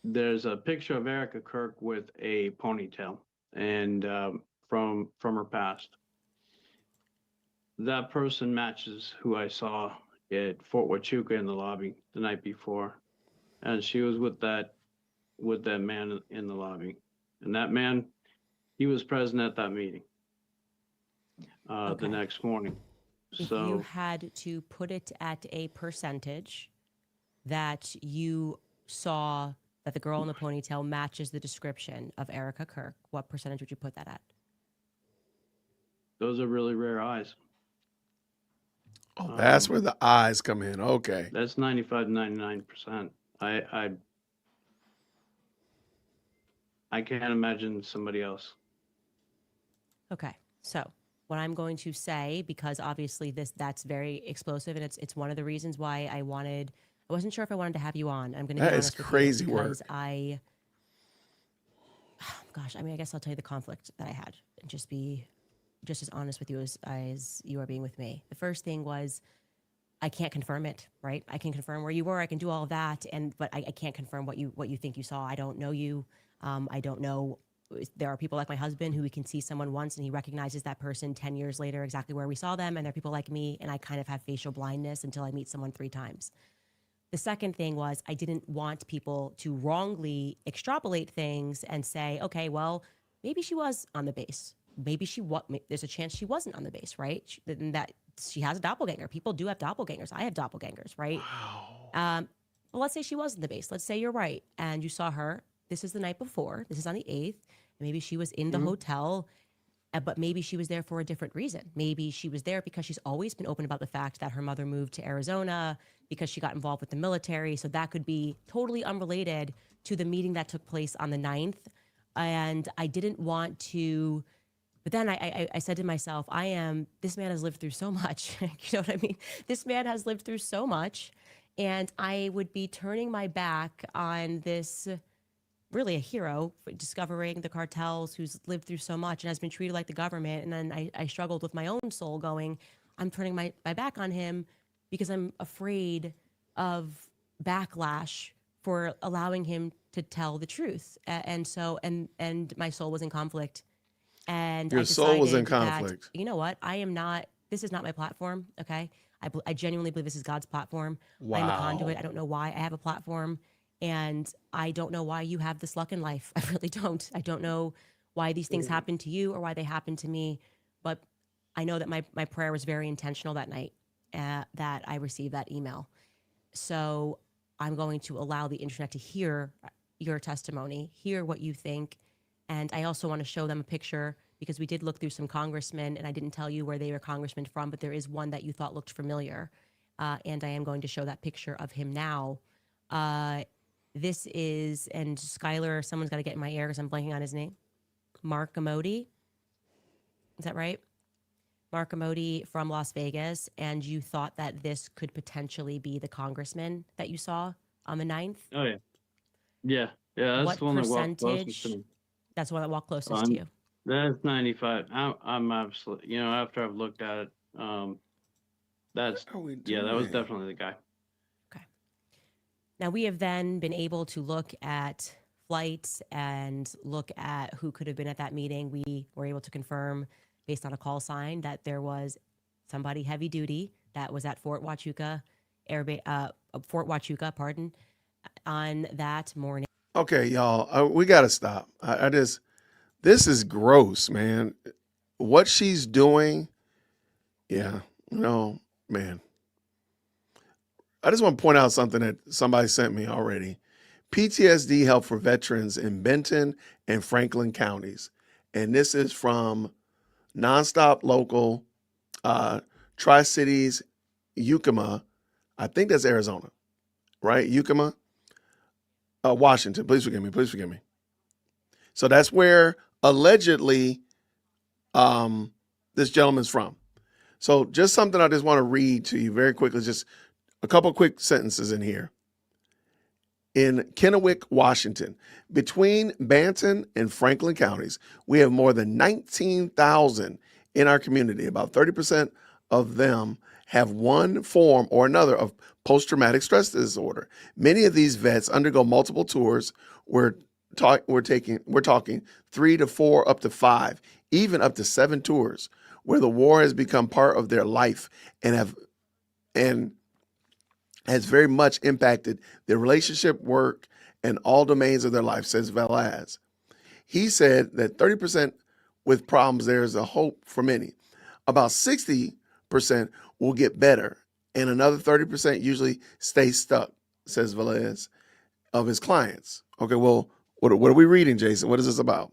there's a picture of Erica Kirk with a ponytail, and from her past. That person matches who I saw at Fort Huachuca in the lobby the night before, and she was with that man in the lobby, and that man, he was present at that meeting the next morning. If you had to put it at a percentage that you saw that the girl in the ponytail matches the description of Erica Kirk, what percentage would you put that at? Those are really rare eyes. Oh, that's where the eyes come in. Okay. That's 95 to 99%. I can't imagine somebody else. Okay. So what I'm going to say, because obviously that's very explosive, and it's one of the reasons why I wasn't sure if I wanted to have you on. I'm going to be honest with you. That is crazy work. Gosh, I mean, I guess I'll tell you the conflict that I had and just be just as honest with you as you are being with me. The first thing was, I can't confirm it, right? I can confirm where you were. I can do all of that. But I can't confirm what you think you saw. I don't know you. I don't know. There are people like my husband who we can see someone once and he recognizes that person 10 years later exactly where we saw them. And there are people like me, and I kind of have facial blindness until I meet someone 3 times. The second thing was, I didn't want people to wrongly extrapolate things and say, okay, well, maybe she was on the base. Maybe there's a chance she wasn't on the base, right? That she has a doppelganger. People do have doppelgangers. I have doppelgangers, right? Wow. Well, let's say she was in the base. Let's say you're right. And you saw her. This is the night before. This is on the 8th. Maybe she was in the hotel, but maybe she was there for a different reason. Maybe she was there because she's always been open about the fact that her mother moved to Arizona because she got involved with the military. So that could be totally unrelated to the meeting that took place on the 9th. And I didn't want to, but then I said to myself, this man has lived through so much. You know what I mean? This man has lived through so much. And I would be turning my back on this, really a hero for discovering the cartels, who's lived through so much and has been treated like the government. And then I struggled with my own soul going, I'm turning my back on him because I'm afraid of backlash for allowing him to tell the truth. And so my soul was in conflict. And your soul was in conflict. You know what? This is not my platform. Okay. I genuinely believe this is God's platform. Wow. I'm a conduit. I don't know why I have a platform. And I don't know why you have this luck in life. I really don't. I don't know why these things happen to you or why they happen to me. But I know that my prayer was very intentional that night, that I received that email. So I'm going to allow the internet to hear your testimony, hear what you think. And I also want to show them a picture, because we did look through some congressmen, and I didn't tell you where they were congressmen from, but there is one that you thought looked familiar. And I am going to show that picture of him now. This is, and Skylar, someone's got to get in my ear because I'm blanking on his name. Mark Amodi. Is that right? Mark Amodi from Las Vegas. And you thought that this could potentially be the congressman that you saw on the 9th? Oh, yeah. Yeah. Yeah, that's the one that walked closest to me. That's the one that walked closest to you. That's 95. I'm absolutely, after I've looked at it, that was definitely the guy. Okay. Now, we have then been able to look at flights and look at who could have been at that meeting. We were able to confirm, based on a call sign, that there was somebody heavy duty that was at Fort Huachuca on that morning. Okay, y'all, we got to stop. I just, this is gross, man. What she's doing, yeah, no, man. I just want to point out something that somebody sent me already. PTSD help for veterans in Benton and Franklin counties. And this is from Nonstop Local, Tri-Cities, Yakima. I think that's Arizona, right? Yakima, Washington. Please forgive me. Please forgive me. So that's where allegedly this gentleman's from. So just something I just want to read to you very quickly, just a couple quick sentences in here. In Kennewick, Washington, between Banton and Franklin counties, we have more than 19,000 in our community. About 30% of them have one form or another of post-traumatic stress disorder. Many of these vets undergo multiple tours. We're talking 3 to 4, up to 5, even up to 7 tours, where the war has become part of their life and has very much impacted their relationship, work, and all domains of their life, says Velaz. He said that 30% with problems, there is a hope for many. About 60% will get better, and another 30% usually stay stuck, says Velaz, of his clients. Okay, well, what are we reading, Jason? What is this about?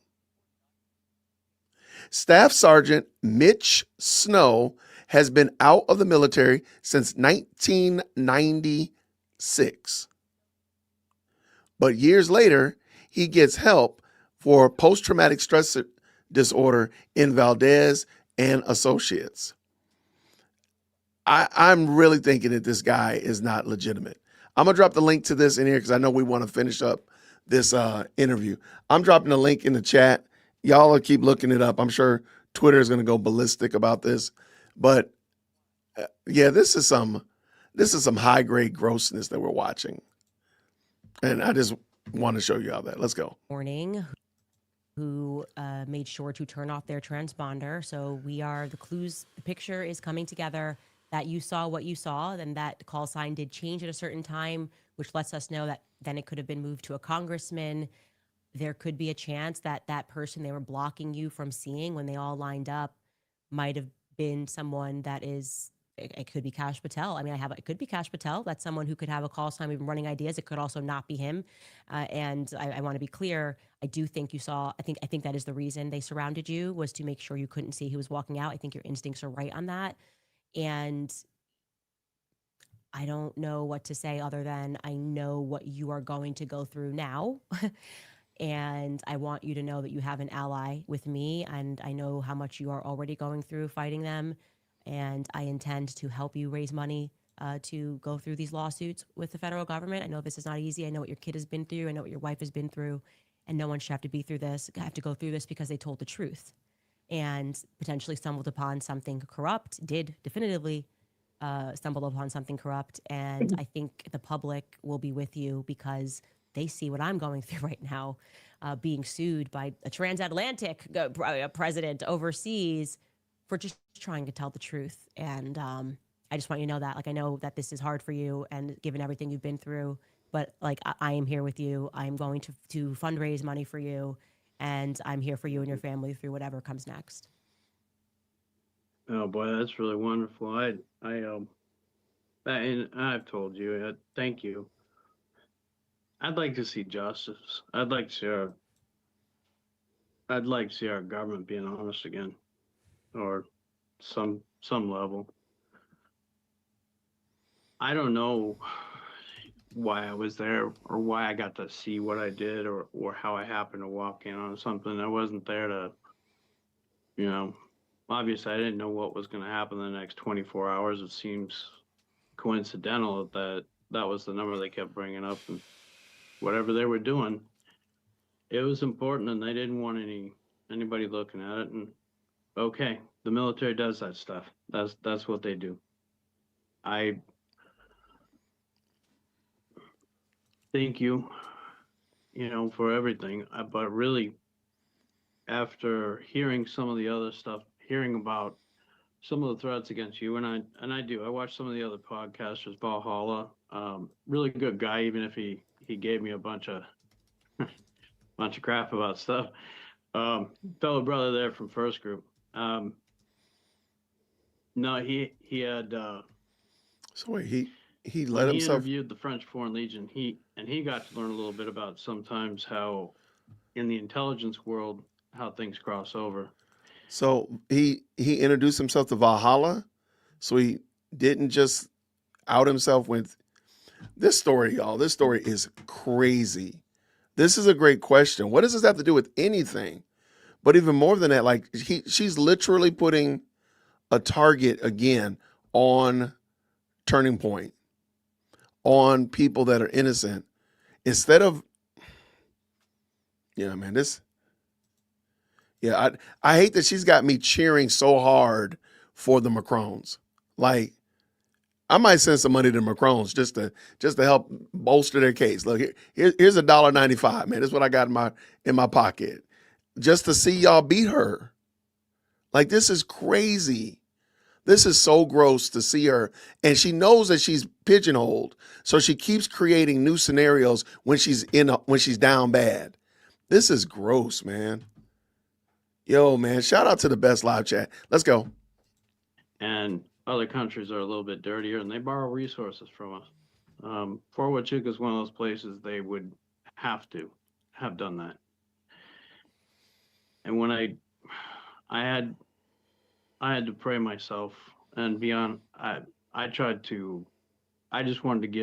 Staff Sergeant Mitch Snow has been out of the military since 1996. But years later, he gets help for post-traumatic stress disorder in Valdez and Associates. I'm really thinking that this guy is not legitimate. I'm going to drop the link to this in here because I know we want to finish up this interview. I'm dropping the link in the chat. Y'all will keep looking it up. I'm sure Twitter is going to go ballistic about this. But yeah, this is some high grade grossness that we're watching. And I just want to show you all that. Let's go. Morning, who made sure to turn off their transponder. So the clues, the picture is coming together, that you saw what you saw, then that call sign did change at a certain time, which lets us know that then it could have been moved to a congressman. There could be a chance that that person they were blocking you from seeing when they all lined up might have been someone that is, it could be Kash Patel. I mean, it could be Kash Patel. That's someone who could have a call sign. We've been running ideas. It could also not be him. And I want to be clear. I do think you saw, I think that is the reason they surrounded you, was to make sure you couldn't see who was walking out. I think your instincts are right on that. And I don't know what to say other than I know what you are going to go through now. And I want you to know that you have an ally with me, and I know how much you are already going through fighting them. And I intend to help you raise money to go through these lawsuits with the federal government. I know this is not easy. I know what your kid has been through. I know what your wife has been through. And no one should have to go through this because they told the truth and potentially stumbled upon something corrupt, did definitively stumble upon something corrupt. And I think the public will be with you because they see what I'm going through right now, being sued by a transatlantic president overseas for just trying to tell the truth. And I just want you to know that, like, I know that this is hard for you and given everything you've been through, but like, I am here with you. I'm going to fundraise money for you, and I'm here for you and your family through whatever comes next. Oh boy, that's really wonderful. And I've told you, thank you. I'd like to see justice. I'd like to see our government being honest again, or some level. I don't know why I was there or why I got to see what I did or how I happened to walk in on something. I wasn't there to, obviously I didn't know what was going to happen in the next 24 hours. It seems coincidental that was the number they kept bringing up, and whatever they were doing, it was important, and they didn't want anybody looking at it. And okay, the military does that stuff. That's what they do. I thank you, for everything. But really, after hearing some of the other stuff, hearing about some of the threats against you, and I watch some of the other podcasters, Valhalla, really good guy, even if he gave me a bunch of bunch of crap about stuff. Fellow brother there from First Group. No, he had So wait, he when let he himself. interviewed the French Foreign Legion, he got to learn a little bit about sometimes how in the intelligence world how things cross over. So he introduced himself to Valhalla. So he didn't just out himself with this story, y'all. This story is crazy. This is a great question. What does this have to do with anything? But even more than that, like she's literally putting a target again on Turning Point, on people that are innocent, instead of, yeah, man, this, yeah, I hate that she's got me cheering so hard for the Macrons. Like, I might send some money to Macrons just to help bolster their case. Look, here's $1.95, man. That's what I got in my pocket, just to see y'all beat her. Like, this is crazy. This is so gross to see her. And she knows that she's pigeonholed. So she keeps creating new scenarios when she's down bad. This is gross, man. Yo, man, shout out to the best live chat. Let's go. And other countries are a little bit dirtier and they borrow resources from us. Fort Huachuca is one of those places they would have to have done that. And when I had to pray myself and beyond, I just wanted to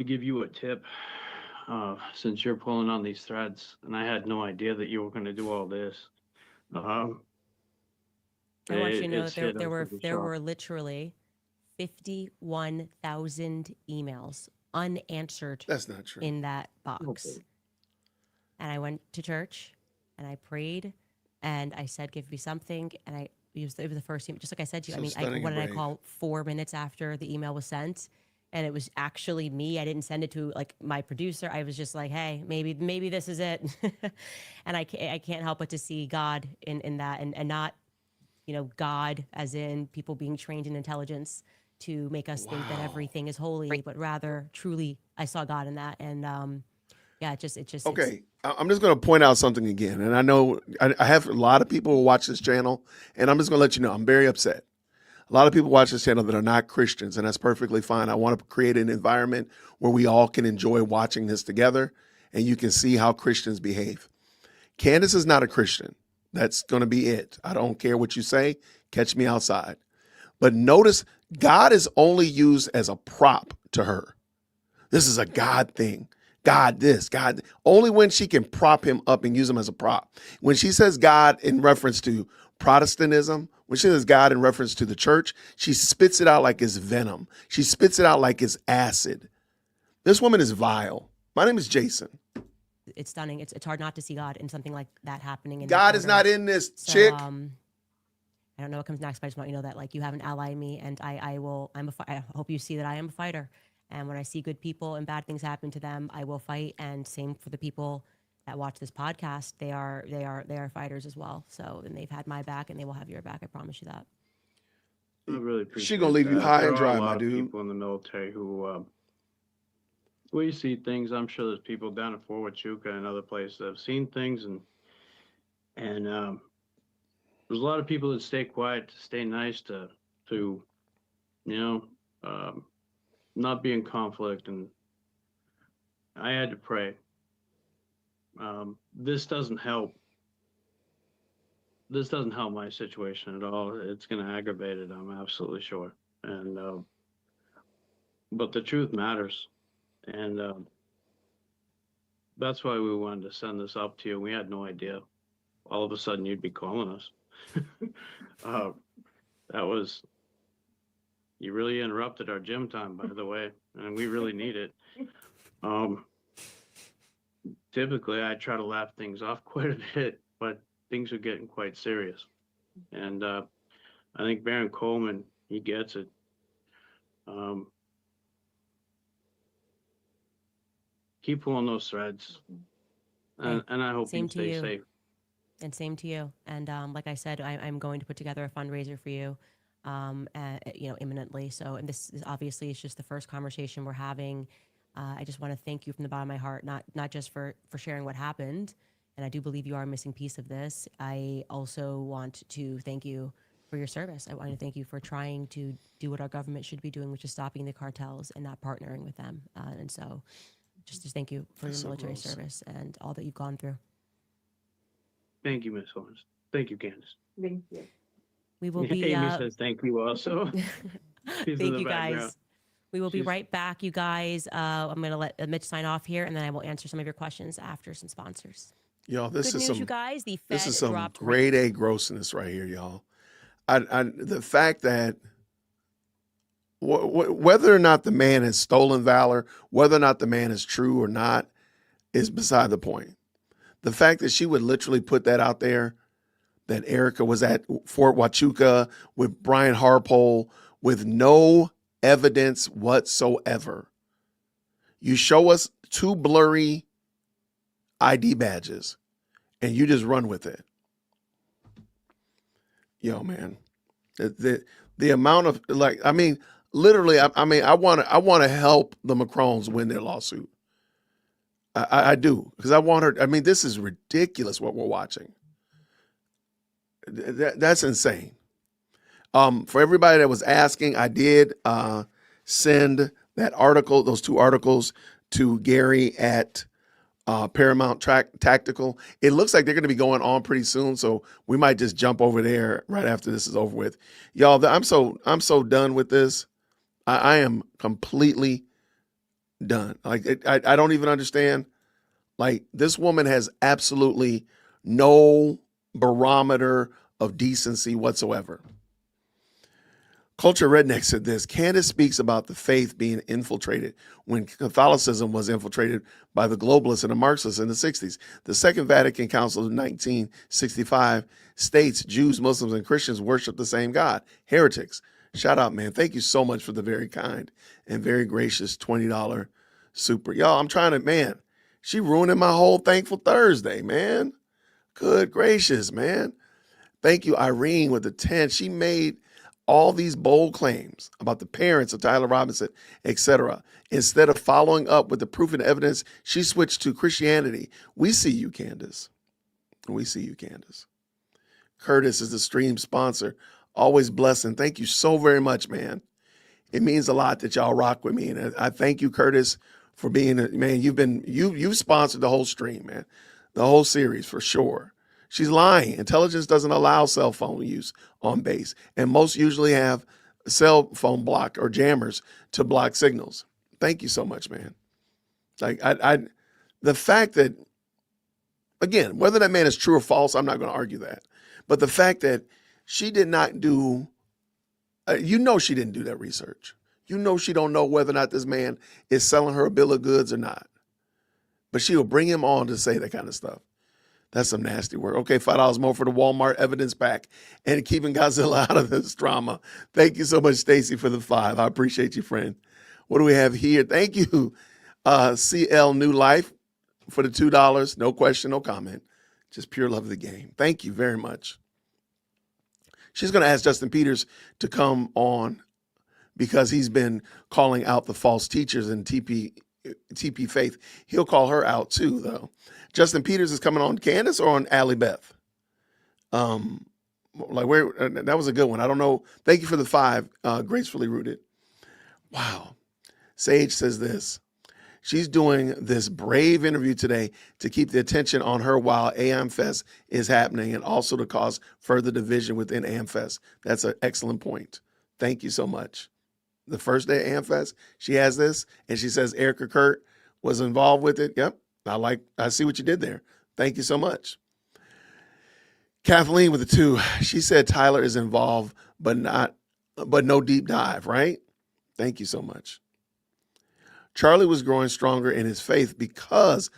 give you a tip, since you're pulling on these threads, and I had no idea that you were going to do all this. I want you to know that there were literally 51,000 emails unanswered. That's not true. In that box. Okay. And I went to church and I prayed and I said, "Give me something." And it was the first email, just like I said to you. So what did I call 4 minutes after the email was sent? And it was actually me. I didn't send it to like my producer. I was just like, "Hey, maybe this is it." And I can't help but to see God in that, and not, God as in people being trained in intelligence to make us think that everything is holy, but rather truly I saw God in that. And yeah, it just okay. I'm just going to point out something again. And I know I have a lot of people who watch this channel, and I'm just going to let you know I'm very upset. A lot of people watch this channel that are not Christians, and that's perfectly fine. I want to create an environment where we all can enjoy watching this together, and you can see how Christians behave. Candace is not a Christian. That's going to be it. I don't care what you say. Catch me outside. But notice, God is only used as a prop to her. This is a God thing. God this, God. Only when she can prop him up and use him as a prop. When she says God in reference to Protestantism, when she says God in reference to the church, she spits it out like it's venom. She spits it out like it's acid. This woman is vile. My name is Jason. It's stunning. It's hard not to see God in something like that happening. God is not in this, chick. I don't know what comes next, but I just want you to know that like you have an ally in me, and I hope you see that I am a fighter. And when I see good people and bad things happen to them, I will fight. And same for the people that watch this podcast. They are fighters as well. So, and they've had my back, and they will have your back. I promise you that. I really appreciate She gonna leave you high and dry, my dude. There are a lot of people in the military who we see things. I'm sure there's people down in Fort Huachuca and other places that have seen things, and there's a lot of people that stay quiet, to stay nice, to not be in conflict. And I had to pray. This doesn't help. This doesn't help my situation at all. It's going to aggravate it, I'm absolutely sure. And but the truth matters, and that's why we wanted to send this up to you. We had no idea. All of a sudden, you'd be calling us. You really interrupted our gym time, by the way, and we really need it. Typically, I try to laugh things off quite a bit, but things are getting quite serious. And I think Baron Coleman, he gets it. Keep pulling those threads, and I hope you stay safe. And same to you. And like I said, I'm going to put together a fundraiser for you, imminently. So, and this is obviously it's just the first conversation we're having. I just want to thank you from the bottom of my heart, not just for sharing what happened. And I do believe you are a missing piece of this. I also want to thank you for your service. I want to thank you for trying to do what our government should be doing, which is stopping the cartels and not partnering with them. And so just thank you for your military service and all that you've gone through. Thank you, Miss Owens. Thank you, Candace. Thank you. We will be. Amy says thank you also. Thank you, guys. We will be right back, you guys. I'm going to let Mitch sign off here, and then I will answer some of your questions after some sponsors. Y'all, this Good is news, some, you guys. The Fed this is some dropped grade A grossness right here, y'all. The fact that whether or not the man has stolen valor, whether or not the man is true or not, is beside the point. The fact that she would literally put that out there, that Erica was at Fort Huachuca with Brian Harpole with no evidence whatsoever. You show us 2 blurry ID badges and you just run with it. Yo, man, the amount of literally, I want to help the Macrons win their lawsuit. I do, because I want her. This is ridiculous what we're watching. That's insane. For everybody that was asking, I did send that article, those 2 articles, to Gary at Paramount Tactical. It looks like they're going to be going on pretty soon, so we might just jump over there right after this is over with. Y'all, I'm so done with this. I am completely done. I don't even understand. This woman has absolutely no barometer of decency whatsoever. Culture Redneck said this: Candace speaks about the faith being infiltrated when Catholicism was infiltrated by the globalists and the Marxists in the 60s. The Second Vatican Council of 1965 states Jews, Muslims, and Christians worship the same God. Heretics. Shout out, man. Thank you so much for the very kind and very gracious $20 super. Y'all, I'm trying to, man, she ruining my whole Thankful Thursday, man. Good gracious, man. Thank you, Irene, with the 10. She made all these bold claims about the parents of Tyler Robinson, etc. Instead of following up with the proof and evidence, she switched to Christianity. We see you, Candace. We see you, Candace. Curtis is the stream sponsor. Always blessing. Thank you so very much, man. It means a lot that y'all rock with me. And I thank you, Curtis, for being man. You've sponsored the whole stream, man. The whole series for sure. She's lying. Intelligence doesn't allow cell phone use on base. And most usually have cell phone block or jammers to block signals. Thank you so much, man. The fact that, again, whether that man is true or false, I'm not going to argue that. But the fact that she did not do, she didn't do that research. She don't know whether or not this man is selling her a bill of goods or not. But she will bring him on to say that kind of stuff. That's some nasty work. Okay, $5 more for the Walmart evidence pack and keeping Godzilla out of this drama. Thank you so much, Stacy, for the 5. I appreciate you, friend. What do we have here? Thank you, CL New Life, for the $2. No question, no comment. Just pure love of the game. Thank you very much. She's going to ask Justin Peters to come on because he's been calling out the false teachers in TP Faith. He'll call her out too, though. Justin Peters is coming on Candace or on Allie Beth? That was a good one. I don't know. Thank you for the 5, gracefully rooted. Wow. Sage says this: she's doing this brave interview today to keep the attention on her while AmFest is happening and also to cause further division within AmFest. That's an excellent point. Thank you so much. The first day of AmFest, she has this, and she says Erica Kurt was involved with it. Yep. I see what you did there. Thank you so much. Kathleen with the 2. She said Tyler is involved, but no deep dive, right? Thank you so much. Charlie was growing stronger in his faith because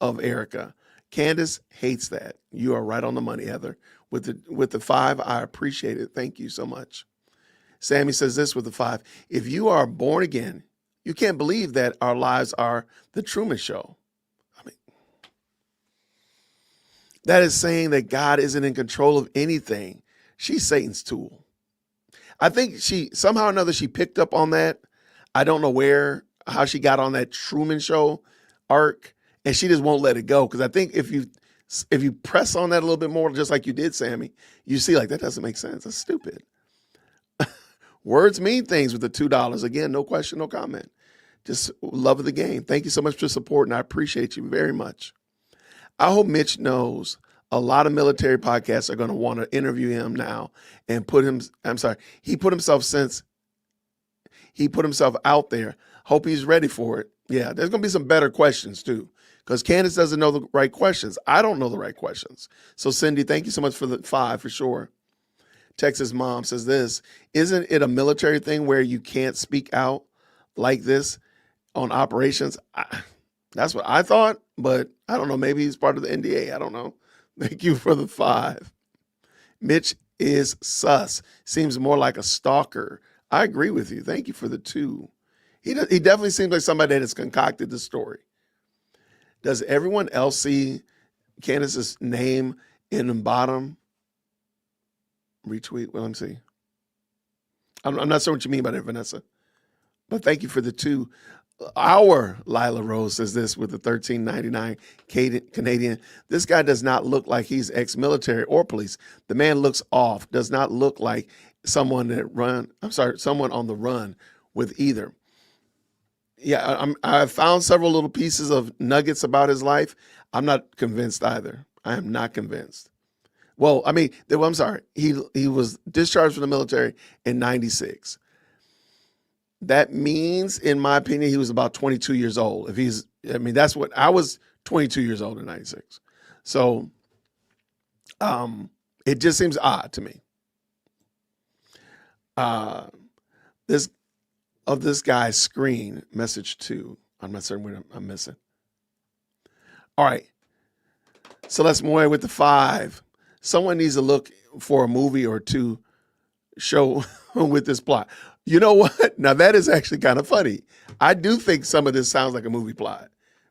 of Erica. Candace hates that. You are right on the money, Heather. With the 5, I appreciate it. Thank you so much. Sammy says this with the 5. If you are born again, you can't believe that our lives are the Truman Show. That is saying that God isn't in control of anything. She's Satan's tool. I think she, somehow or another, she picked up on that. I don't know where. how she got on that Truman Show arc, and she just won't let it go. Because I think if you press on that a little bit more, just like you did, Sammy, you see like that doesn't make sense. That's stupid. Words mean things with the $2. Again, no question, no comment. Just love of the game. Thank you so much for supporting. I appreciate you very much. I hope Mitch knows a lot of military podcasts are going to want to interview him now and he put himself out there. Hope he's ready for it. Yeah, there's going to be some better questions too, because Candace doesn't know the right questions. I don't know the right questions. So Cindy, thank you so much for the 5 for sure. Texas Mom says this, isn't it a military thing where you can't speak out like this on operations? That's what I thought, but I don't know. Maybe he's part of the NDA. I don't know. Thank you for the 5. Mitch is sus. Seems more like a stalker. I agree with you. Thank you for the 2. He definitely seems like somebody that has concocted the story. Does everyone else see Candace's name in the bottom? Retweet. Well, let me see. I'm not sure what you mean by that, Vanessa. But thank you for the 2. Our Lila Rose says this with the $13.99 Canadian. This guy does not look like he's ex-military or police. The man looks off. Does not look like someone on the run with either. Yeah, I found several little pieces of nuggets about his life. I'm not convinced either. I am not convinced. Well, I mean, I'm sorry. He was discharged from the military in 96. That means, in my opinion, he was about 22 years old. That's what I was 22 years old in 96. So it just seems odd to me. This guy's screen, message 2. I'm not certain what I'm missing. All right. Celeste Moy with the 5. Someone needs to look for a movie or 2 show with this plot. You know what? Now that is actually kind of funny. I do think some of this sounds like a movie plot.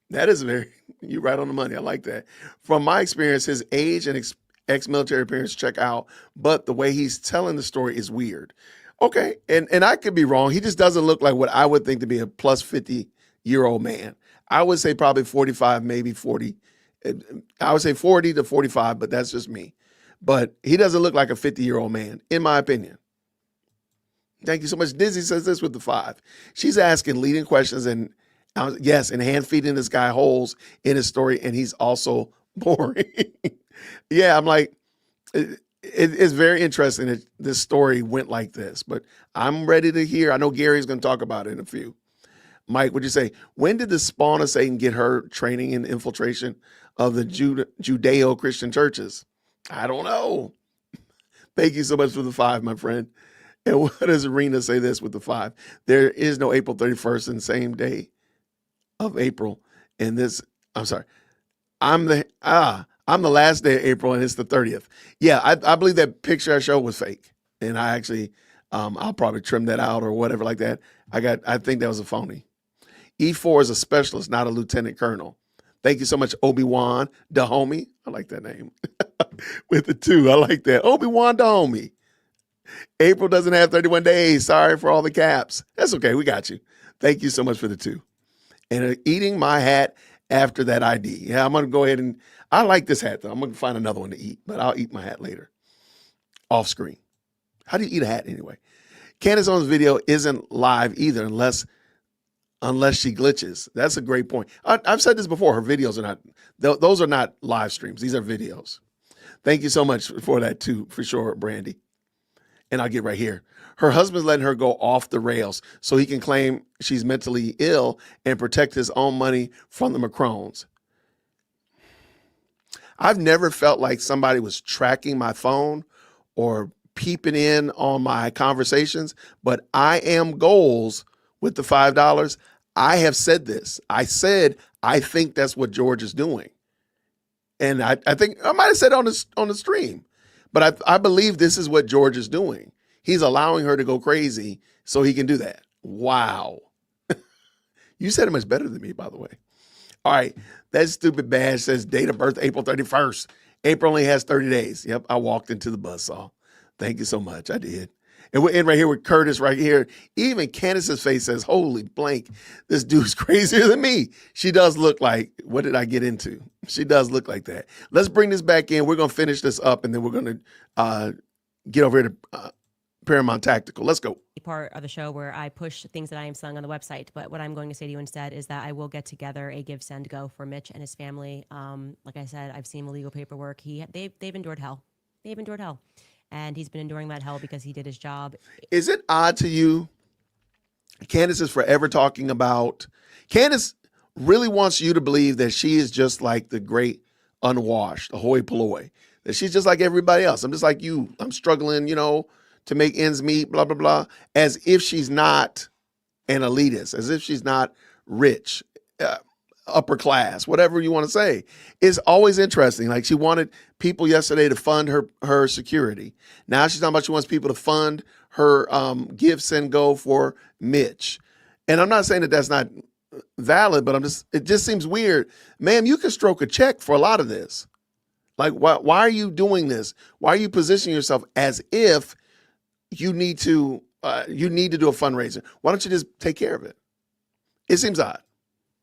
That is you're right on the money. I like that. From my experience, his age and ex-military appearance check out, but the way he's telling the story is weird. Okay, and I could be wrong. He just doesn't look like what I would think to be a plus 50-year-old man. I would say probably 45, maybe 40. I would say 40 to 45, but that's just me. But he doesn't look like a 50-year-old man, in my opinion. Thank you so much. Dizzy says this with the 5. She's asking leading questions and hand feeding this guy holes in his story, and he's also boring. Yeah, I'm like, it's very interesting that this story went like this, but I'm ready to hear. I know Gary's going to talk about it in a few. Mike, would you say, when did the spawn of Satan get her training in infiltration of the Judeo-Christian churches? I don't know. Thank you so much for the 5, my friend. And what does Arena say this with the 5? There is no April 31st in the same day of April. And this, I'm sorry. I'm the last day of April and it's the 30th. Yeah, I believe that picture I showed was fake. And I actually, I'll probably trim that out or whatever like that. I think that was a phony. E4 is a specialist, not a lieutenant colonel. Thank you so much, Obi-Wan Dahomey. I like that name. With the 2, I like that. Obi-Wan Dahomey. April doesn't have 31 days. Sorry for all the caps. That's okay. We got you. Thank you so much for the 2. And eating my hat after that ID. Yeah, I'm going to go ahead and, I like this hat though. I'm going to find another one to eat, but I'll eat my hat later. Off screen. How do you eat a hat anyway? Candace Owens' video isn't live either unless she glitches. That's a great point. I've said this before. Her videos are not, those are not live streams. These are videos. Thank you so much for that too, for sure, Brandy. And I'll get right here. Her husband's letting her go off the rails so he can claim she's mentally ill and protect his own money from the Macrons. I've never felt like somebody was tracking my phone or peeping in on my conversations, but I am goals with the $5. I have said this. I said, I think that's what George is doing. And I think I might have said on the stream. But I believe this is what George is doing. He's allowing her to go crazy so he can do that. Wow. You said it much better than me, by the way. All right. That stupid badge says date of birth, April 31st. April only has 30 days. Yep. I walked into the buzzsaw. Thank you so much. I did. And we're in right here with Curtis right here. Even Candace's face says, holy blank, this dude's crazier than me. She does look like, what did I get into? She does look like that. Let's bring this back in. We're going to finish this up, and then we're going to get over here to Paramount Tactical. Let's go. Part of the show where I push things that I am selling on the website. But what I'm going to say to you instead is that I will get together a give, send, go for Mitch and his family. Like I said, I've seen the legal paperwork. They've endured hell. They've endured hell. And he's been enduring that hell because he did his job. Is it odd to you? Candace is forever talking about, Candace really wants you to believe that she is just like the great unwashed, the hoi polloi, that she's just like everybody else. I'm just like you. I'm struggling, to make ends meet, blah, blah, blah, as if she's not an elitist, as if she's not rich, upper class, whatever you want to say. It's always interesting. Like, she wanted people yesterday to fund her security. Now she's talking about she wants people to fund her give, send, go for Mitch. And I'm not saying that that's not valid, but it just seems weird. Ma'am, you can stroke a check for a lot of this. Like, why are you doing this? Why are you positioning yourself as if you need to do a fundraiser? Why don't you just take care of it? It seems odd.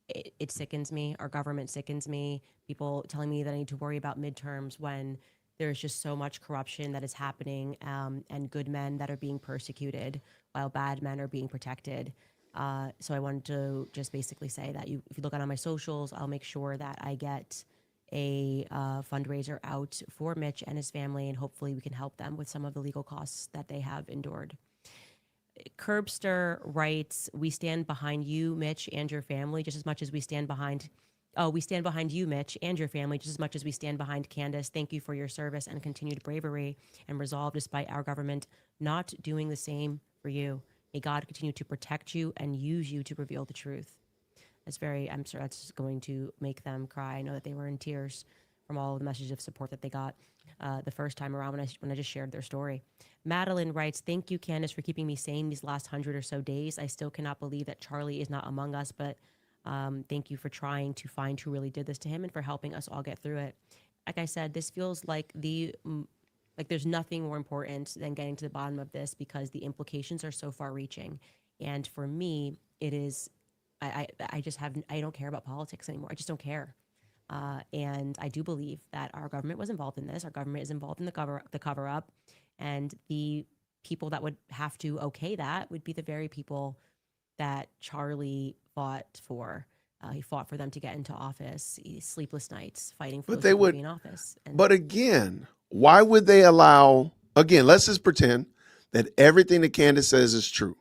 It sickens me. Our government sickens me. People telling me that I need to worry about midterms when there's just so much corruption that is happening, and good men that are being persecuted while bad men are being protected. So I wanted to just basically say that if you look on my socials, I'll make sure that I get a fundraiser out for Mitch and his family, and hopefully we can help them with some of the legal costs that they have endured. Curbster writes, we stand behind you, Mitch, and your family just as much as we stand behind you, Mitch, and your family just as much as we stand behind Candace. Thank you for your service and continued bravery and resolve despite our government not doing the same for you. May God continue to protect you and use you to reveal the truth. I'm sure that's going to make them cry. I know that they were in tears from all of the messages of support that they got the first time around when I just shared their story. Madeline writes, thank you, Candace, for keeping me sane these last 100 or so days. I still cannot believe that Charlie is not among us, but thank you for trying to find who really did this to him and for helping us all get through it. Like I said, this feels like there's nothing more important than getting to the bottom of this because the implications are so far reaching. And for me, it is, I don't care about politics anymore. I just don't care. And I do believe that our government was involved in this. Our government is involved in the cover up, and the people that would have to okay that would be the very people that Charlie fought for. He fought for them to get into office. Sleepless nights fighting for those people to be in office. But again, why would they allow? Again, let's just pretend that everything that Candace says is true.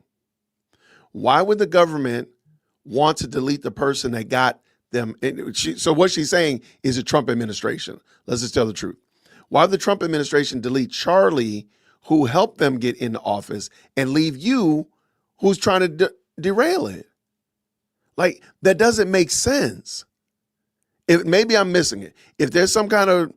Why would the government want to delete the person that got them? So what she's saying is the Trump administration. Let's just tell the truth. Why would the Trump administration delete Charlie, who helped them get into office, and leave you, who's trying to derail it? Like, that doesn't make sense. Maybe I'm missing it. If there's some kind of,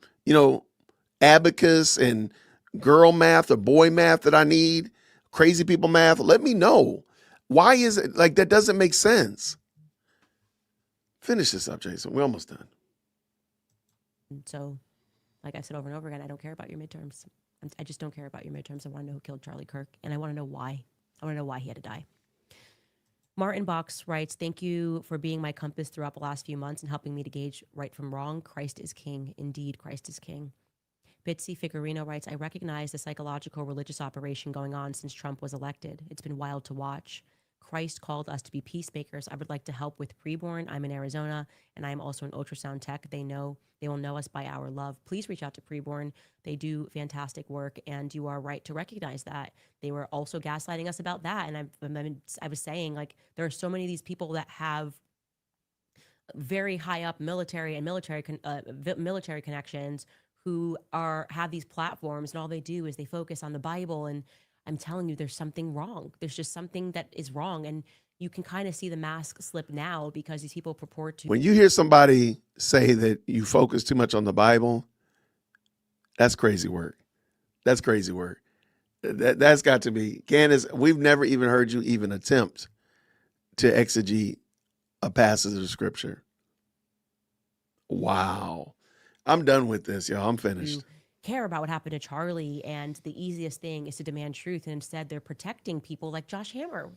abacus and girl math or boy math that I need, crazy people math, let me know. Why is it like that? Doesn't make sense. Finish this up, Jason. We're almost done. So, like I said over and over again, I don't care about your midterms. I just don't care about your midterms. I want to know who killed Charlie Kirk, and I want to know why. I want to know why he had to die. Martin Box writes, thank you for being my compass throughout the last few months and helping me to gauge right from wrong. Christ is king. Indeed, Christ is king. Bitsy Figurino writes, I recognize the psychological religious operation going on since Trump was elected. It's been wild to watch. Christ called us to be peacemakers. I would like to help with preborn. I'm in Arizona, and I am also an ultrasound tech. They will know us by our love. Please reach out to preborn. They do fantastic work, and you are right to recognize that. They were also gaslighting us about that, and I was saying, like, there are so many of these people that have very high up military connections who have these platforms, and all they do is they focus on the Bible. And I'm telling you, there's something wrong. There's just something that is wrong. And you can kind of see the mask slip now because these people purport to. When you hear somebody say that you focus too much on the Bible, that's crazy work. That's crazy work. That's got to be. Candace, we've never even heard you even attempt to exegete a passage of scripture. Wow. I'm done with this, y'all. I'm finished. care about what happened to Charlie, and the easiest thing is to demand truth, and instead they're protecting people like Josh Hammer.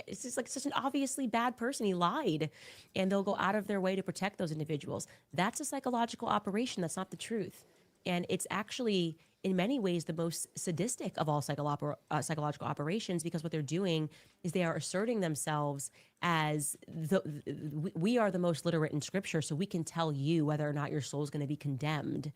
It's just like such an obviously bad person. He lied, and they'll go out of their way to protect those individuals. That's a psychological operation. That's not the truth. And it's actually, in many ways, the most sadistic of all psychological operations, because what they're doing is they are asserting themselves as we are the most literate in Scripture, so we can tell you whether or not your soul is going to be condemned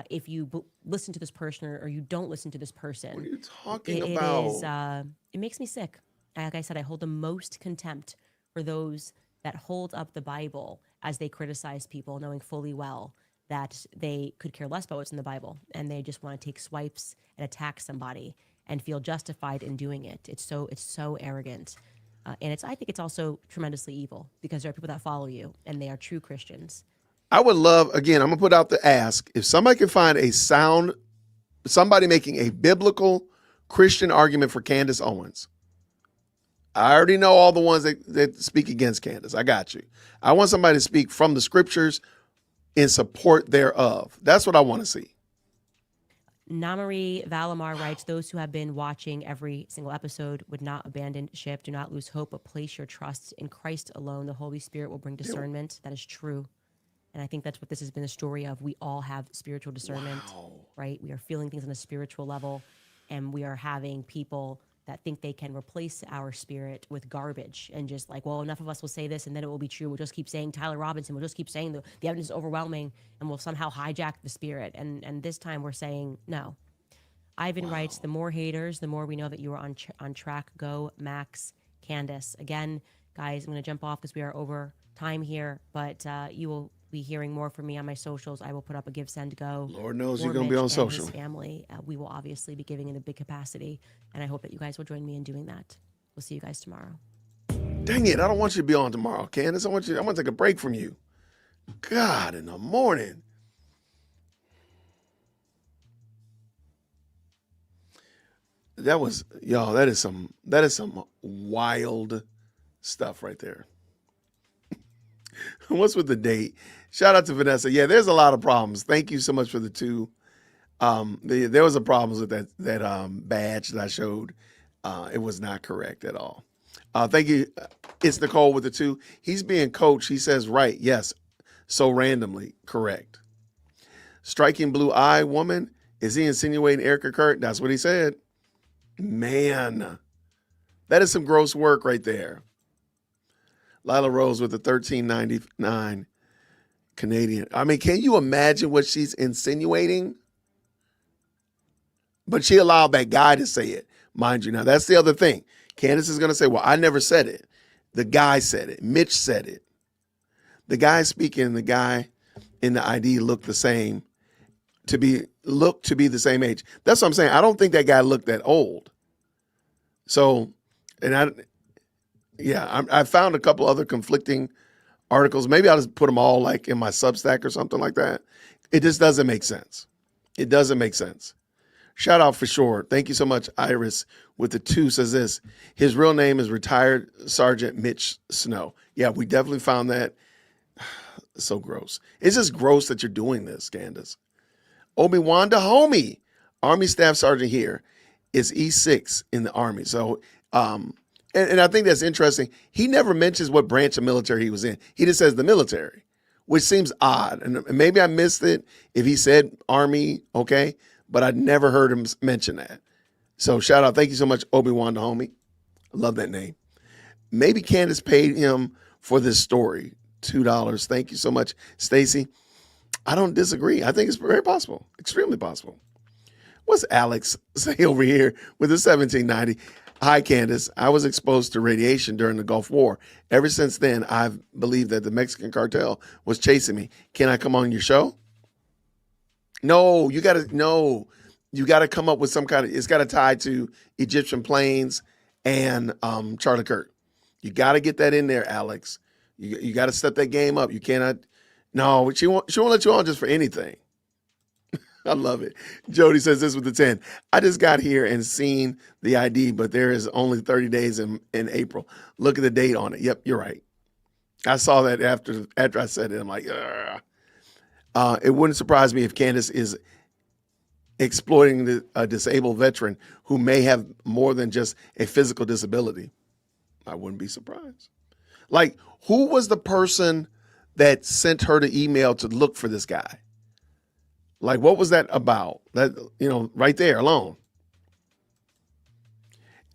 if you listen to this person or you don't listen to this person. What are you talking about? It makes me sick. Like I said, I hold the most contempt for those that hold up the Bible as they criticize people, knowing fully well that they could care less about what's in the Bible, and they just want to take swipes and attack somebody and feel justified in doing it. It's so arrogant. And I think it's also tremendously evil, because there are people that follow you and they are true Christians. I would love, again, I'm going to put out the ask. If somebody can find somebody making a biblical Christian argument for Candace Owens. I already know all the ones that speak against Candace. I got you. I want somebody to speak from the scriptures in support thereof. That's what I want to see. Namari Valamar writes, those who have been watching every single episode would not abandon ship. Do not lose hope, but place your trust in Christ alone. The Holy Spirit will bring discernment. That is true. And I think that's what this has been a story of. We all have spiritual discernment, right? We are feeling things on a spiritual level, and we are having people that think they can replace our spirit with garbage and just like, well, enough of us will say this and then it will be true. We'll just keep saying Tyler Robinson. We'll just keep saying the evidence is overwhelming, and we'll somehow hijack the spirit. And this time we're saying no. Ivan writes, the more haters, the more we know that you are on track. Go, Max, Candace. Again, guys, I'm going to jump off because we are over time here, but you will be hearing more from me on my socials. I will put up a give, send, go. Lord knows you're going to be on social. His family. We will obviously be giving in a big capacity, and I hope that you guys will join me in doing that. We'll see you guys tomorrow. Dang it, I don't want you to be on tomorrow, Candace. I want to take a break from you. God, in the morning. That was, y'all, that is some wild stuff right there. What's with the date? Shout out to Vanessa. Yeah, there's a lot of problems. Thank you so much for the 2. There was a problem with that badge that I showed. It was not correct at all. Thank you. It's Nicole with the 2. He's being coached. He says, right. Yes. So randomly. Correct. Striking blue eye woman. Is he insinuating Erica Kurt? That's what he said. Man, that is some gross work right there. Lila Rose with the $13.99 Canadian. I mean, can you imagine what she's insinuating? But she allowed that guy to say it, mind you. Now, that's the other thing. Candace is going to say, well, I never said it. The guy said it. Mitch said it. The guy speaking, the guy in the ID looked the same, to be the same age. That's what I'm saying. I don't think that guy looked that old. So, I found a couple other conflicting articles. Maybe I'll just put them all like in my Substack or something like that. It just doesn't make sense. It doesn't make sense. Shout out for sure. Thank you so much. Iris with the 2 says this. His real name is retired Sergeant Mitch Snow. Yeah, we definitely found that. So gross. It's just gross that you're doing this, Candace. Obi-Wan the homie. Army Staff Sergeant here is E6 in the Army. So, and I think that's interesting. He never mentions what branch of military he was in. He just says the military, which seems odd. And maybe I missed it if he said Army, okay, but I never heard him mention that. So shout out. Thank you so much, Obi-Wan the homie. I love that name. Maybe Candace paid him for this story, $2. Thank you so much, Stacy. I don't disagree. I think it's very possible, extremely possible. What's Alex say over here with the 1790? Hi, Candace. I was exposed to radiation during the Gulf War. Ever since then, I've believed that the Mexican cartel was chasing me. Can I come on your show? No, you got to come up with some kind of, it's got to tie to Egyptian planes and Charlie Kirk. You got to get that in there, Alex. You got to step that game up. You cannot, no, she won't let you on just for anything. I love it. Jody says this with the 10. I just got here and seen the ID, but there is only 30 days in April. Look at the date on it. Yep, you're right. I saw that after I said it. I'm like, ugh. It wouldn't surprise me if Candace is exploiting a disabled veteran who may have more than just a physical disability. I wouldn't be surprised. Like, who was the person that sent her the email to look for this guy? Like, what was that about? That, right there alone.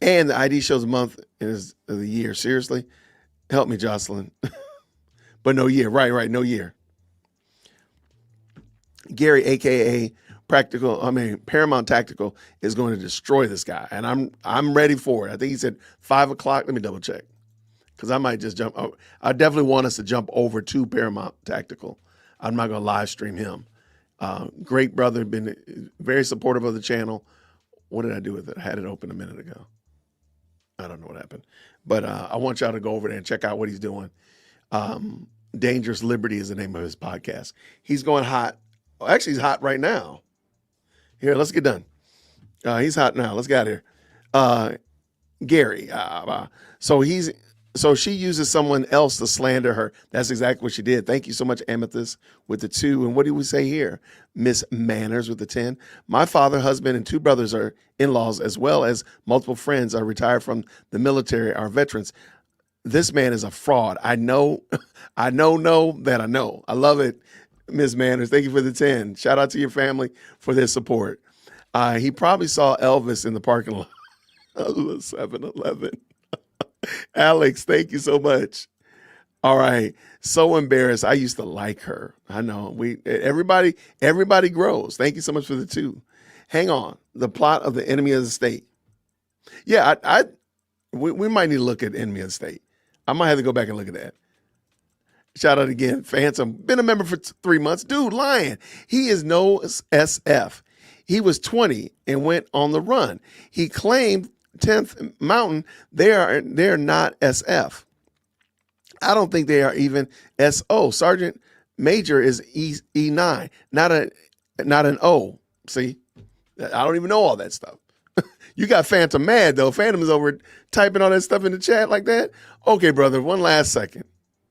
And the ID shows a month is the year. Seriously? Help me, Jocelyn. But no year. Right. No year. Gary, AKA Paramount Tactical, is going to destroy this guy. And I'm ready for it. I think he said 5 o'clock. Let me double check. Because I might just jump. I definitely want us to jump over to Paramount Tactical. I'm not going to live stream him. Great brother, been very supportive of the channel. What did I do with it? I had it open a minute ago. I don't know what happened. But I want y'all to go over there and check out what he's doing. Dangerous Liberty is the name of his podcast. He's going hot. Well, actually, he's hot right now. Here, let's get done. He's hot now. Let's get out of here. Gary. So she uses someone else to slander her. That's exactly what she did. Thank you so much, Amethyst, with the 2. And what do we say here? Miss Manners with the 10. My father, husband, and 2 brothers are in-laws, as well as multiple friends are retired from the military, are veterans. This man is a fraud. I know that I know. I love it, Miss Manners. Thank you for the 10. Shout out to your family for their support. He probably saw Elvis in the parking lot of 7-Eleven. Alex, thank you so much. All right. So embarrassed. I used to like her. I know. Everybody grows. Thank you so much for the 2. Hang on. The plot of the Enemy of the State. Yeah, we might need to look at Enemy of the State. I might have to go back and look at that. Shout out again, Phantom. Been a member for 3 months. Dude, lying. He is no SF. He was 20 and went on the run. He claimed 10th Mountain, they're not SF. I don't think they are even SO. Sergeant Major is E9, not an O. See, I don't even know all that stuff. You got Phantom mad though. Phantom is over typing all that stuff in the chat like that. Okay, brother, one last second.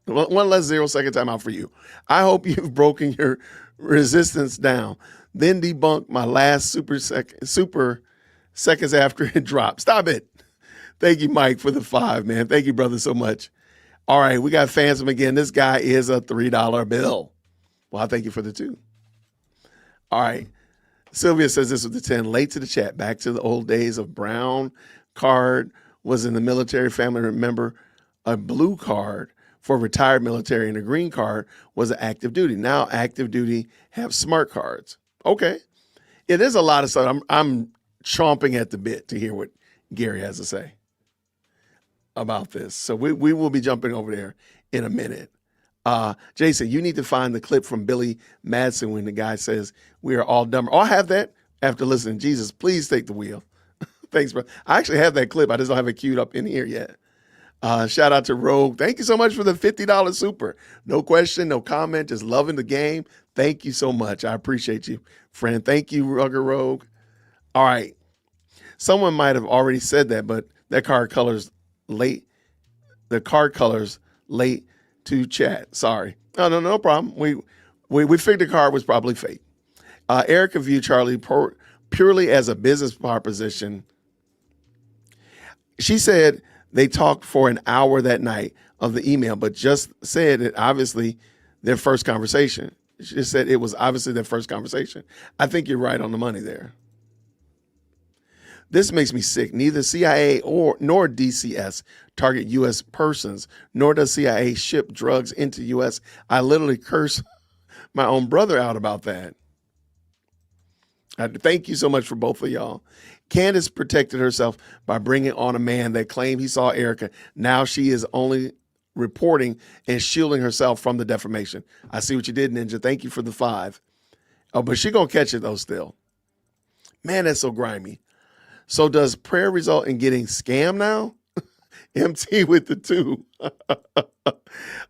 One less 0-second time out for you. I hope you've broken your resistance down. Then debunk my last super seconds after it dropped. Stop it. Thank you, Mike, for the 5, man. Thank you, brother, so much. All right, we got Phantom again. This guy is a $3 bill. Well, I thank you for the 2. All right. Sylvia says this with the 10. Late to the chat. Back to the old days of brown card was in the military family. Remember, a blue card for retired military and a green card was an active duty. Now active duty have smart cards. Okay. Yeah, there's a lot of stuff. I'm chomping at the bit to hear what Gary has to say about this. So we will be jumping over there in a minute. Jason, you need to find the clip from Billy Madsen when the guy says we are all dumber. Oh, I have that after listening. Jesus, please take the wheel. Thanks, bro. I actually have that clip. I just don't have it queued up in here yet. Shout out to Rogue. Thank you so much for the $50 super. No question, no comment, just loving the game. Thank you so much. I appreciate you, friend. Thank you, Rugger Rogue. All right. Someone might have already said that, but that card colors late. The card colors late to chat. Sorry. No problem. We figured the card was probably fake. Erica viewed Charlie purely as a business proposition. She said they talked for an hour that night of the email, but just said it obviously their first conversation. She just said it was obviously their first conversation. I think you're right on the money there. This makes me sick. Neither CIA nor DCS target U.S. persons, nor does CIA ship drugs into U.S. I literally curse my own brother out about that. Thank you so much for both of y'all. Candace protected herself by bringing on a man that claimed he saw Erica. Now she is only reporting and shielding herself from the defamation. I see what you did, Ninja. Thank you for the 5. Oh, but she gonna catch it though still. Man, that's so grimy. So does prayer result in getting scammed now? MT with the 2.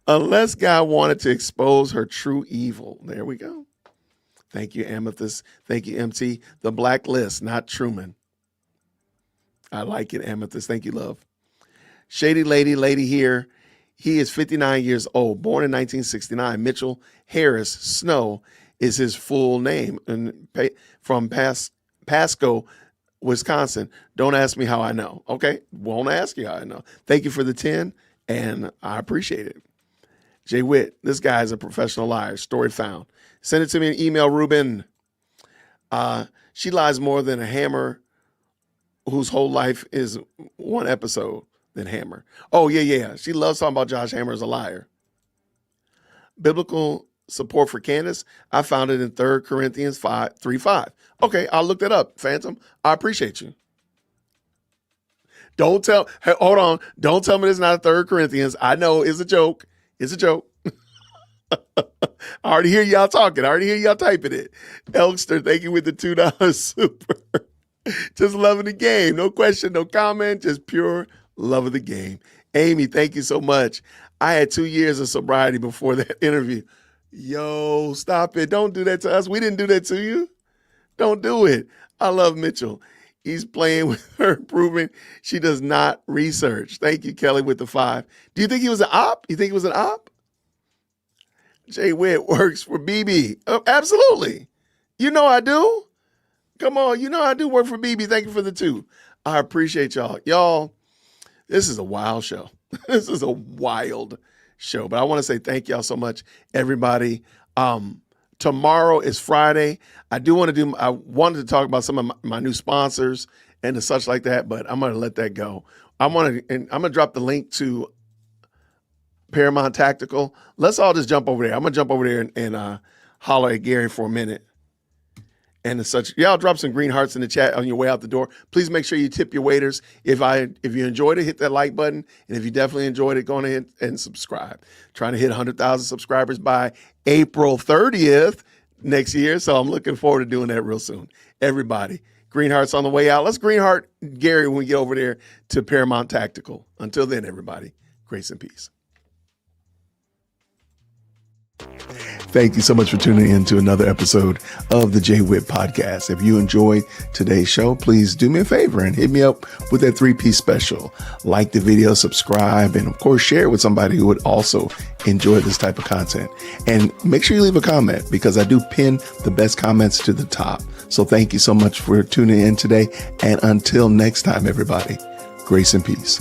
Unless God wanted to expose her true evil. There we go. Thank you, Amethyst. Thank you, MT. The blacklist, not Truman. I like it, Amethyst. Thank you, love. Shady lady here. He is 59 years old, born in 1969. Mitchell Harris Snow is his full name, and from Pasco, Wisconsin. Don't ask me how I know. Okay, won't ask you how I know. Thank you for the 10, and I appreciate it. Jay Witt, this guy is a professional liar. Story found. Send it to me in email, Ruben. She lies more than a hammer whose whole life is one episode than Hammer. Oh, yeah. She loves talking about Josh Hammer as a liar. Biblical support for Candace, I found it in 3 Corinthians 3:5. Okay, I'll look that up, Phantom. I appreciate you. Hold on. Don't tell me it's not 3 Corinthians. I know it's a joke. It's a joke. I already hear y'all talking. I already hear y'all typing it. Elkster, thank you with the $2 super. Just loving the game. No question, no comment, just pure love of the game. Amy, thank you so much. I had 2 years of sobriety before that interview. Yo, stop it. Don't do that to us. We didn't do that to you. Don't do it. I love Mitchell. He's playing with her, proving she does not research. Thank you, Kelly, with the 5. Do you think he was an op? You think he was an op? Jay Witt works for BB. Absolutely. You know I do. Come on. You know I do work for BB. Thank you for the 2. I appreciate y'all. Y'all, this is a wild show. This is a wild show. But I want to say thank y'all so much, everybody. Tomorrow is Friday. I wanted to talk about some of my new sponsors and the such like that, but I'm going to let that go. I'm going to drop the link to Paramount Tactical. Let's all just jump over there. I'm going to jump over there and holler at Gary for a minute. And such. Yeah, I'll drop some green hearts in the chat on your way out the door. Please make sure you tip your waiters. If you enjoyed it, hit that like button. And if you definitely enjoyed it, go on ahead and subscribe. Trying to hit 100,000 subscribers by April 30th next year. So I'm looking forward to doing that real soon. Everybody, green hearts on the way out. Let's green heart Gary when we get over there to Paramount Tactical. Until then, everybody, grace and peace. Thank you so much for tuning in to another episode of the Jay Witt Podcast. If you enjoyed today's show, please do me a favor and hit me up with that 3-piece special. Like the video, subscribe, and of course, share it with somebody who would also enjoy this type of content. And make sure you leave a comment because I do pin the best comments to the top. So thank you so much for tuning in today. And until next time, everybody, grace and peace.